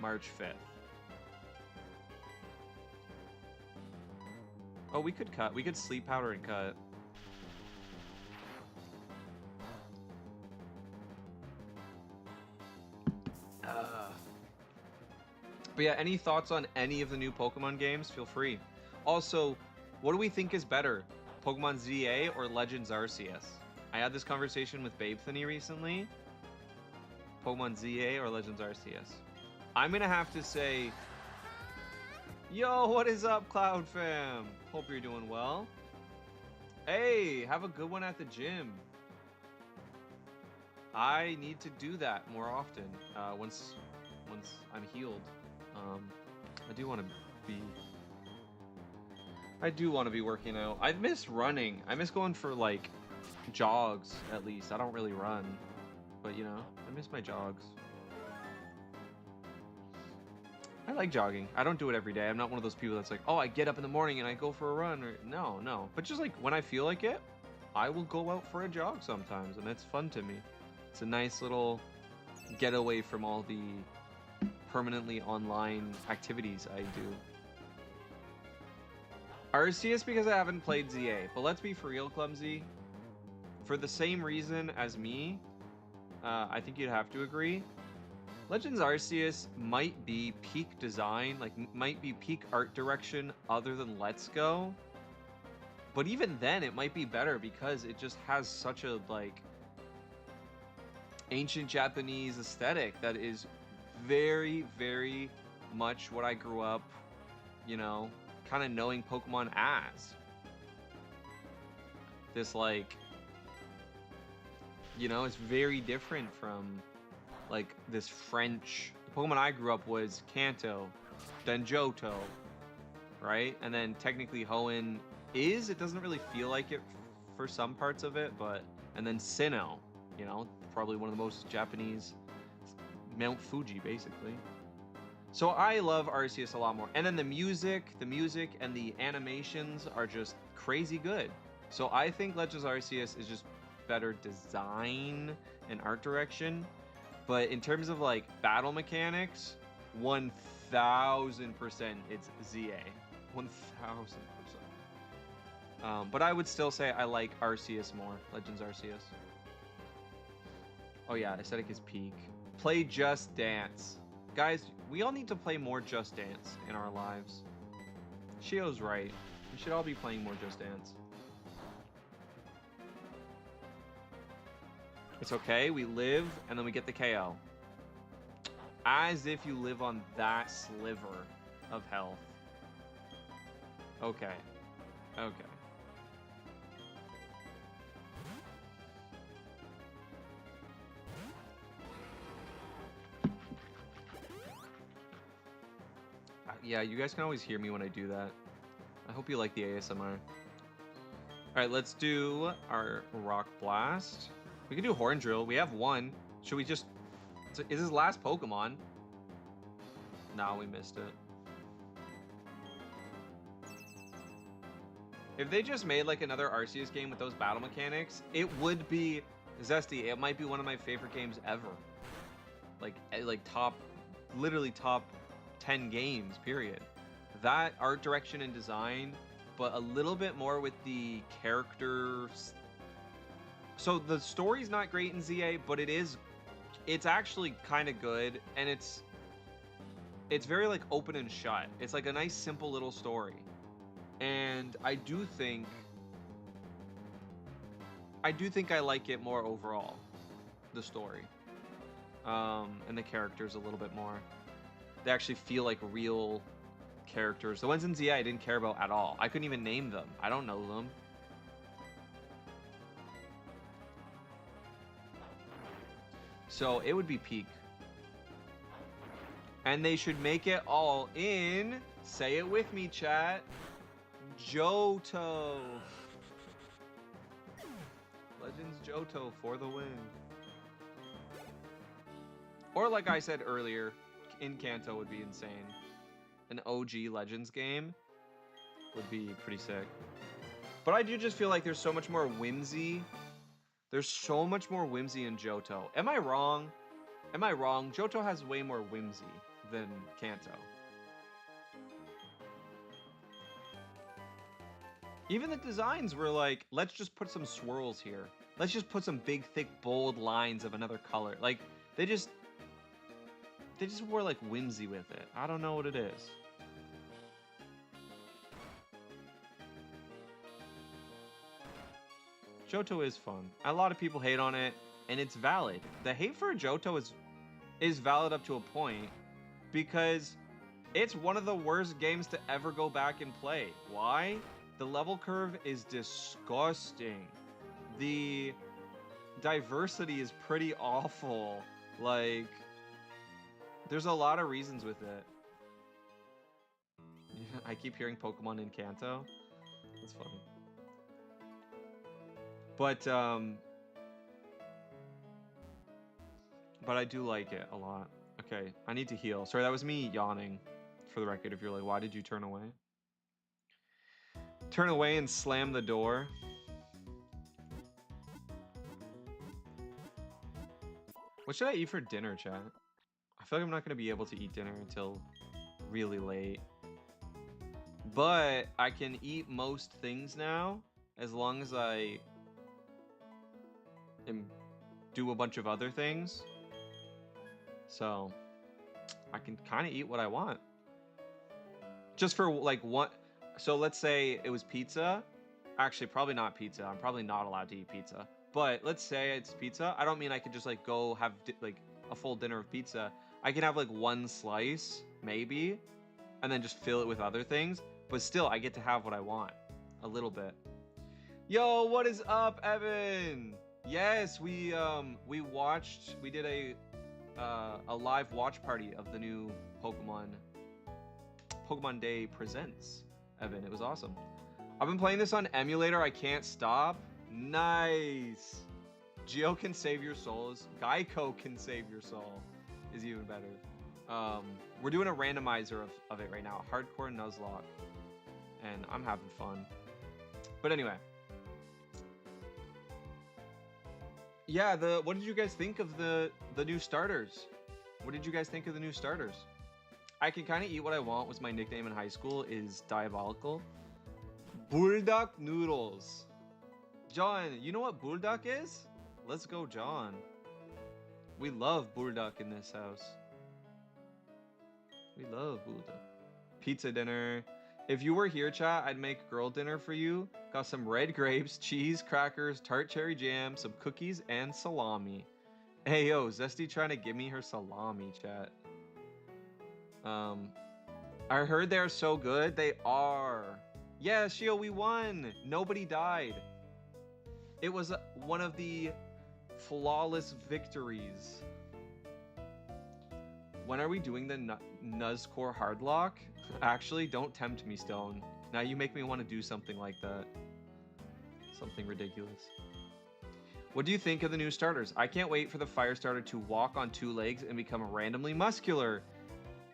March 5th. Oh, we could cut. We could sleep powder and cut. But yeah, any thoughts on any of the new Pokemon games? Feel free. Also, what do we think is better? Pokemon ZA or Legends Arceus? I had this conversation with Babe Thinny recently. Pokemon ZA or Legends Arceus? I'm gonna have to say, yo, what is up, Cloud Fam? Hope you're doing well. Hey, have a good one at the gym. I need to do that more often once I'm healed. I do want to be working out. I miss running. I miss going for like jogs at least. I don't really run, but you know, I miss my jogs. I like jogging. I don't do it every day. I'm not one of those people that's like, oh, I get up in the morning and I go for a run. Or no. But just like when I feel like it, I will go out for a jog sometimes, and it's fun to me. It's a nice little getaway from all the permanently online activities I do. Arceus because I haven't played ZA, but let's be for real, Clumsy. For the same reason as me, I think you'd have to agree. Legends Arceus might be peak design, like might be peak art direction other than Let's Go. But even then, it might be better because it just has such a like ancient Japanese aesthetic that is very, very much what I grew up, you know, kind of knowing Pokemon as. This like, you know, it's very different from like this French. The Pokemon I grew up was Kanto, then Johto, right? And then technically Hoenn is, it doesn't really feel like it for some parts of it, but, and then Sinnoh, you know, probably one of the most Japanese, Mount Fuji basically. So I love Arceus a lot more. And then the music and the animations are just crazy good. So I think Legends Arceus is just better design and art direction. But in terms of like battle mechanics, 1000% it's ZA. 1000%. But I would still say I like Arceus more, Legends Arceus. Oh yeah, aesthetic is peak. Play Just Dance. Guys, we all need to play more Just Dance in our lives. Shio's right. We should all be playing more Just Dance. It's okay, we live, and then we get the KO. As if you live on that sliver of health. Okay. Okay. Yeah, you guys can always hear me when I do that. I hope you like the ASMR. Alright, let's do our Rock Blast. We can do Horn Drill. We have one. Should we just... Is his last Pokemon? No, we missed it. If they just made like another Arceus game with those battle mechanics, it would be... Zesty, it might be one of my favorite games ever. Like top... Literally top 10 games, period. That art direction and design, but a little bit more with the characters. So the story's not great in ZA, but it's actually kind of good, and it's very like open and shut. It's like a nice simple little story. And I do think I like it more overall, the story. And the characters a little bit more. They actually feel like real characters. The ones in ZA I didn't care about at all. I couldn't even name them. I don't know them. So it would be peak. And they should make it all in, say it with me, chat, Johto. Legends Johto for the win. Or like I said earlier, in Kanto would be insane. An OG Legends game would be pretty sick. But I do just feel like there's so much more whimsy. There's so much more whimsy in Johto. Am I wrong? Am I wrong? Johto has way more whimsy than Kanto. Even the designs were like, let's just put some swirls here. Let's just put some big, thick, bold lines of another color. Like, they just wore like whimsy with it. I don't know what it is. Johto is fun. A lot of people hate on it, and it's valid. The hate for Johto is valid up to a point, because it's one of the worst games to ever go back and play. Why? The level curve is disgusting. The diversity is pretty awful. Like, there's a lot of reasons with it. I keep hearing Pokemon in Kanto. That's funny. But I do like it a lot. Okay, I need to heal. Sorry, that was me yawning, for the record, if you're like, why did you turn away? Turn away and slam the door. What should I eat for dinner, chat? I feel like I'm not going to be able to eat dinner until really late. But I can eat most things now, as long as I do a bunch of other things. So I can kind of eat what I want. Just for like one. So let's say it was pizza. Actually, probably not pizza. I'm probably not allowed to eat pizza. But let's say it's pizza. I don't mean I could just like go have like a full dinner of pizza. I can have like one slice, maybe, and then just fill it with other things. But still, I get to have what I want. A little bit. Yo, what is up, Evan? Yes, we did a live watch party of the new Pokemon Day Presents, Evan. It was awesome. I've been playing this on emulator. I can't stop. Nice. Geo can save your souls. Geico can save your soul is even better. We're doing a randomizer of it right now. Hardcore Nuzlocke. And I'm having fun. But anyway. Yeah, what did you guys think of the new starters? What did you guys think of the new starters? I can kind of eat what I want was my nickname in high school is Diabolical. Bulldog Noodles. John, you know what Bulldog is? Let's go, John. We love Bulldog in this house. We love Bulldog. Pizza dinner. If you were here, chat, I'd make girl dinner for you. Got some red grapes, cheese, crackers, tart cherry jam, some cookies, and salami. Hey, yo, Zesty trying to give me her salami, chat. I heard they're so good. They are. Yeah, Shio, we won. Nobody died. It was one of the flawless victories. When are we doing the Nuzcore Hardlock? Actually, don't tempt me, Stone. Now you make me want to do something like that. Something ridiculous. What do you think of the new starters? I can't wait for the fire starter to walk on 2 legs and become randomly muscular.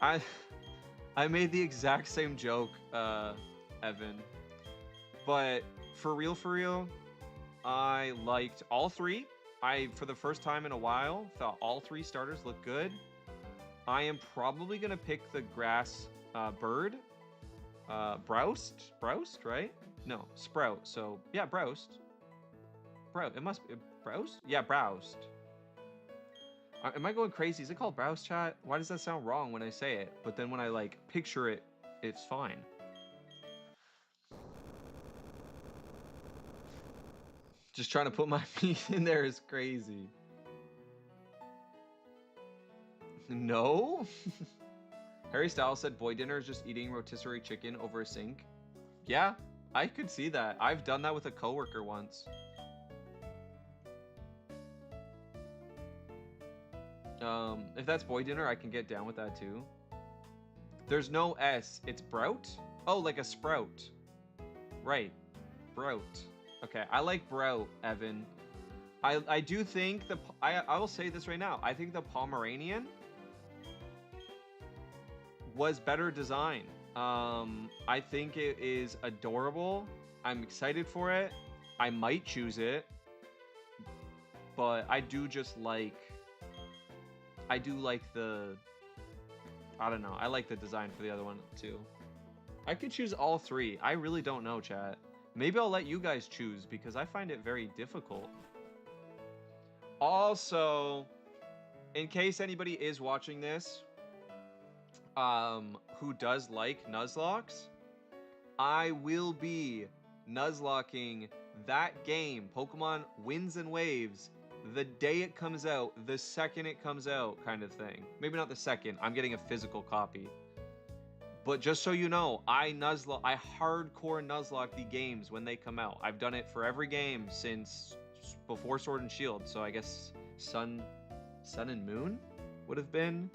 I made the exact same joke, Evan. But for real, I liked all 3. For the first time in a while, thought all 3 starters looked good. I am probably going to pick the grass bird. Browst, right? No, Sprout. So, yeah, Browst. It must be Browst? Yeah, Browst. Am I going crazy? Is it called Browst, chat? Why does that sound wrong when I say it? But then when I, like, picture it, it's fine. Just trying to put my feet in there is crazy. No? Harry Styles said boy dinner is just eating rotisserie chicken over a sink. Yeah, I could see that. I've done that with a coworker once. If that's boy dinner, I can get down with that too. There's no S. It's Brout? Oh, like a sprout. Right. Brout. Okay, I like Brout, Evan. I do think I will say this right now. I think the Pomeranian was better design. I think it is adorable. I'm excited for it. I might choose it. But I do just like... I do like the... I don't know. I like the design for the other one too. I could choose all three. I really don't know, chat. Maybe I'll let you guys choose because I find it very difficult. Also, in case anybody is watching this, who does like Nuzlocke, I will be Nuzlocking that game, Pokemon Winds and Waves, the day it comes out, the second it comes out, kind of thing. Maybe not the second. I'm getting a physical copy. But just so you know, I hardcore Nuzlocke the games when they come out. I've done it for every game since before Sword and Shield. So I guess Sun and Moon would have been.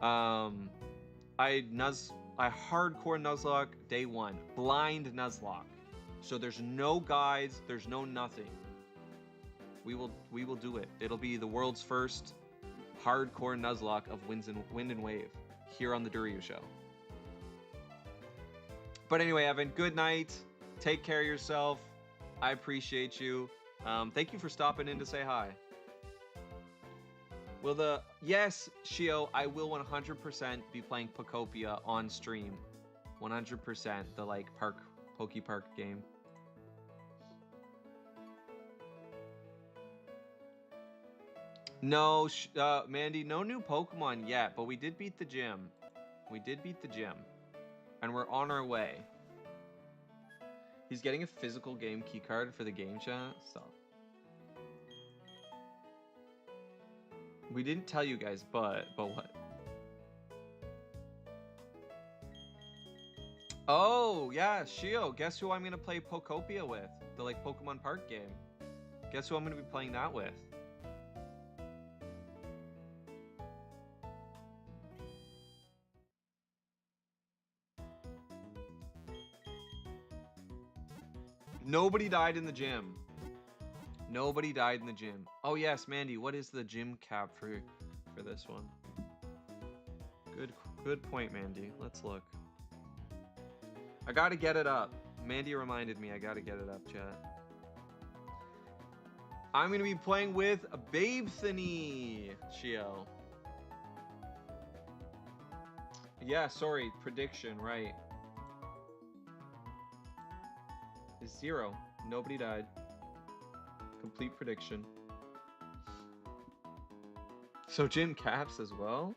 I hardcore Nuzlocke day one. Blind Nuzlocke. So there's no guides, there's no nothing. We will do it. It'll be the world's first hardcore Nuzlocke of Wind and Wave here on the Duryu Show. But anyway, Evan, good night. Take care of yourself. I appreciate you. Thank you for stopping in to say hi. Yes, Shio, I will 100% be playing Pokopia on stream. 100%, the Poke Park game. No, Mandy, no new Pokemon yet, but we did beat the gym. And we're on our way. He's getting a physical game keycard for the game chat. Stop. We didn't tell you guys, but what? Oh, yeah, Shio, guess who I'm going to play Pokopia with? The Pokemon Park game. Guess who I'm going to be playing that with? Nobody died in the gym. Nobody died in the gym. Oh yes, Mandy, what is the gym cap for this one? Good point, Mandy. Let's look. I gotta get it up. Mandy reminded me I gotta get it up, chat. I'm gonna be playing with Babethany, Shio. Yeah, sorry, prediction, right. 0. Nobody died. Complete prediction. So gym caps as well?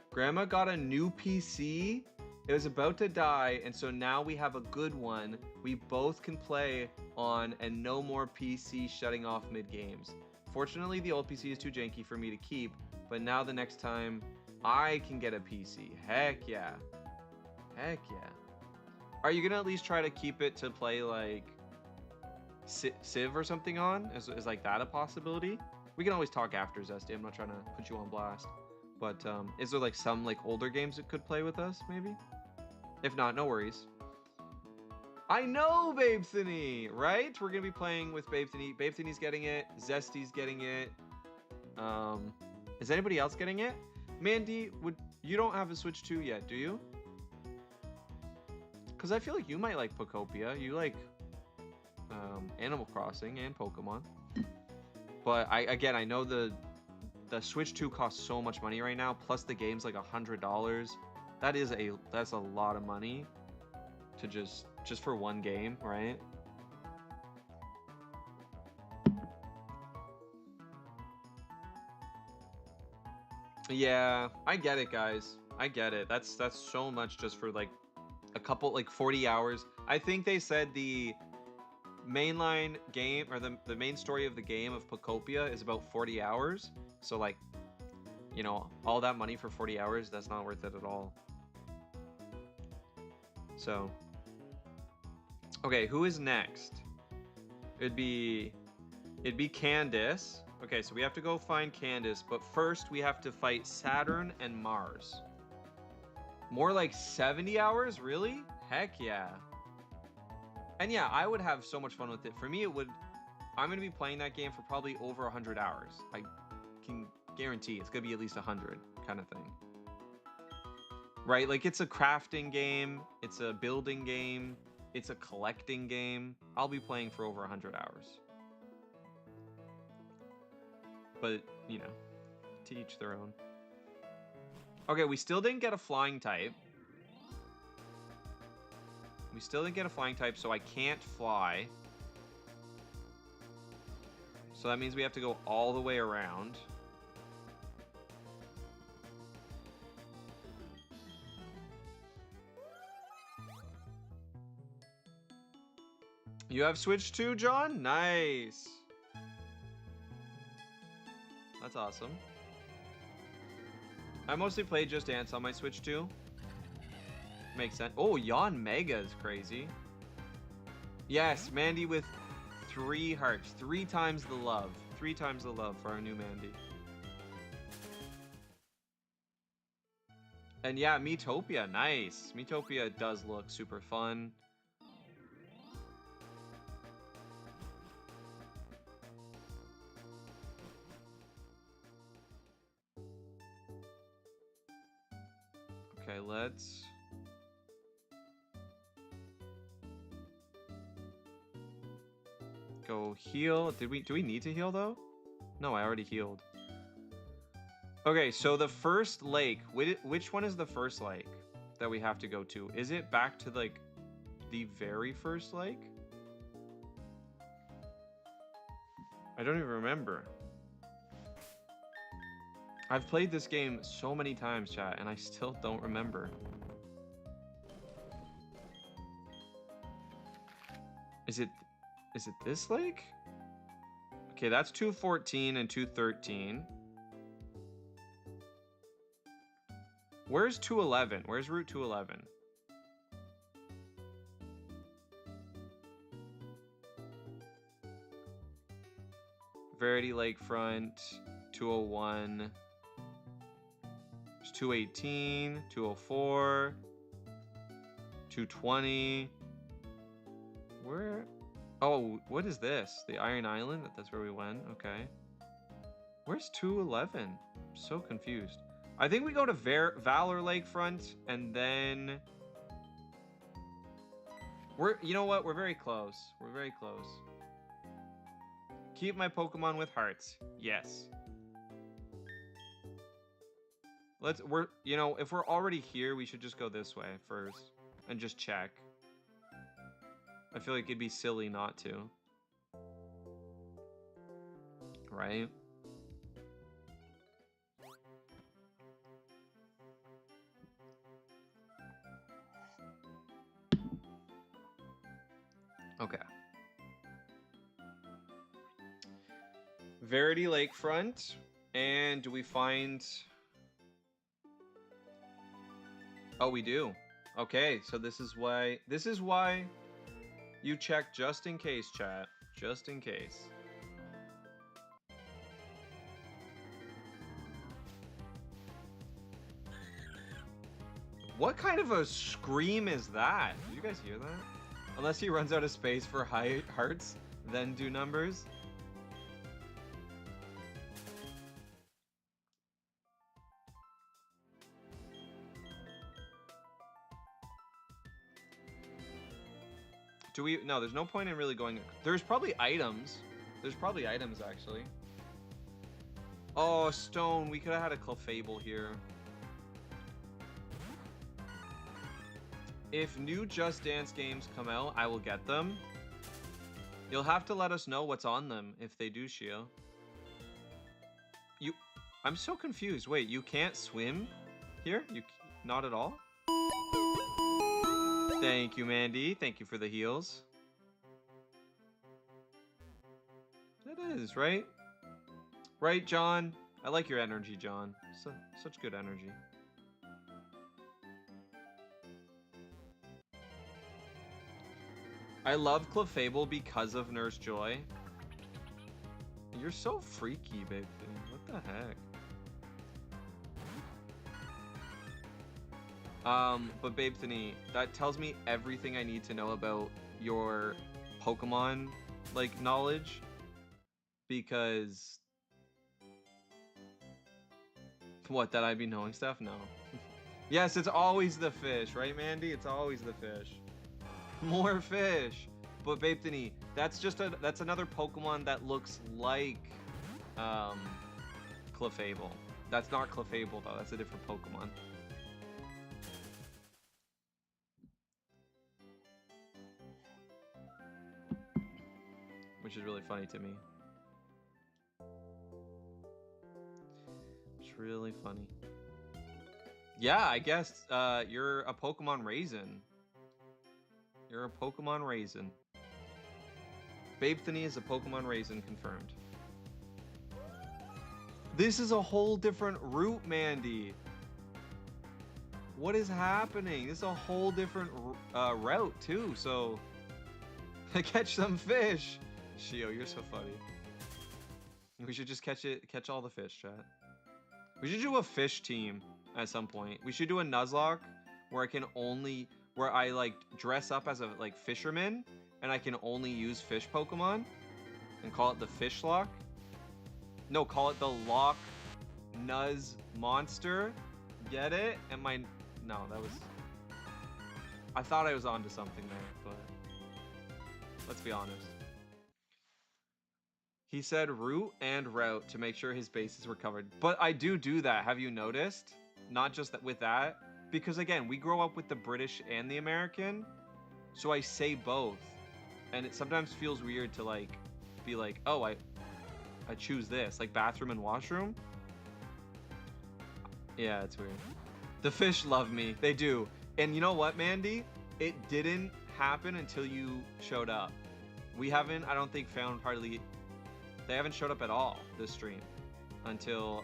Grandma got a new PC. It was about to die, and so now we have a good one we both can play on and no more PC shutting off mid-games. Fortunately, the old PC is too janky for me to keep, but now the next time I can get a PC. Heck yeah. Heck yeah. Are you gonna at least try to keep it to play Civ or something on? Is that a possibility? We can always talk after, Zesty. I'm not trying to put you on blast. But is there some older games that could play with us, maybe? If not, no worries. I know Babethany, right? We're gonna be playing with Babethany. Babethany's getting it. Zesty's getting it. Is anybody else getting it? Mandy, you don't have a Switch 2 yet, do you? Because I feel like you might like Pokopia. You like Animal Crossing and Pokemon. But I know the Switch 2 costs so much money right now. Plus the game's $100. That's a lot of money to just for one game, right? Yeah, I get it, guys. I get it. That's so much just for a couple 40 hours. I think they said the mainline game or the main story of the game of Pokopia is about 40 hours. So all that money for 40 hours, that's not worth it at all. So okay, who is next? It'd be Candace. Okay, so we have to go find Candace, but first we have to fight Saturn and Mars. More like 70 hours? Really? Heck yeah. And yeah, I would have so much fun with it. For me, it would... I'm going to be playing that game for probably over 100 hours. I can guarantee it's going to be at least 100 kind of thing. Right? Like, it's a crafting game. It's a building game. It's a collecting game. I'll be playing for over 100 hours. But, you know, to each their own. Okay, we still didn't get a flying type. We still didn't get a flying type, so I can't fly. So that means we have to go all the way around. You have Switch too, John? Nice. That's awesome. I mostly play Just Dance on my Switch too. Makes sense. Oh, Yon Mega is crazy. Yes, Mandy with 3 hearts. 3 times the love. 3 times the love for our new Mandy. And yeah, Miitopia. Nice. Miitopia does look super fun. Okay, let's... go heal. Do we need to heal though? No, I already healed. Okay, so the first lake, which one is the first lake that we have to go to? Is it back to like the very first lake? I don't even remember. I've played this game so many times, chat, and I still don't remember. Is it this lake? Okay, that's 214 and 213. Where's 211? Where's Route 211? Verity Lakefront, 201. There's 218, 204, 220. Where? Oh, what is this? The Iron Island? That's where we went. Okay. Where's 211? I'm so confused. I think we go to Valor Lakefront and then... You know what? We're very close. We're very close. Keep my Pokemon with hearts. Yes. You know, if we're already here, we should just go this way first and just check. I feel like it'd be silly not to. Right? Okay. Verity Lakefront. And do we find... Oh, we do. Okay, so this is why you check just in case, chat. Just in case. What kind of a scream is that? Did you guys hear that? Unless he runs out of space for high hearts, then do numbers. Do we? No, there's no point in really going. There's probably items. There's probably items, actually. Oh, stone. We could have had a Clefable here. If new Just Dance games come out, I will get them. You'll have to let us know what's on them if they do, Shio. I'm so confused. Wait, you can't swim here? Not at all? Thank you, Mandy. Thank you for the heals. It is, right? Right, John? I like your energy, John. Such good energy. I love Clefable because of Nurse Joy. You're so freaky, babe. What the heck? But Babe Thany, that tells me everything I need to know about your Pokemon, like, knowledge. Because... What, that I'd be knowing stuff? No. Yes, it's always the fish, right, Mandy? It's always the fish. More fish! But Babe Thany, that's another Pokemon that looks like, Clefable. That's not Clefable, though. That's a different Pokemon. Which is really funny to me. It's really funny. Yeah, I guess you're a Pokemon Raisin. You're a Pokemon Raisin. Babe Thany is a Pokemon Raisin, confirmed. This is a whole different route, Mandy. What is happening? This is a whole different route, too, so... Catch some fish! Shio, you're so funny. We should just catch all the fish, chat. We should do a fish team at some point. We should do a Nuzlocke where I like dress up as a like fisherman and I can only use fish Pokemon and call it the Fish Lock. No, call it the Loch Nuz Monster. Get it? No, that was... I thought I was onto something there, but let's be honest. He said route and route to make sure his bases were covered. But I do that. Have you noticed? Not just that with that. Because again, we grow up with the British and the American. So I say both. And it sometimes feels weird to like be like, oh, I choose this. Like bathroom and washroom. Yeah, it's weird. The fish love me. They do. And you know what, Mandy? It didn't happen until you showed up. We haven't, I don't think, found hardly... They haven't showed up at all this stream until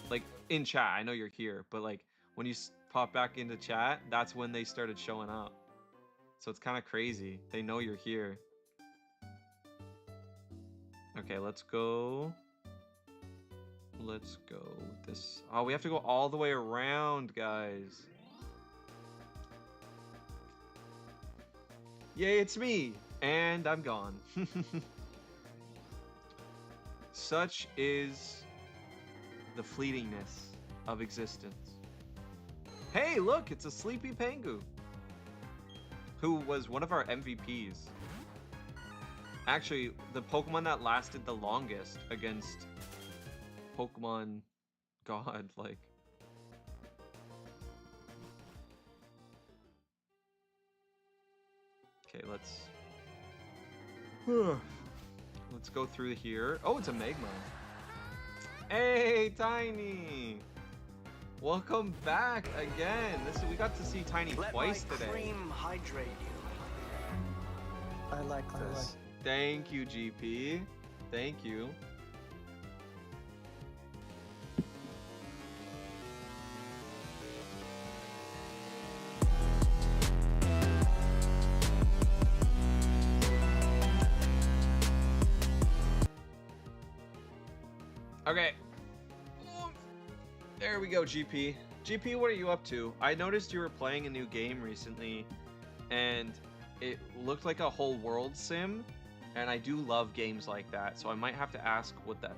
like in chat. I know you're here, but like when you pop back into chat, that's when they started showing up. So it's kind of crazy. They know you're here. Okay, let's go. Let's go with this. Oh, we have to go all the way around, guys. Yay, it's me, and I'm gone. Such is the fleetingness of existence. Hey, look, it's a Sleepy Pengu, who was one of our MVPs. Actually, the Pokemon that lasted the longest against Pokemon God, like. Okay, let's go through here. Oh, it's a Magma. Hey, Tiny! Welcome back again. We got to see Tiny twice today. Let my cream hydrate you. I like this. Thank you, GP. Thank you. Okay. There we go, GP. GP, what are you up to? I noticed you were playing a new game recently, and it looked like a whole world sim, and I do love games like that, so I might have to ask what that,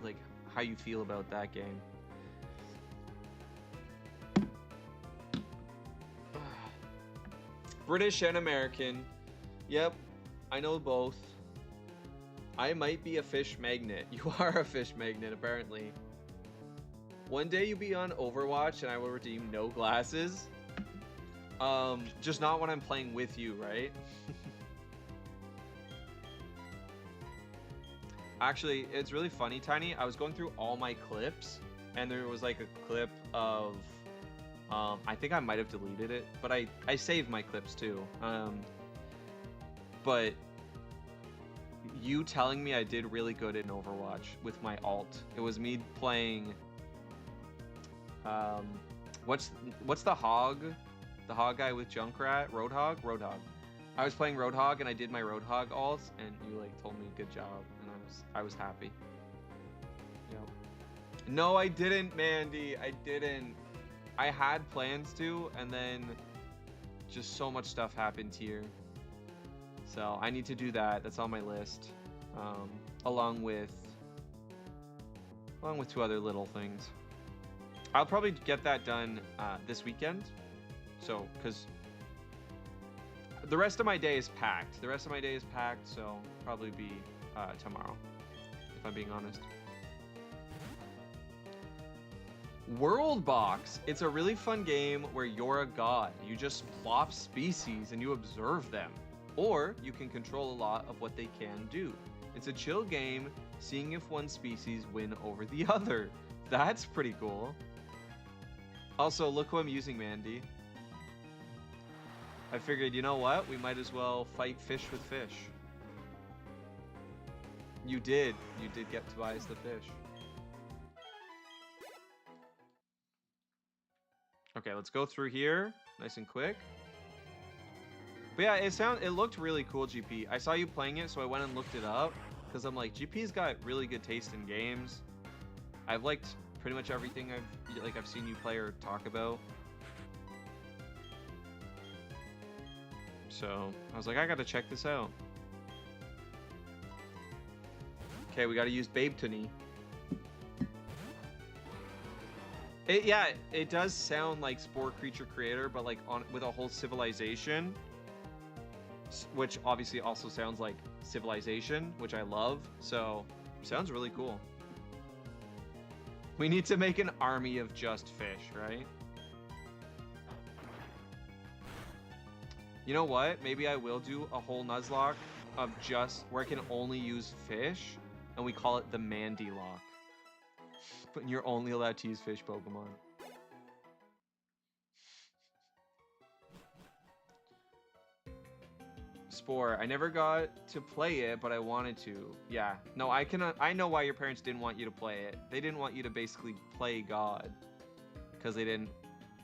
like, how you feel about that game. British and American. Yep, I know both. I might be a fish magnet. You are a fish magnet, apparently. One day you'll be on Overwatch and I will redeem no glasses. Just not when I'm playing with you, right? Actually, it's really funny, Tiny. I was going through all my clips and there was like a clip of... I think I might have deleted it, but I saved my clips too. But... you telling me I did really good in Overwatch with my alt. It was me playing what's the hog? The hog guy with Junkrat? Roadhog? Roadhog. I was playing Roadhog and I did my Roadhog alt and you like told me good job and I was happy. Yep. No, I didn't, Mandy. I didn't. I had plans to, and then just so much stuff happened here. So I need to do that. That's on my list, along with 2 other little things. I'll probably get that done this weekend. So, because the rest of my day is packed. So probably be tomorrow, if I'm being honest. World Box. It's a really fun game where you're a god. You just plop species and you observe them. Or you can control a lot of what they can do. It's a chill game, seeing if one species win over the other. That's pretty cool. Also, look who I'm using, Mandy. I figured, you know what? We might as well fight fish with fish. You did get Tobias the fish. Okay, let's go through here, nice and quick. But yeah, it looked really cool, GP. I saw you playing it, so I went and looked it up because I'm like, GP's got really good taste in games. I've liked pretty much everything I've seen you play or talk about. So I was like, I gotta check this out. Okay, we gotta use Babe Tony. It does sound like Spore Creature Creator, but like with a whole civilization, which obviously also sounds like Civilization, which I love. So sounds really cool. We need to make an army of just fish, right? You know what? Maybe I will do a whole Nuzlocke of just where I can only use fish, and we call it the Mandy Lock. But you're only allowed to use fish Pokemon. Spore, I never got to play it, but I wanted to. Yeah, no, I know why your parents didn't want you to play it. They didn't want you to basically play God, because they didn't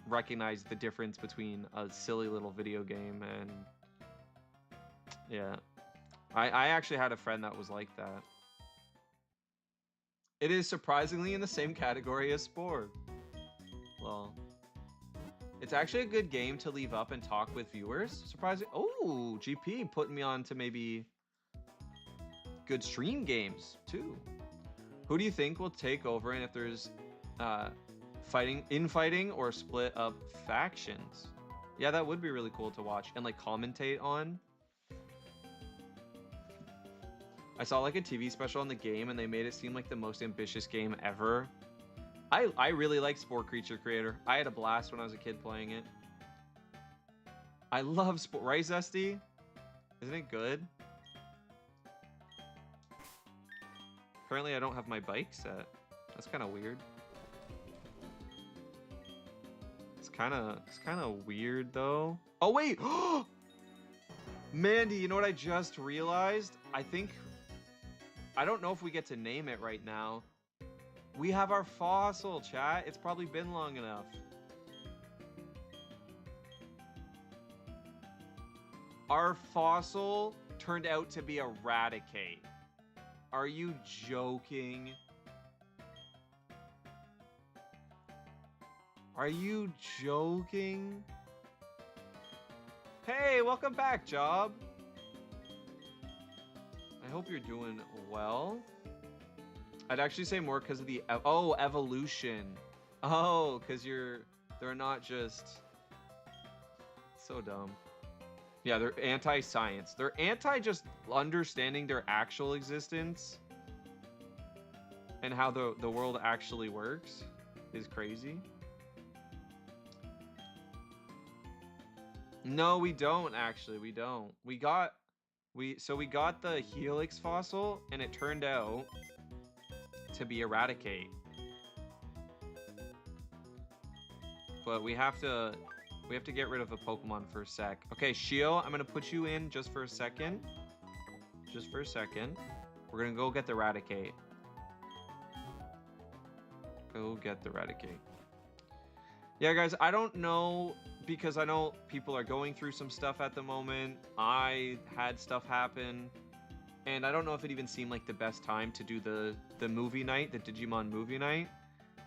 recognize the difference between a silly little video game and... Yeah. I actually had a friend that was like that. It is surprisingly in the same category as Spore. Well, it's actually a good game to leave up and talk with viewers. Surprising. Oh, GP putting me on to maybe good stream games too. Who do you think will take over, and if there's infighting or split up factions? Yeah, that would be really cool to watch and like commentate on. I saw like a TV special on the game and they made it seem like the most ambitious game ever. I really like Spore Creature Creator. I had a blast when I was a kid playing it. I love Spore, right, Zesty? Isn't it good? Apparently I don't have my bike set. That's kind of weird. It's kind of weird though. Oh wait! Mandy, you know what I just realized? I don't know if we get to name it right now. We have our fossil, chat. It's probably been long enough. Our fossil turned out to be Eradicate. Are you joking? Are you joking? Hey, welcome back, Job. I hope you're doing well. I'd actually say more because of the evolution. Oh, because they're not just so dumb. Yeah, they're anti-science. They're anti just understanding their actual existence and how the world actually works is crazy. No, we don't actually. We don't. We got the Helix fossil, and it turned out to be Eradicate. But we have to get rid of a Pokemon for a sec. Okay, Shio, I'm gonna put you in just for a second. Just for a second. We're gonna go get the Eradicate. Go get the Eradicate. Yeah, guys, I don't know, because I know people are going through some stuff at the moment. I had stuff happen. and I don't know if it even seemed like the best time to do the movie night, the Digimon movie night.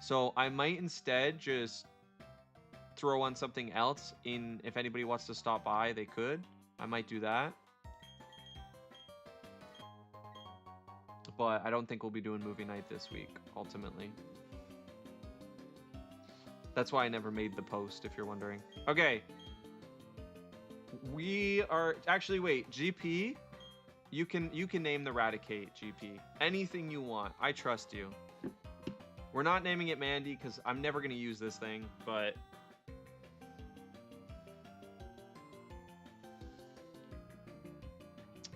So I might instead just throw on something else. If anybody wants to stop by, they could. I might do that. But I don't think we'll be doing movie night this week, ultimately. That's why I never made the post, if you're wondering. Okay. We are... Actually, wait. GP, you can name the Raticate, GP. Anything you want. I trust you. We're not naming it Mandy, because I'm never going to use this thing, but...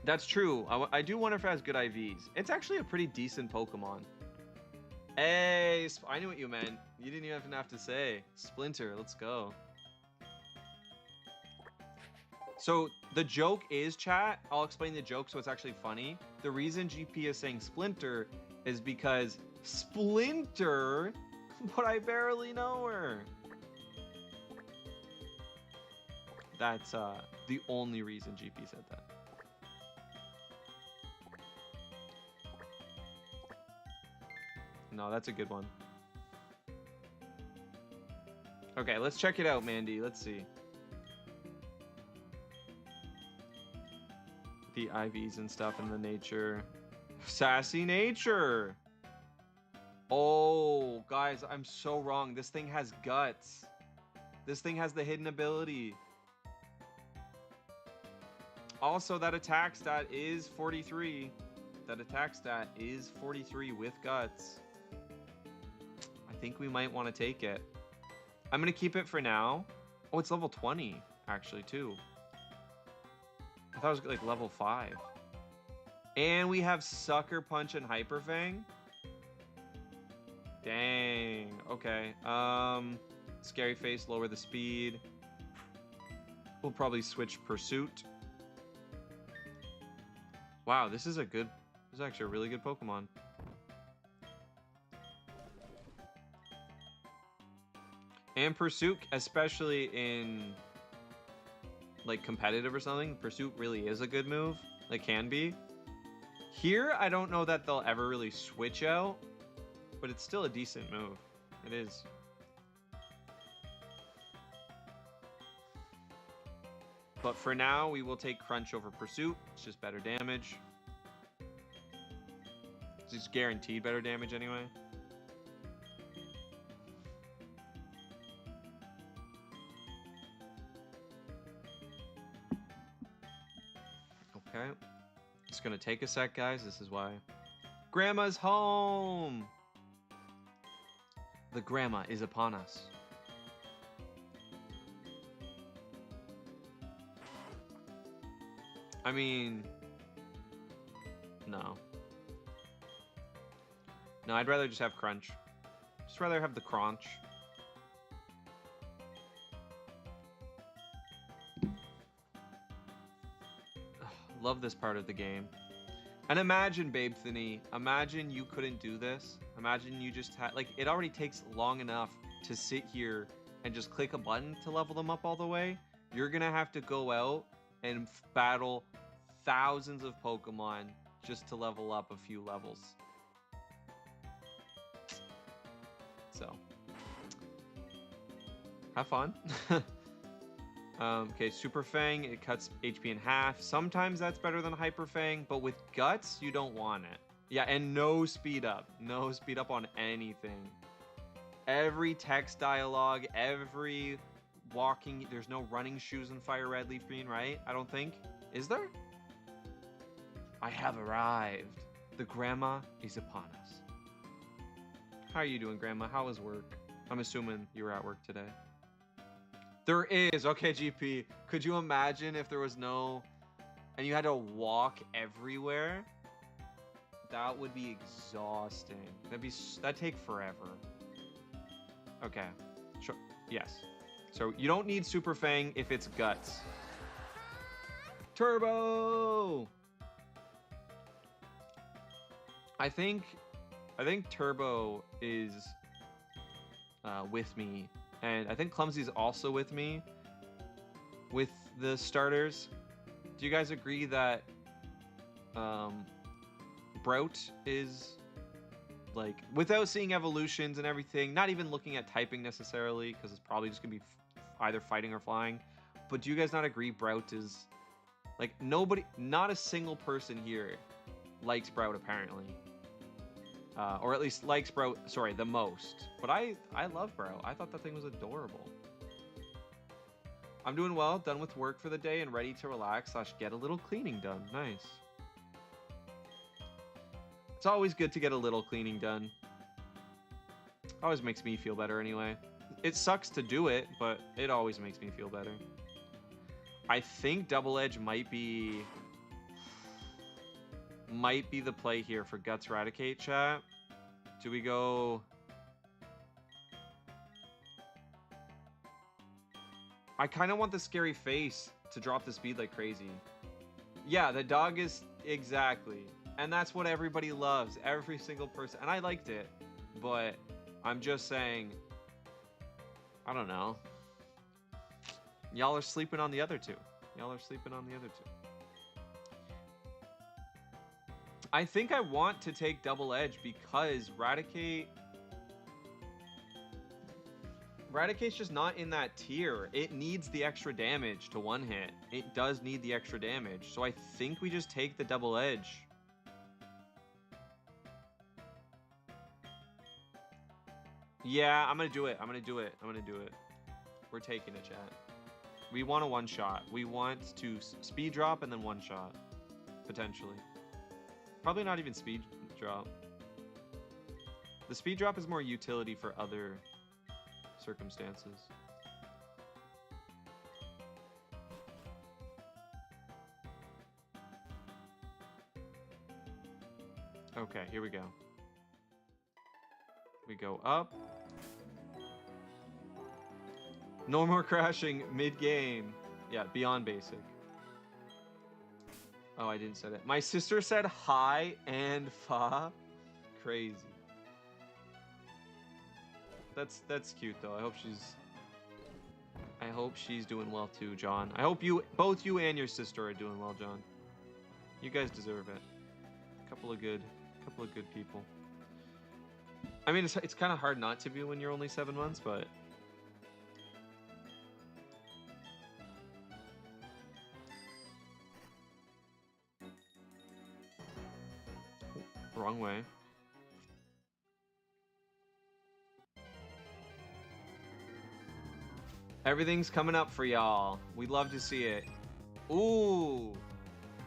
That's true. I do wonder if it has good IVs. It's actually a pretty decent Pokemon. Hey, I knew what you meant. You didn't even have to say. Splinter, let's go. So the joke is, chat, I'll explain the joke so it's actually funny. The reason GP is saying Splinter is because Splinter, but I barely know her. That's the only reason GP said that. No, that's a good one. Okay, let's check it out, Mandy. Let's see. The IVs and stuff in the nature. Sassy nature. Oh, guys, I'm so wrong. This thing has guts. This thing has the hidden ability. Also, that attack stat is 43. That attack stat is 43 with guts. I think we might want to take it. I'm going to keep it for now. Oh, it's level 20, actually, too. I thought it was like level 5. And we have Sucker Punch and Hyper Fang. Dang. Okay. Scary Face, lower the speed. We'll probably switch Pursuit. Wow, this is actually a really good Pokemon. And Pursuit, especially in like competitive or something, Pursuit really is a good move. Like, can be. Here, I don't know that they'll ever really switch out, but it's still a decent move. It is. But for now, we will take Crunch over Pursuit. It's just better damage. It's guaranteed better damage anyway. Okay. It's gonna take a sec, guys. This is why. Grandma's home! The grandma is upon us. I mean... No. No, I'd rather just have Crunch. Just rather have the Crunch. Love this part of the game. And imagine, Babe Thinny, imagine you couldn't do this. Imagine you just had, like, it already takes long enough to sit here and just click a button to level them up all the way. You're gonna have to go out and battle thousands of Pokemon just to level up a few levels. So, have fun. Okay, Super Fang, it cuts HP in half. Sometimes that's better than Hyper Fang, but with Guts, you don't want it. Yeah, and no speed up. No speed up on anything. Every text dialogue, every walking, there's no running shoes in Fire Red, Leaf Green, right? I don't think. Is there? I have arrived. The grandma is upon us. How are you doing, Grandma? How was work? I'm assuming you were at work today. There is. Okay, GP. Could you imagine if there was no... and you had to walk everywhere? That would be exhausting. That'd take forever. Okay. Sure. Yes. So you don't need Super Fang if it's Guts. Turbo! I think Turbo is with me. And I think Clumsy's also with me with the starters. Do you guys agree that Brout is like, without seeing evolutions and everything, not even looking at typing necessarily, because it's probably just gonna be either fighting or flying. But do you guys not agree Brout is like, nobody, not a single person here likes Brout apparently, or at least likes Brout, sorry, the most. But I love Brout. I thought that thing was adorable. I'm doing well, done with work for the day and ready to relax / get a little cleaning done. Nice. It's always good to get a little cleaning done. Always makes me feel better anyway. It sucks to do it, but it always makes me feel better. I think Double Edge might be the play here for Guts Raticate, chat. Do we go... I kind of want the Scary Face to drop the speed like crazy. Yeah, the dog is... Exactly. And that's what everybody loves. Every single person. And I liked it. But I'm just saying... I don't know. Y'all are sleeping on the other two. Y'all are sleeping on the other two. I think I want to take Double Edge because Raticate's just not in that tier. It needs the extra damage to one hit. It does need the extra damage. So I think we just take the Double Edge. Yeah, I'm gonna do it. I'm gonna do it. I'm gonna do it. We're taking it, chat. We want a one-shot. We want to speed drop and then one-shot. Potentially. Probably not even speed drop. The speed drop is more utility for other circumstances. Okay, here we go. We go up. No more crashing mid-game. Yeah, beyond basic. Oh, I didn't say that. My sister said hi and fa. Crazy. That's cute though. I hope she's doing well too, John. I hope both you and your sister are doing well, John. You guys deserve it. Couple of good people. I mean, it's kind of hard not to be when you're only 7 months, but wrong way. Everything's coming up for y'all. We'd love to see it. Ooh.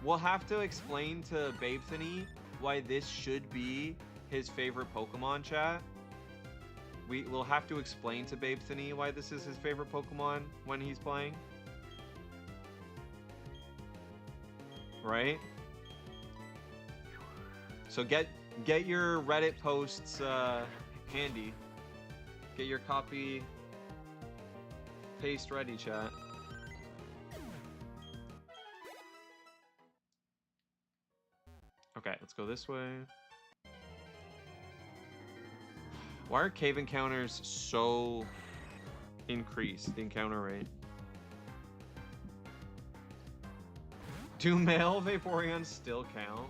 We'll have to explain to Babethany why this should be his favorite Pokemon, chat. We'll have to explain to Babethany why this is his favorite Pokemon when he's playing. Right? So get your Reddit posts handy. Get your copy paste ready, chat. Okay, let's go this way. Why are cave encounters so increased, the encounter rate? Do male Vaporeons still count?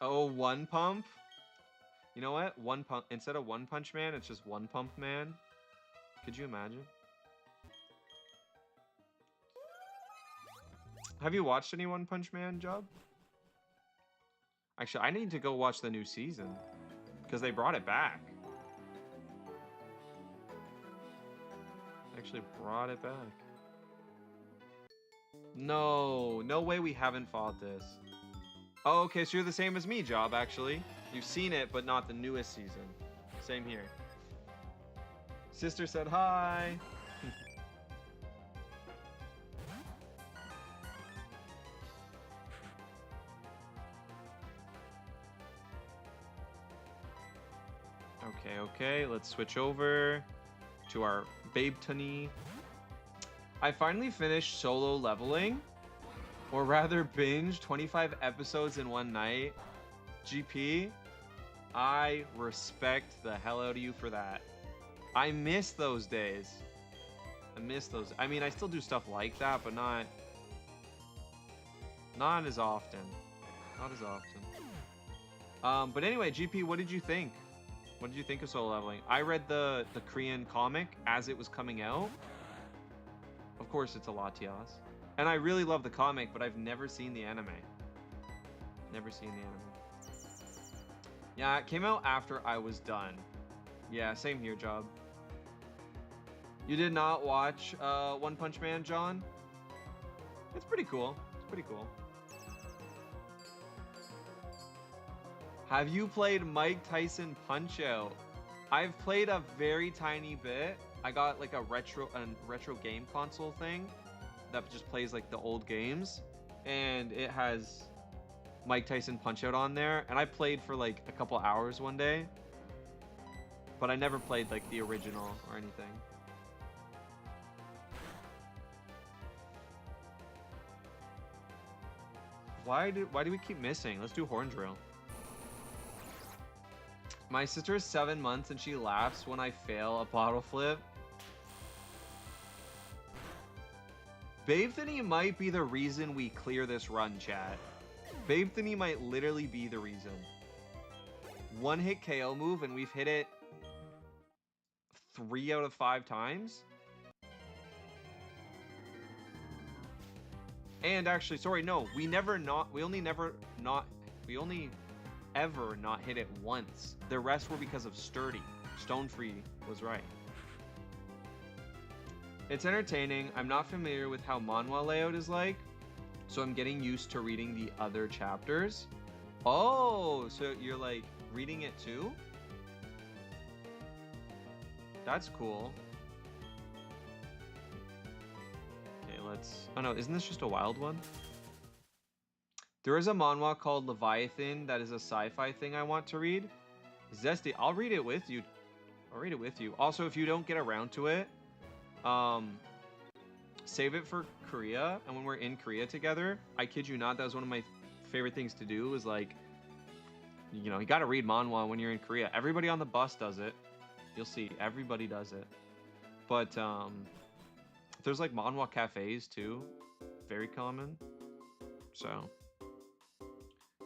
Oh, one pump? You know what? One pump. Instead of One Punch Man, it's just One Pump Man. Could you imagine? Have you watched any One Punch Man, Job? Actually, I need to go watch the new season because they brought it back. Actually brought it back. No way we haven't fought this. Oh, okay, so you're the same as me, Job, actually. You've seen it, but not the newest season. Same here. Sister said hi. Okay, let's switch over to our Babethany. I finally finished solo leveling, or rather binge 25 episodes in one night. GP, I respect the hell out of you for that. I miss those days. I miss those. I mean, I still do stuff like that, but not as often. Not as often. But anyway, GP, what did you think? What did you think of Solo Leveling? I read the Korean comic as it was coming out. Of course, it's a Latias. And I really love the comic, but I've never seen the anime. Never seen the anime. Yeah, it came out after I was done. Yeah, same here, Job. You did not watch One Punch Man, John? It's pretty cool. It's pretty cool. Have you played Mike Tyson Punch-Out? I've played a very tiny bit. I got like a retro game console thing that just plays like the old games, and it has Mike Tyson Punch-Out on there, and I played for like a couple hours one day, but I never played like the original or anything. Why do we keep missing? Let's do Horn Drill. My sister is 7 months and she laughs when I fail a bottle flip. Babe-Thany might be the reason we clear this run, chat. Babe-Thany might literally be the reason. One hit KO move and we've hit it 3 out of 5 times. And actually, sorry, no, we only ever not hit it once. The rest were because of Sturdy. Stonefree was right. It's entertaining. I'm not familiar with how manhwa layout is like, so I'm getting used to reading the other chapters. Oh, so you're like reading it too? That's cool. Okay, let's... Oh no, isn't this just a wild one? There is a manhwa called Leviathan that is a sci-fi thing I want to read. Zesty, I'll read it with you. I'll read it with you. Also, if you don't get around to it, save it for Korea. And when we're in Korea together, I kid you not, that was one of my favorite things to do, was like, you know, you got to read manhwa when you're in Korea. Everybody on the bus does it. You'll see, everybody does it. But there's like manhwa cafes too. Very common. So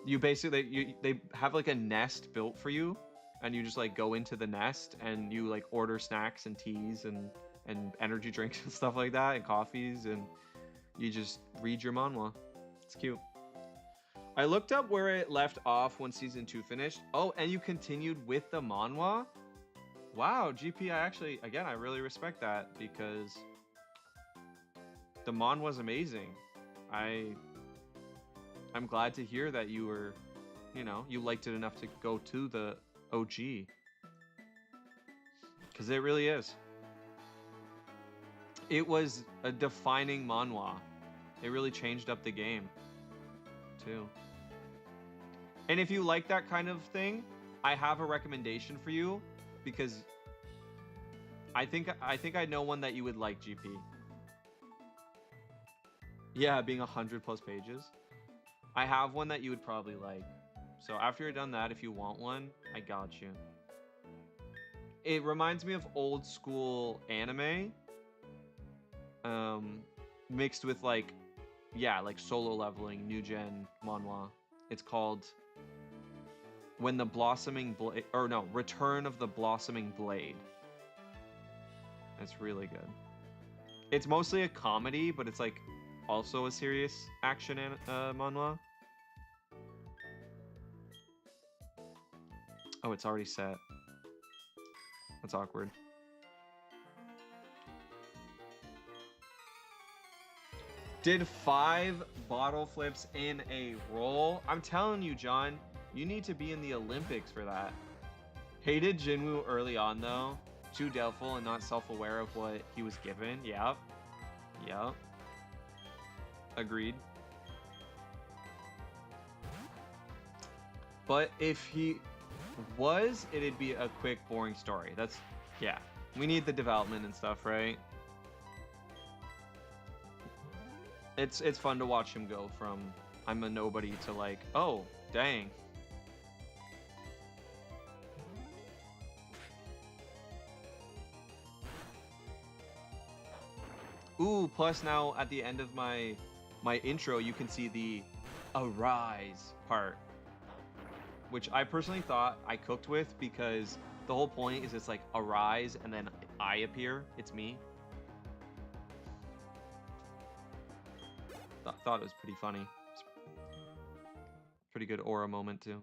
you basically they have like a nest built for you, and you just like go into the nest and you like order snacks and teas and energy drinks and stuff like that, and coffees, and you just read your manhwa. It's cute. I looked up where it left off when season 2 finished. Oh, and you continued with the manhwa? Wow, GP, I really respect that, because the manhwa's amazing. I'm glad to hear that you were, you know, you liked it enough to go to the OG. Because it really is. It was a defining manhwa. It really changed up the game, too. And if you like that kind of thing, I have a recommendation for you, because I think I know one that you would like, GP. Yeah, being 100+ pages. I have one that you would probably like. So after you're done that, if you want one, I got you. It reminds me of old school anime, mixed with like, yeah, like Solo Leveling, new gen manhwa. It's called Return of the Blossoming Blade. It's really good. It's mostly a comedy, but it's like also a serious action manhwa. Oh, it's already set. That's awkward. Did 5 bottle flips in a roll. I'm telling you, John, you need to be in the Olympics for that. Hated Jinwoo early on, though. Too doubtful and not self-aware of what he was given. Yep. Yep. Agreed. But if he was, it'd be a quick, boring story. That's, yeah. We need the development and stuff, right? It's fun to watch him go from I'm a nobody to like, oh, dang. Ooh, plus now at the end of my intro, you can see the arise part, which I personally thought I cooked with because the whole point is it's like arise and then I appear. It's me. Thought it was pretty funny. Pretty good aura moment too.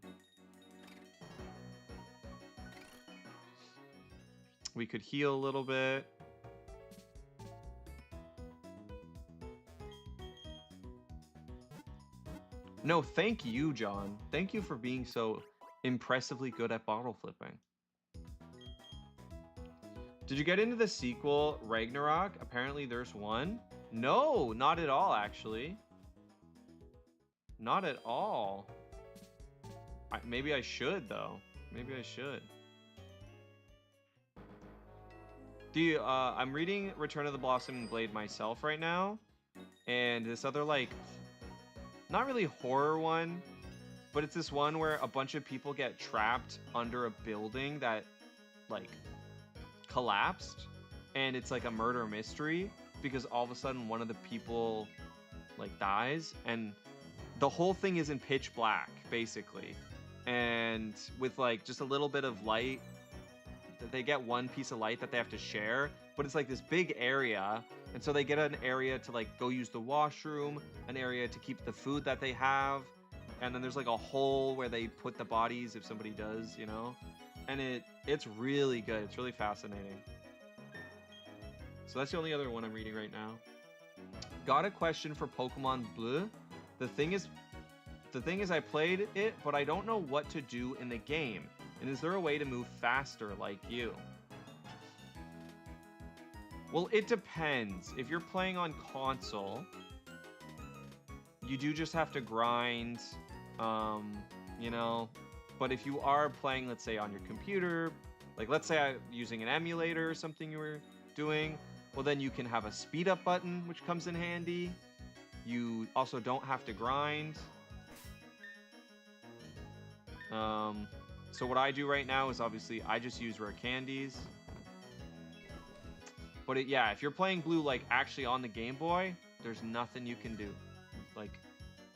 We could heal a little bit. No, thank you, John. Thank you for being so impressively good at bottle flipping. Did you get into the sequel, Ragnarok? Apparently there's one. No, not at all, actually. Not at all. Maybe I should, though. Maybe I should. I'm reading Return of the Blossoming Blade myself right now. And this other, like, not really horror one, but it's this one where a bunch of people get trapped under a building that, like, collapsed. And it's like a murder mystery because all of a sudden one of the people, like, dies. And the whole thing is in pitch black, basically. And with, like, just a little bit of light, they get one piece of light that they have to share, but it's like this big area, and so they get an area to like go use the washroom, an area to keep the food that they have, and then there's like a hole where they put the bodies if somebody does, you know. And it's really good. It's really fascinating. So that's the only other one I'm reading right now. Got a question for Pokemon Bleu. The thing is I played it, but I don't know what to do in the game. And is there a way to move faster like you? Well, it depends. If you're playing on console, you do just have to grind, you know. But if you are playing, let's say, on your computer, like let's say I'm using an emulator or something you were doing, well, then you can have a speed up button, which comes in handy. You also don't have to grind. So what I do right now is obviously I just use rare candies. But yeah, if you're playing Blue like actually on the Game Boy, there's nothing you can do. Like,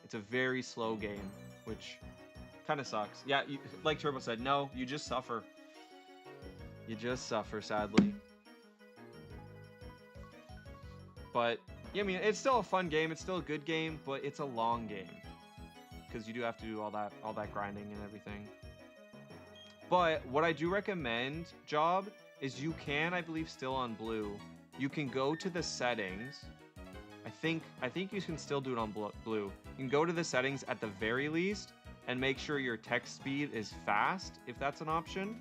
it's a very slow game, which kind of sucks. Yeah, like Turbo said, no, you just suffer. You just suffer, sadly. But yeah, I mean, it's still a fun game. It's still a good game, but it's a long game because you do have to do all that grinding and everything. But what I do recommend, Job, is you can, I believe, still on Blue, you can go to the settings. I think you can still do it on Blue. You can go to the settings at the very least and make sure your text speed is fast, if that's an option.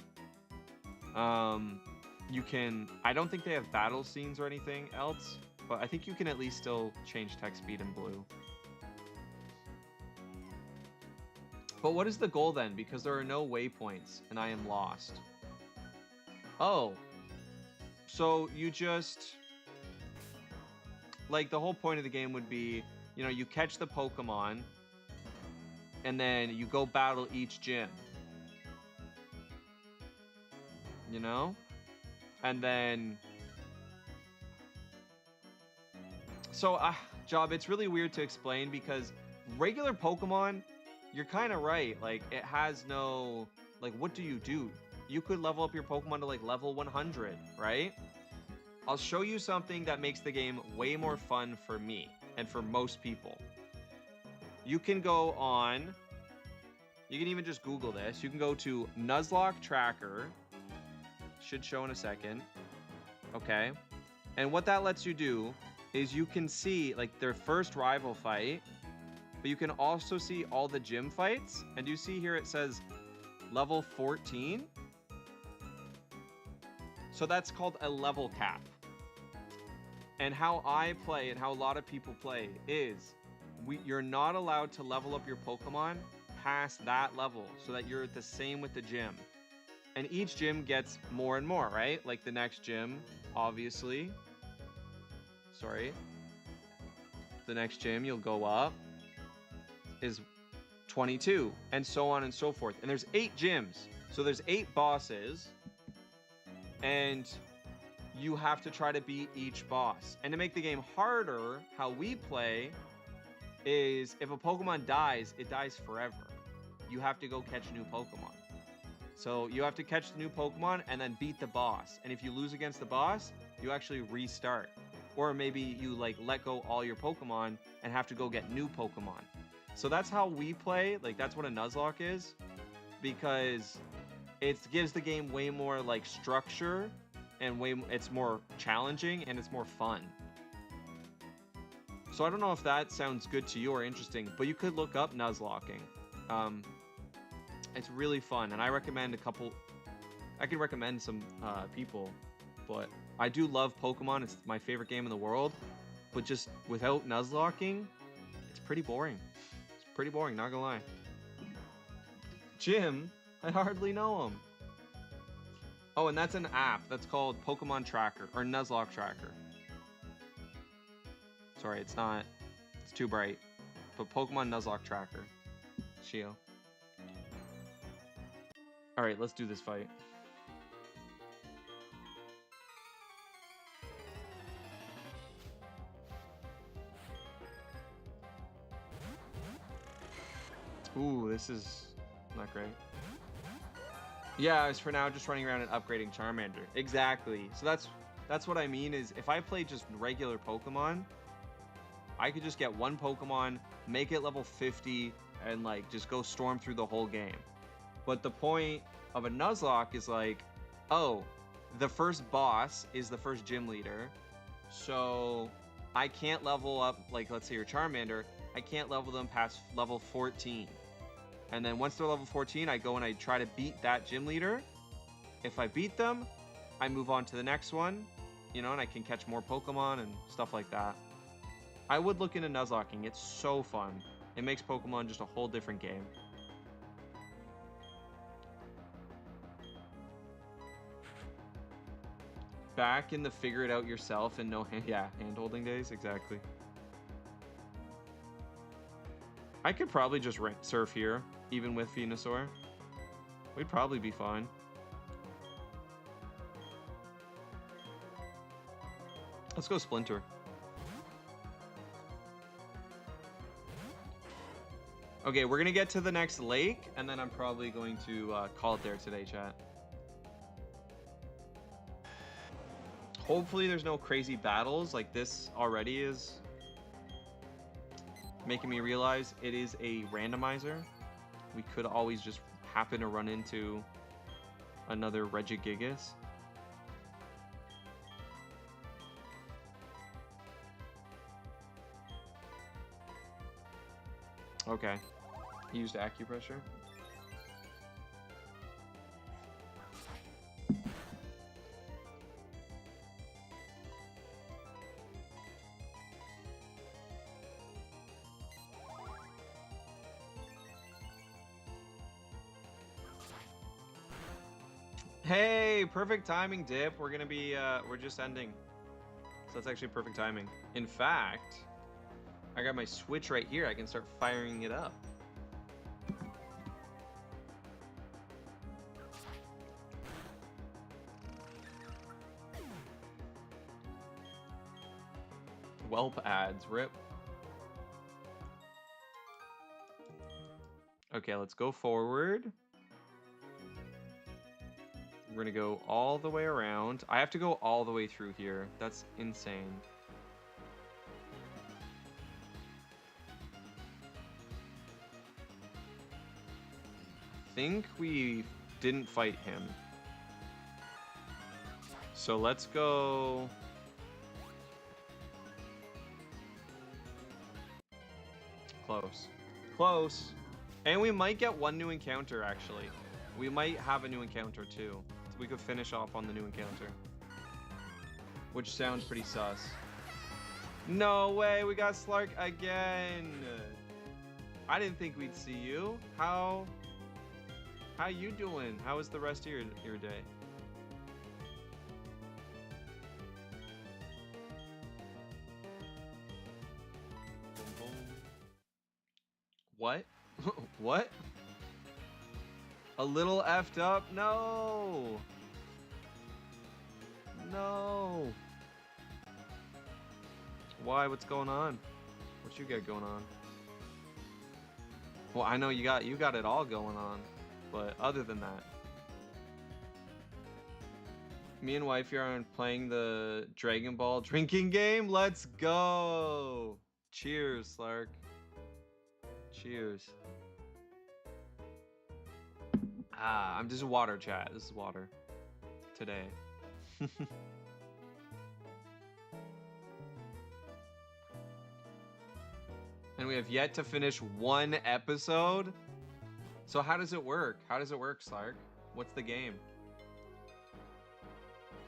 You can, I don't think they have battle scenes or anything else, but I think you can at least still change text speed in Blue. But what is the goal then? Because there are no waypoints and I am lost. Oh. So you just... like, the whole point of the game would be, you know, you catch the Pokemon and then you go battle each gym. You know? And then... so, Job, it's really weird to explain because regular Pokemon... you're kind of right. Like, it has no... like, what do? You could level up your Pokemon to, like, level 100, right? I'll show you something that makes the game way more fun for me and for most people. You can go on... you can even just Google this. You can go to Nuzlocke Tracker. Should show in a second. Okay. And what that lets you do is you can see, like, their first rival fight... but you can also see all the gym fights. And you see here it says level 14. So that's called a level cap. And how I play and how a lot of people play is you're not allowed to level up your Pokemon past that level so that you're the same with the gym. And each gym gets more and more, right? Like the next gym, obviously. Sorry. The next gym, you'll go up. Is 22 and so on and so forth, and there's 8 gyms, so there's 8 bosses, and you have to try to beat each boss. And to make the game harder, how we play is if a Pokemon dies, it dies forever. You have to go catch new Pokemon. So you have to catch the new Pokemon and then beat the boss. And if you lose against the boss, you actually restart. Or maybe you like let go all your Pokemon and have to go get new Pokemon. So that's how we play. Like that's what a Nuzlocke is, because it gives the game way more like structure and it's more challenging and it's more fun. So I don't know if that sounds good to you or interesting, but you could look up Nuzlocking. It's really fun, and I can recommend some people, but I do love Pokemon. It's my favorite game in the world, but just without Nuzlocking, it's pretty boring. It's pretty boring, not gonna lie. Jim, I hardly know him. Oh, and that's an app that's called Pokemon Tracker or Nuzlocke Tracker. Sorry, it's not. It's too bright. But Pokemon Nuzlocke Tracker. Shio. Alright, let's do this fight. Ooh, this is not great. Yeah, as for now, just running around and upgrading Charmander. Exactly. So that's what I mean is if I play just regular Pokemon, I could just get one Pokemon, make it level 50, and like just go storm through the whole game. But the point of a Nuzlocke is like, oh, the first boss is the first gym leader, so I can't level up, like let's say your Charmander, I can't level them past level 14. And then once they're level 14, I go and I try to beat that gym leader. If I beat them, I move on to the next one, you know, and I can catch more Pokemon and stuff like that. I would look into Nuzlocking. It's so fun. It makes Pokemon just a whole different game. Back in the figure it out yourself and no hand, yeah, hand-holding days, exactly. I could probably just surf here, even with Venusaur. We'd probably be fine. Let's go Splinter. Okay, we're gonna get to the next lake, and then I'm probably going to call it there today, chat. Hopefully there's no crazy battles like this already is making me realize it is a randomizer. We could always just happen to run into another Regigigas. Okay. He used acupressure. Hey, perfect timing, Dip. We're gonna be, we're just ending. So that's actually perfect timing. In fact, I got my Switch right here. I can start firing it up. Whelp ads, rip. Okay, let's go forward. We're gonna go all the way around. I have to go all the way through here. That's insane. I think we didn't fight him. So let's go... Close. Close. And we might get one new encounter, actually. We might have a new encounter, too. We could finish off on the new encounter. Which sounds pretty sus. No way, we got Slark again. I didn't think we'd see you. How you doing? How was the rest of your day? What? What? A little effed up? No! No. Why? What's going on? What you got going on? Well, I know you got it all going on, but other than that, me and wife here are playing the Dragon Ball drinking game. Let's go! Cheers, Slark. Cheers. Ah, this is water, chat. This is water. Today. And we have yet to finish one episode. So how does it work? How does it work, Slark? What's the game?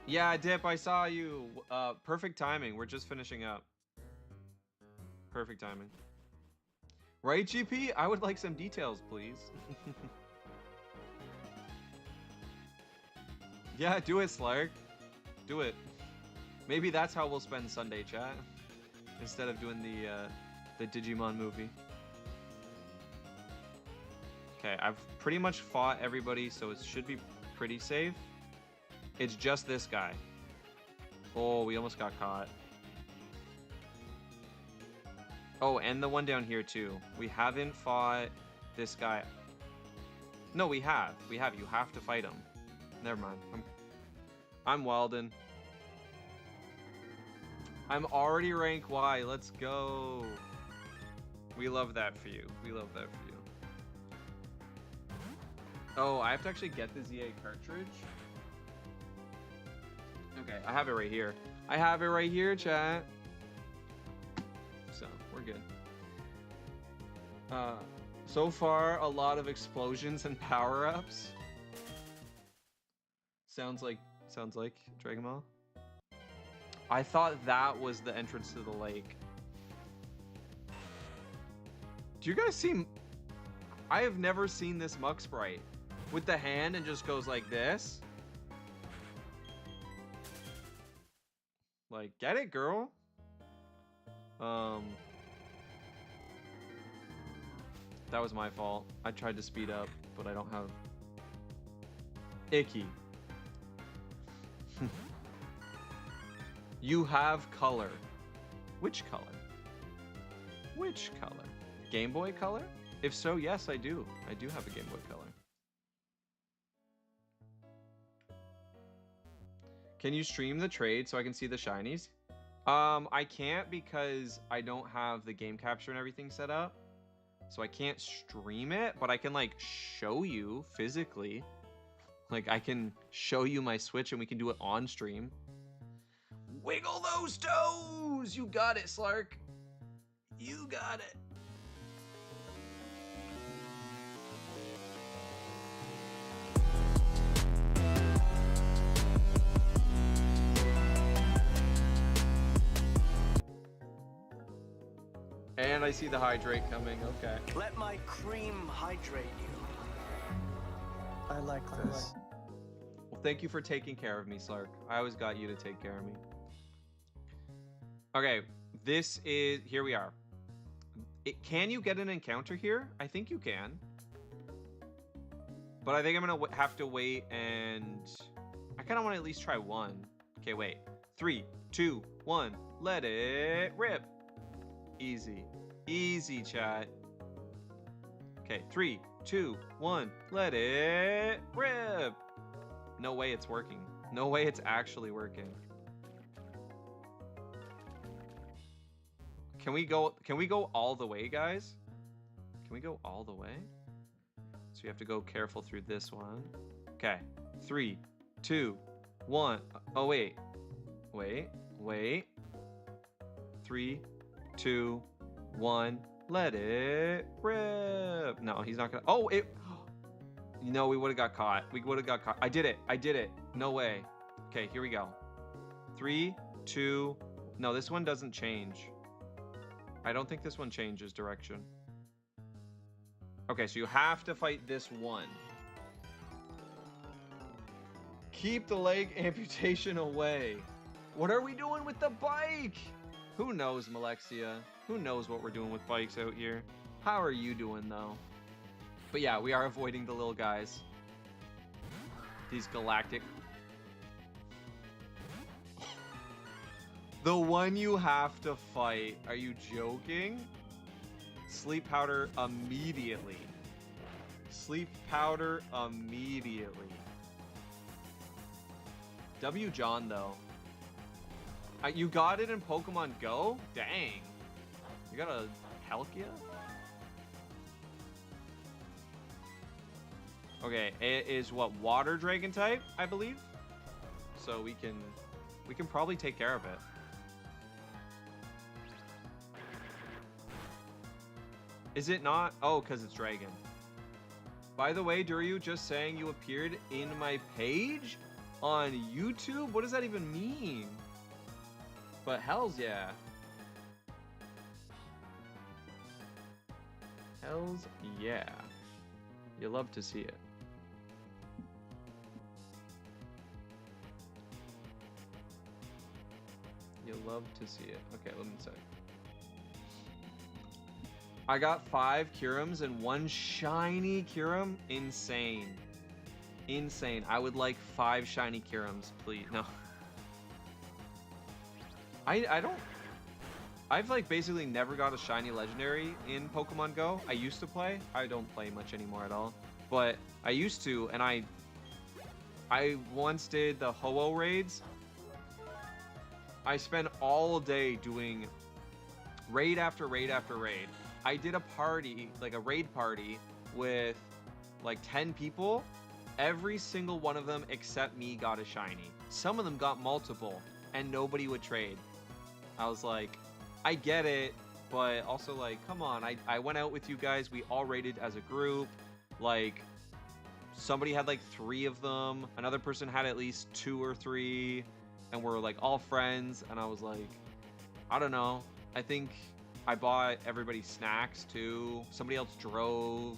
Yeah, Dip, I saw you. Perfect timing. We're just finishing up. Perfect timing. Right, GP? I would like some details, please. Yeah, do it, Slark. Do it. Maybe that's how we'll spend Sunday, chat. Instead of doing the Digimon movie. Okay, I've pretty much fought everybody, so it should be pretty safe. It's just this guy. Oh, we almost got caught. Oh, and the one down here too. We haven't fought this guy. No, we have. We have. You have to fight him. Never mind. I'm Walden. I'm already rank Y. Let's go. We love that for you. We love that for you. Oh, I have to actually get the ZA cartridge. Okay, I have it right here. I have it right here, chat. So, we're good. So far, a lot of explosions and power-ups. Sounds like Dragon Ball. I thought that was the entrance to the lake. Do you guys see? I have never seen this Muk Sprite with the hand and just goes like this. Like, get it, girl. That was my fault. I tried to speed up, but I don't have. Icky. You have color. Which color? Which color? Game Boy Color? If so, yes, I do. I do have a Game Boy Color. Can you stream the trade so I can see the shinies? I can't because I don't have the game capture and everything set up. So I can't stream it, but I can like show you physically. Like I can show you my Switch and we can do it on stream. Wiggle those toes! You got it, Slark. You got it. And I see the hydrate coming. Okay. Let my cream hydrate you. I like this. Well, thank you for taking care of me, Slark. I always got you to take care of me. Okay, this is... Here we are. Can you get an encounter here? I think you can. But I think I'm going to have to wait and... I kind of want to at least try one. Okay, wait. 3, 2, 1. Let it rip. Easy. Easy, chat. Okay, 3, 2, 1. Let it rip. No way it's working. No way it's actually working. Can we go all the way, guys? Can we go all the way? So you have to go careful through this one. Okay. 3, 2, 1. Oh, wait. Wait. 3, 2, 1. Let it rip. No, he's not gonna. Oh, it. No, we would have got caught. We would have got caught. I did it. No way. Okay, here we go. 3, 2. No, this one doesn't change. I don't think this one changes direction. Okay, so you have to fight this one. Keep the leg amputation away. What are we doing with the bike? Who knows, Malexia? Who knows what we're doing with bikes out here? How are you doing, though? But yeah, we are avoiding the little guys. These galactic... The one you have to fight. Are you joking? Sleep powder immediately. Sleep powder immediately. W. John, though. You got it in Pokemon Go? Dang. You got a Palkia? Okay, it is what, water dragon type, I believe? So we can probably take care of it. Is it not? Oh, because it's dragon. By the way, Duryu, just saying you appeared in my page on YouTube? What does that even mean? But hells yeah. Hells yeah. You love to see it. You love to see it. Okay, let me check. I got 5 Curums and 1 shiny Curum. Insane. Insane. I would like 5 shiny Curums, please. No. I don't... I've like basically never got a shiny legendary in Pokemon Go. I used to play. I don't play much anymore at all. But I used to, and I once did the Ho-Oh raids. I spent all day doing raid after raid after raid. I did a party, like a raid party with like 10 people. Every single one of them except me got a shiny. Some of them got multiple and nobody would trade. I was like, I get it, but also like, come on. I went out with you guys. We all raided as a group. Like somebody had like 3 of them. Another person had at least 2 or 3. And we're like all friends. And I was like, I don't know. I think I bought everybody snacks too. Somebody else drove.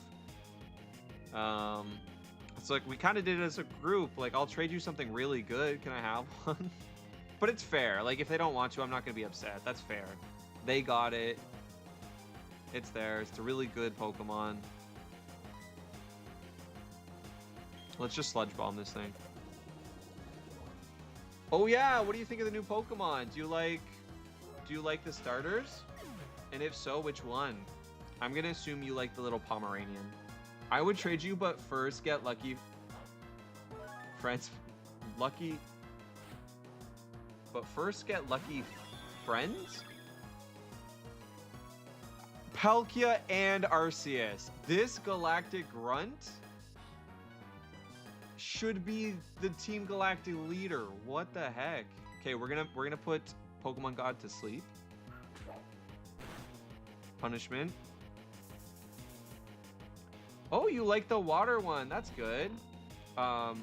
It's like we kind of did it as a group. Like, I'll trade you something really good. Can I have one? But it's fair. Like, if they don't want to, I'm not going to be upset. That's fair. They got it. It's theirs. It's a really good Pokemon. Let's just Sludge Bomb this thing. Oh yeah, what do you think of the new Pokemon? Do you like the starters? And if so, which one? I'm gonna assume you like the little Pomeranian. I would trade you, but first get lucky friends. But first get lucky friends? Palkia and Arceus. This Galactic Grunt should be the Team Galactic leader. What the heck? Okay, we're gonna put Pokemon God to sleep. Punishment. Oh, you like the water one. That's good. I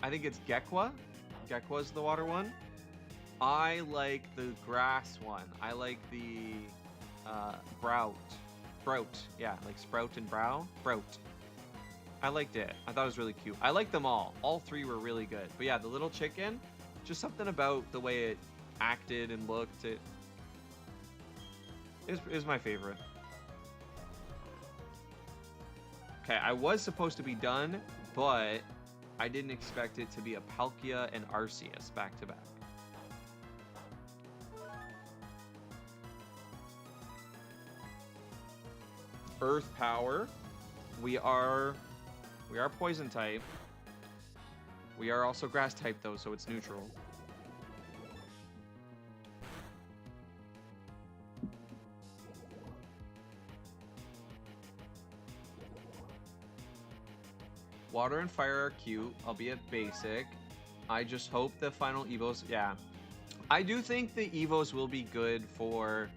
think it's Gekwa. Gekwa's the water one. I like the grass one. I like the Sprout. Yeah, like Sprout and Sprout. I liked it. I thought it was really cute. I liked them all. All 3 were really good. But yeah, the little chicken, just something about the way it acted and looked. It is my favorite. Okay, I was supposed to be done, but I didn't expect it to be a Palkia and Arceus back to back. Earth Power. We are poison type. We are also grass type though, so it's neutral. Water and fire are cute, albeit basic. I just hope the final Evos, yeah. I do think the Evos will be good for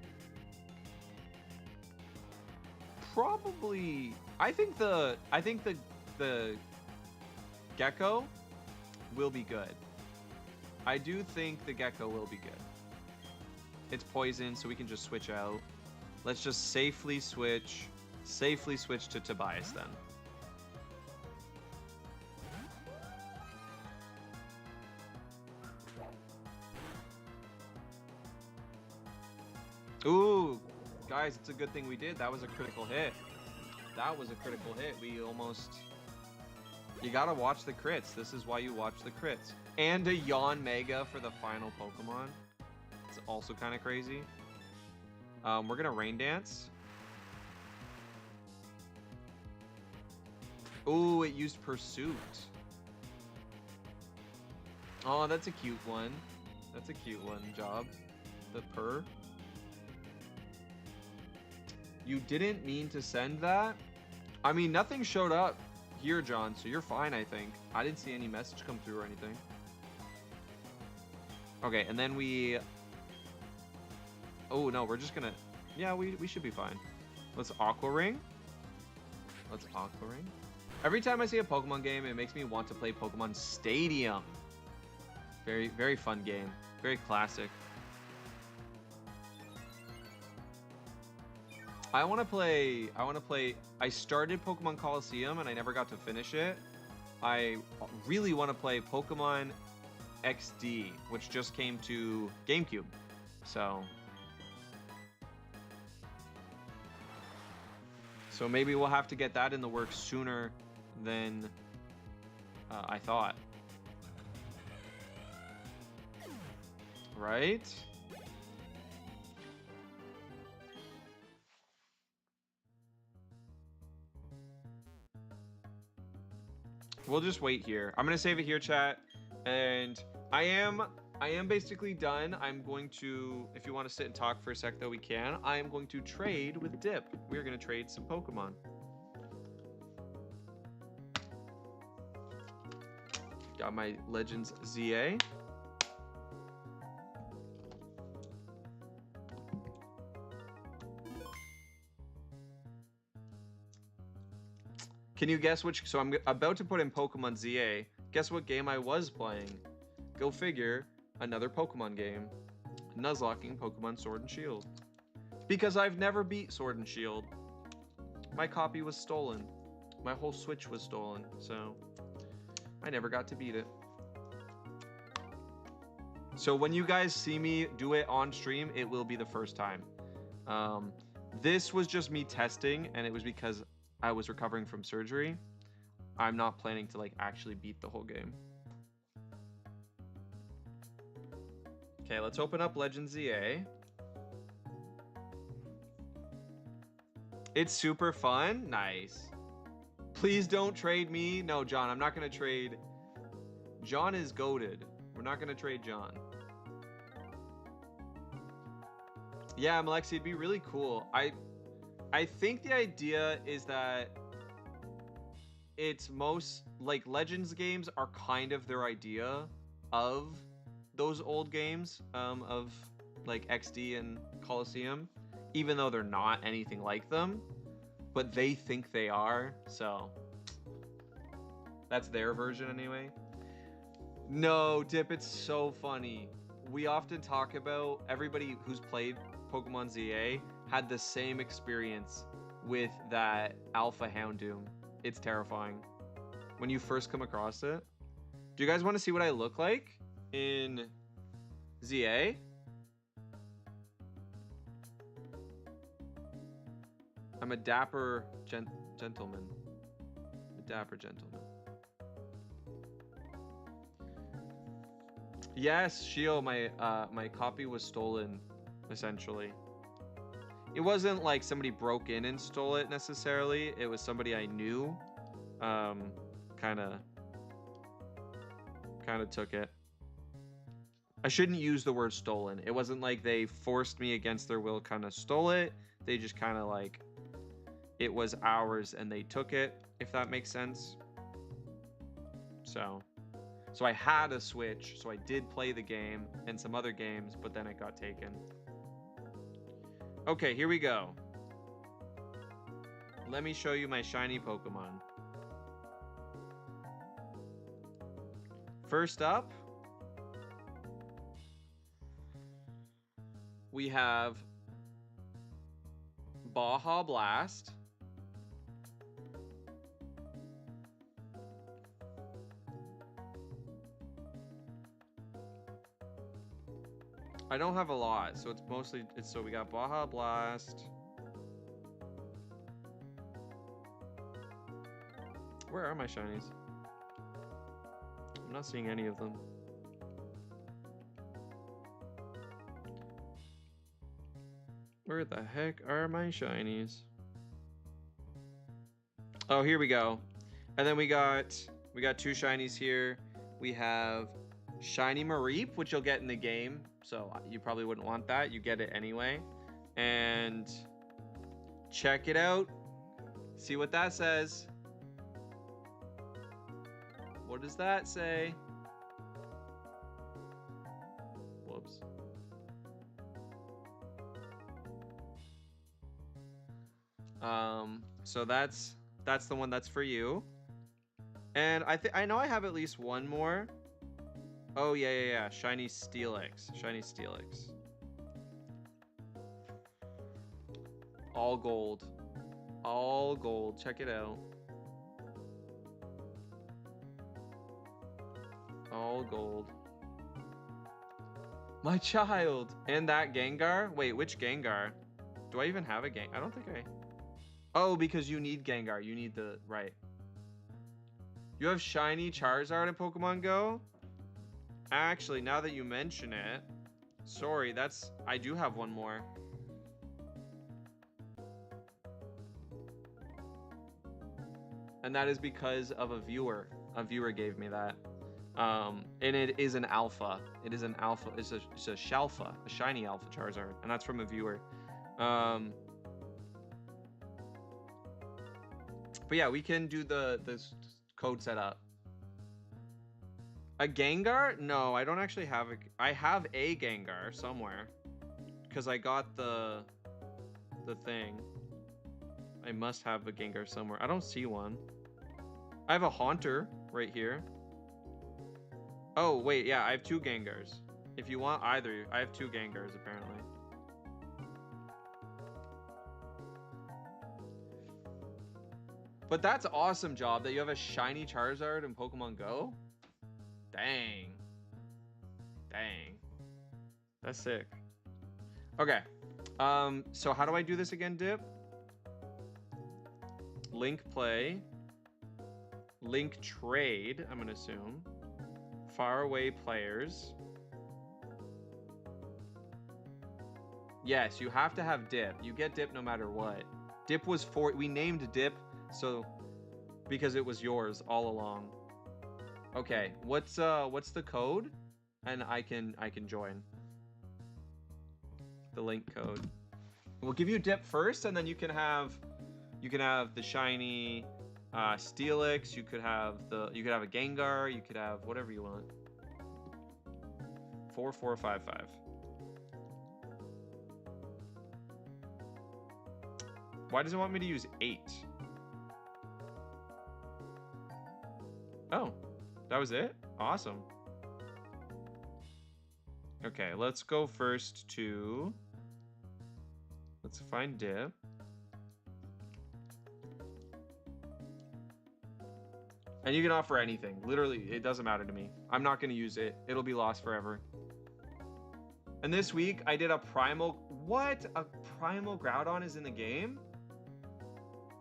probably, I think the Gecko will be good. I do think the Gecko will be good. It's poison, so we can just switch out. Let's just safely switch to Tobias then. Ooh, guys, it's a good thing we did. That was a critical hit. That was a critical hit. We almost... You gotta watch the crits. This is why you watch the crits. And a Yawn Mega for the final Pokemon. also kind of crazy. We're gonna Rain Dance. Oh, it used Pursuit. Oh, that's a cute one. That's a cute one, Job. The purr. You didn't mean to send that? I mean, nothing showed up here, John, so you're fine, I think. I didn't see any message come through or anything. Okay, and then we... Oh, no, we're just gonna... Yeah, we should be fine. Let's Aqua Ring. Let's Aqua Ring. Every time I see a Pokemon game, it makes me want to play Pokemon Stadium. Very, very fun game. Very classic. I want to play... I started Pokemon Coliseum and I never got to finish it. I really want to play Pokemon XD, which just came to GameCube. So maybe we'll have to get that in the works sooner than I thought. Right? We'll just wait here. I'm gonna save it here, chat, and I am basically done. I'm going to, if you want to sit and talk for a sec, though, we can. I am going to trade with Dip. We're gonna trade some Pokemon. Got my Legends ZA. Can you guess which? So I'm about to put in Pokemon ZA. Guess what game I was playing? Go figure, another Pokemon game. Nuzlocking Pokemon Sword and Shield. Because I've never beat Sword and Shield. My copy was stolen. My whole Switch was stolen, so I never got to beat it. So when you guys see me do it on stream, it will be the first time. This was just me testing, and it was because I was recovering from surgery. I'm not planning to like actually beat the whole game. Okay, let's open up Legends ZA. It's super fun. Nice. Please don't trade me. No, John, I'm not gonna trade. John is goated. We're not gonna trade John. Yeah, Malexi, it'd be really cool. I think the idea is that it's most like Legends games are kind of their idea of those old games of like XD and Coliseum, even though they're not anything like them, but they think they are. So that's their version anyway. No, Dip, it's so funny. We often talk about everybody who's played Pokemon ZA had the same experience with that Alpha Houndoom. It's terrifying when you first come across it. Do you guys want to see what I look like in ZA? I'm a dapper gentleman. A dapper gentleman. Yes, Shio, my copy was stolen, essentially. It wasn't like somebody broke in and stole it necessarily. It was somebody I knew. Kind of took it. I shouldn't use the word stolen. It wasn't like they forced me against their will, kind of stole it. They just kind of like, it was ours and they took it, if that makes sense. So I had a Switch, so I did play the game and some other games, but then it got taken. Okay, here we go. Let me show you my shiny Pokemon. First up, we have Baja Blast. I don't have a lot, so it's mostly, so we got Baja Blast. Where are my shinies? I'm not seeing any of them. Where the heck are my shinies? Oh, here we go. And then we got 2 shinies here. We have Shiny Mareep, which you'll get in the game. So you probably wouldn't want that. You get it anyway. And check it out. See what that says. What does that say? Whoops. So that's the one that's for you. And I know I have at least one more. Oh yeah. Shiny Steelix. Shiny Steelix. All gold. All gold. Check it out. All gold. My child. And that Gengar? Wait, which Gengar? Do I even have a Gengar? I don't think I... Oh, because you need Gengar. You need the... Right. You have Shiny Charizard in Pokemon Go? Actually, now that you mention it... Sorry, that's... I do have one more. And that is because of a viewer. A viewer gave me that. And it is an alpha. It is an alpha. It's a Shalfa, a shiny alpha Charizard, and that's from a viewer. But yeah, we can do this code setup. A Gengar? No, I don't actually have a. I have a Gengar somewhere, because I got the thing. I must have a Gengar somewhere. I don't see one. I have a Haunter right here. Oh, wait, yeah, I have 2 Gengars. If you want either, I have 2 Gengars, apparently. But that's awesome, Job, that you have a shiny Charizard in Pokemon Go. Dang. Dang. That's sick. Okay. So how do I do this again, Dip? Link play. Link trade, I'm gonna assume. Faraway players. Yes, you have to have Dip. You get Dip no matter what. Dip was we named Dip so because it was yours all along. Okay, what's the code? And I can join. The link code. We'll give you Dip first, and then you can have the shiny Steelix, you could have a Gengar, you could have whatever you want. 4455. Why does it want me to use 8? Oh, that was it? Awesome. Okay, let's go first to... Let's find Dip. And you can offer anything. Literally, it doesn't matter to me. I'm not going to use it. It'll be lost forever. And this week, I did a primal... What? A primal Groudon is in the game?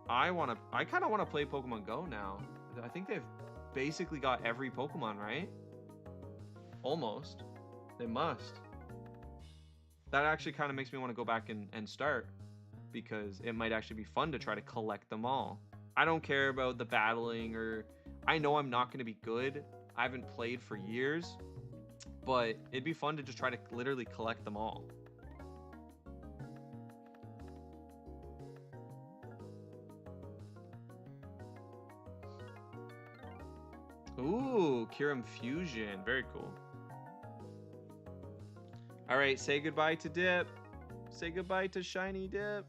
I kind of want to play Pokemon Go now. I think they've basically got every Pokemon, right? Almost. They must. That actually kind of makes me want to go back and start. Because it might actually be fun to try to collect them all. I don't care about the battling or... I know I'm not going to be good. I haven't played for years. But it'd be fun to just try to literally collect them all. Ooh, Kyurem Fusion. Very cool. All right, say goodbye to Dip. Say goodbye to Shiny Dip.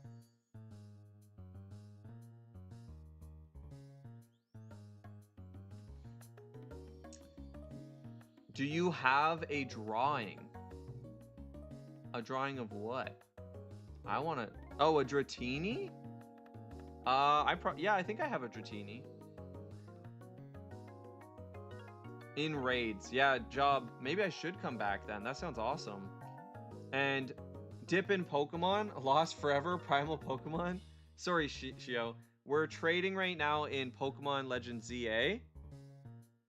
Do you have a drawing? A drawing of what? I want to... Oh, a Dratini? Yeah, I think I have a Dratini. In raids. Yeah, Job. Maybe I should come back then. That sounds awesome. And Dip in Pokemon. Lost Forever. Primal Pokemon. Sorry, Shio. We're trading right now in Pokemon Legends ZA.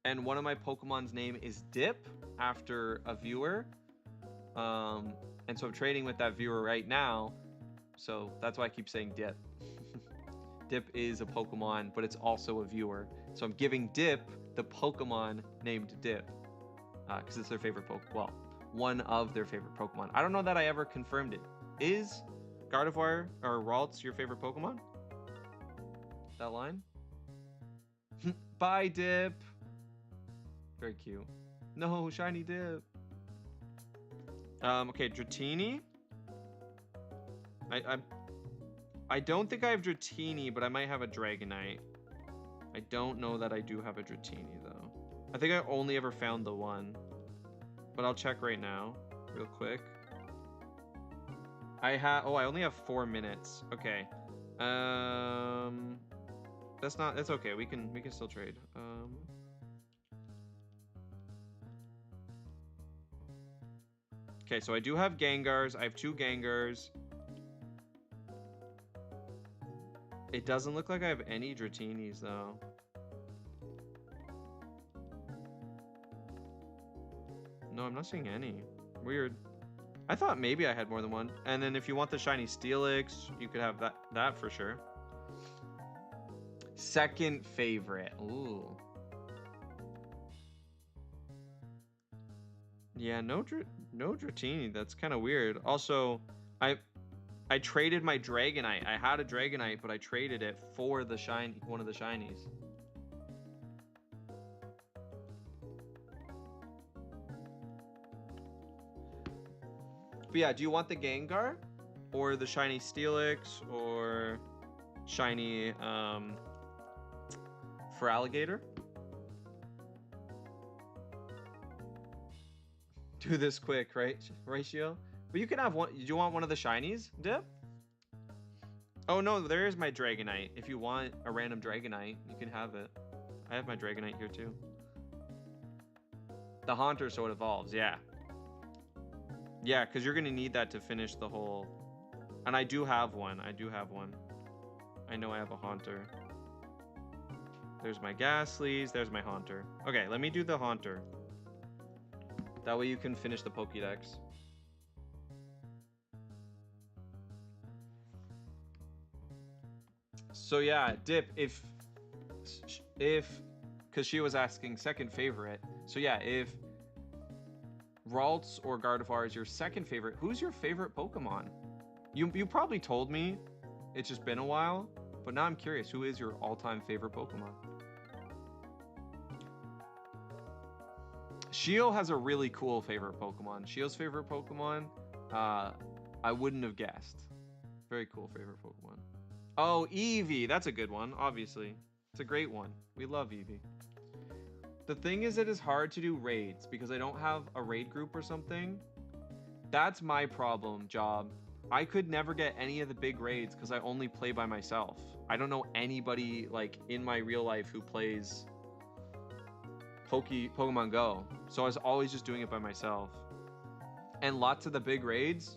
And one of my Pokemon's name is Dip, after a viewer. And so I'm trading with that viewer right now. So that's why I keep saying Dip. Dip is a Pokemon, but it's also a viewer. So I'm giving Dip the Pokemon named Dip. Because it's their favorite Pokemon. Well, one of their favorite Pokemon. I don't know that I ever confirmed it. Is Gardevoir or Ralts your favorite Pokemon? That line? Bye, Dip. Very cute. No, shiny Dip. Okay, Dratini. I don't think I have Dratini, but I might have a Dragonite. I don't know that I do have a Dratini though. I think I only ever found the one, but I'll check right now, real quick. I only have 4 minutes. Okay. That's okay. We can still trade. Okay, so I do have Gengars. I have 2 Gengars. It doesn't look like I have any Dratinis though. No, I'm not seeing any. Weird. I thought maybe I had more than one. And then if you want the shiny Steelix, you could have that for sure. Second favorite. Ooh. Yeah, no Dratini. That's kind of weird. Also, I traded my Dragonite. I had a Dragonite, but I traded it for the one of the shinies. But yeah, do you want the Gengar or the shiny Steelix or shiny for Alligator? Do this quick, right, Ratio? But you can have one. Do you want one of the shinies, Dip? Oh no, there is my Dragonite. If you want a random Dragonite, you can have it. I have my Dragonite here too. The Haunter, so it evolves, yeah. Yeah, because you're going to need that to finish the whole... And I do have one. I know I have a Haunter. There's my Ghastlies. There's my Haunter. Okay, let me do the Haunter. That way you can finish the Pokédex. So yeah, Dip, if... Because she was asking second favorite. So yeah, if... Ralts or Gardevoir is your second favorite, who's your favorite Pokemon? You probably told me, it's just been a while, but now I'm curious, who is your all-time favorite Pokemon? Shio has a really cool favorite Pokemon. Shio's favorite Pokemon, I wouldn't have guessed. Very cool favorite Pokemon. Oh, Eevee, that's a good one, obviously. It's a great one. We love Eevee. The thing is, it is hard to do raids because I don't have a raid group or something. That's my problem, Job. I could never get any of the big raids because I only play by myself. I don't know anybody like in my real life who plays Pokemon Go. So I was always just doing it by myself. And lots of the big raids,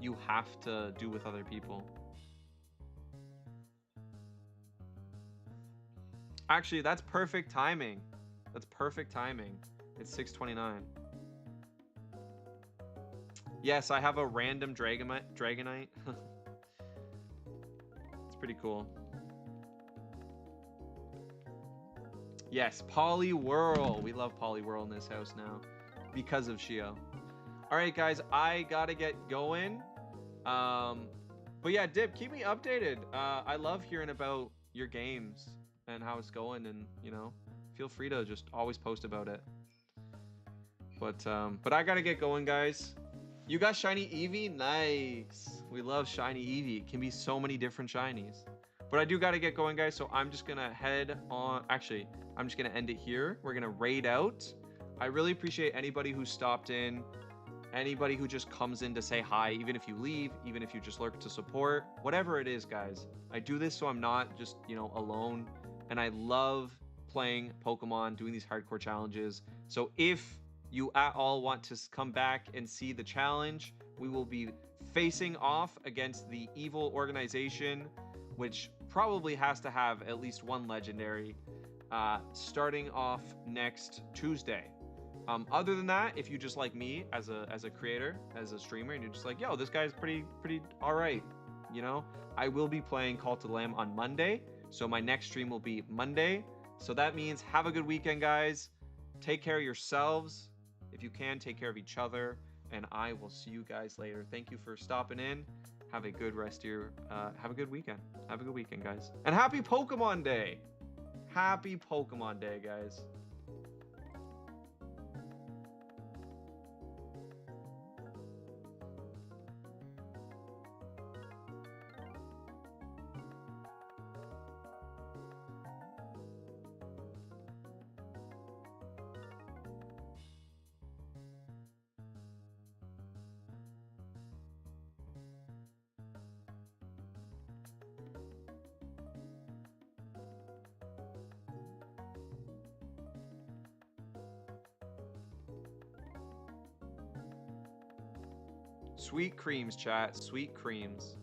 you have to do with other people. Actually, that's perfect timing. That's perfect timing. It's 6:29. Yes, I have a random Dragonite. It's pretty cool. Yes, Poliwhirl. We love Poliwhirl in this house now because of Shio. All right, guys, I gotta get going. But yeah, Dip, keep me updated. I love hearing about your games and how it's going, and you know, feel free to just always post about it. But I gotta get going, guys. You got shiny Eevee? Nice. We love shiny Eevee. It can be so many different shinies. But I do gotta get going, guys, so I'm just gonna head on. Actually, I'm just gonna end it here. We're gonna raid out. I really appreciate anybody who stopped in, anybody who just comes in to say hi, even if you leave, even if you just lurk to support, whatever it is, guys. I do this so I'm not just, you know, alone. And I love playing Pokemon, doing these hardcore challenges. So if you at all want to come back and see the challenge, we will be facing off against the evil organization, which probably has to have at least one legendary, starting off next Tuesday. Other than that, if you just like me as a creator, as a streamer, and you're just like, yo, this guy's pretty all right, you know, I will be playing Call to the Lamb on Monday. So my next stream will be Monday. So that means have a good weekend, guys. Take care of yourselves. If you can, take care of each other. And I will see you guys later. Thank you for stopping in. Have a good rest of your, have a good weekend. Have a good weekend, guys. And happy Pokemon Day. Happy Pokemon Day, guys. Sweet creams, chat. Sweet creams.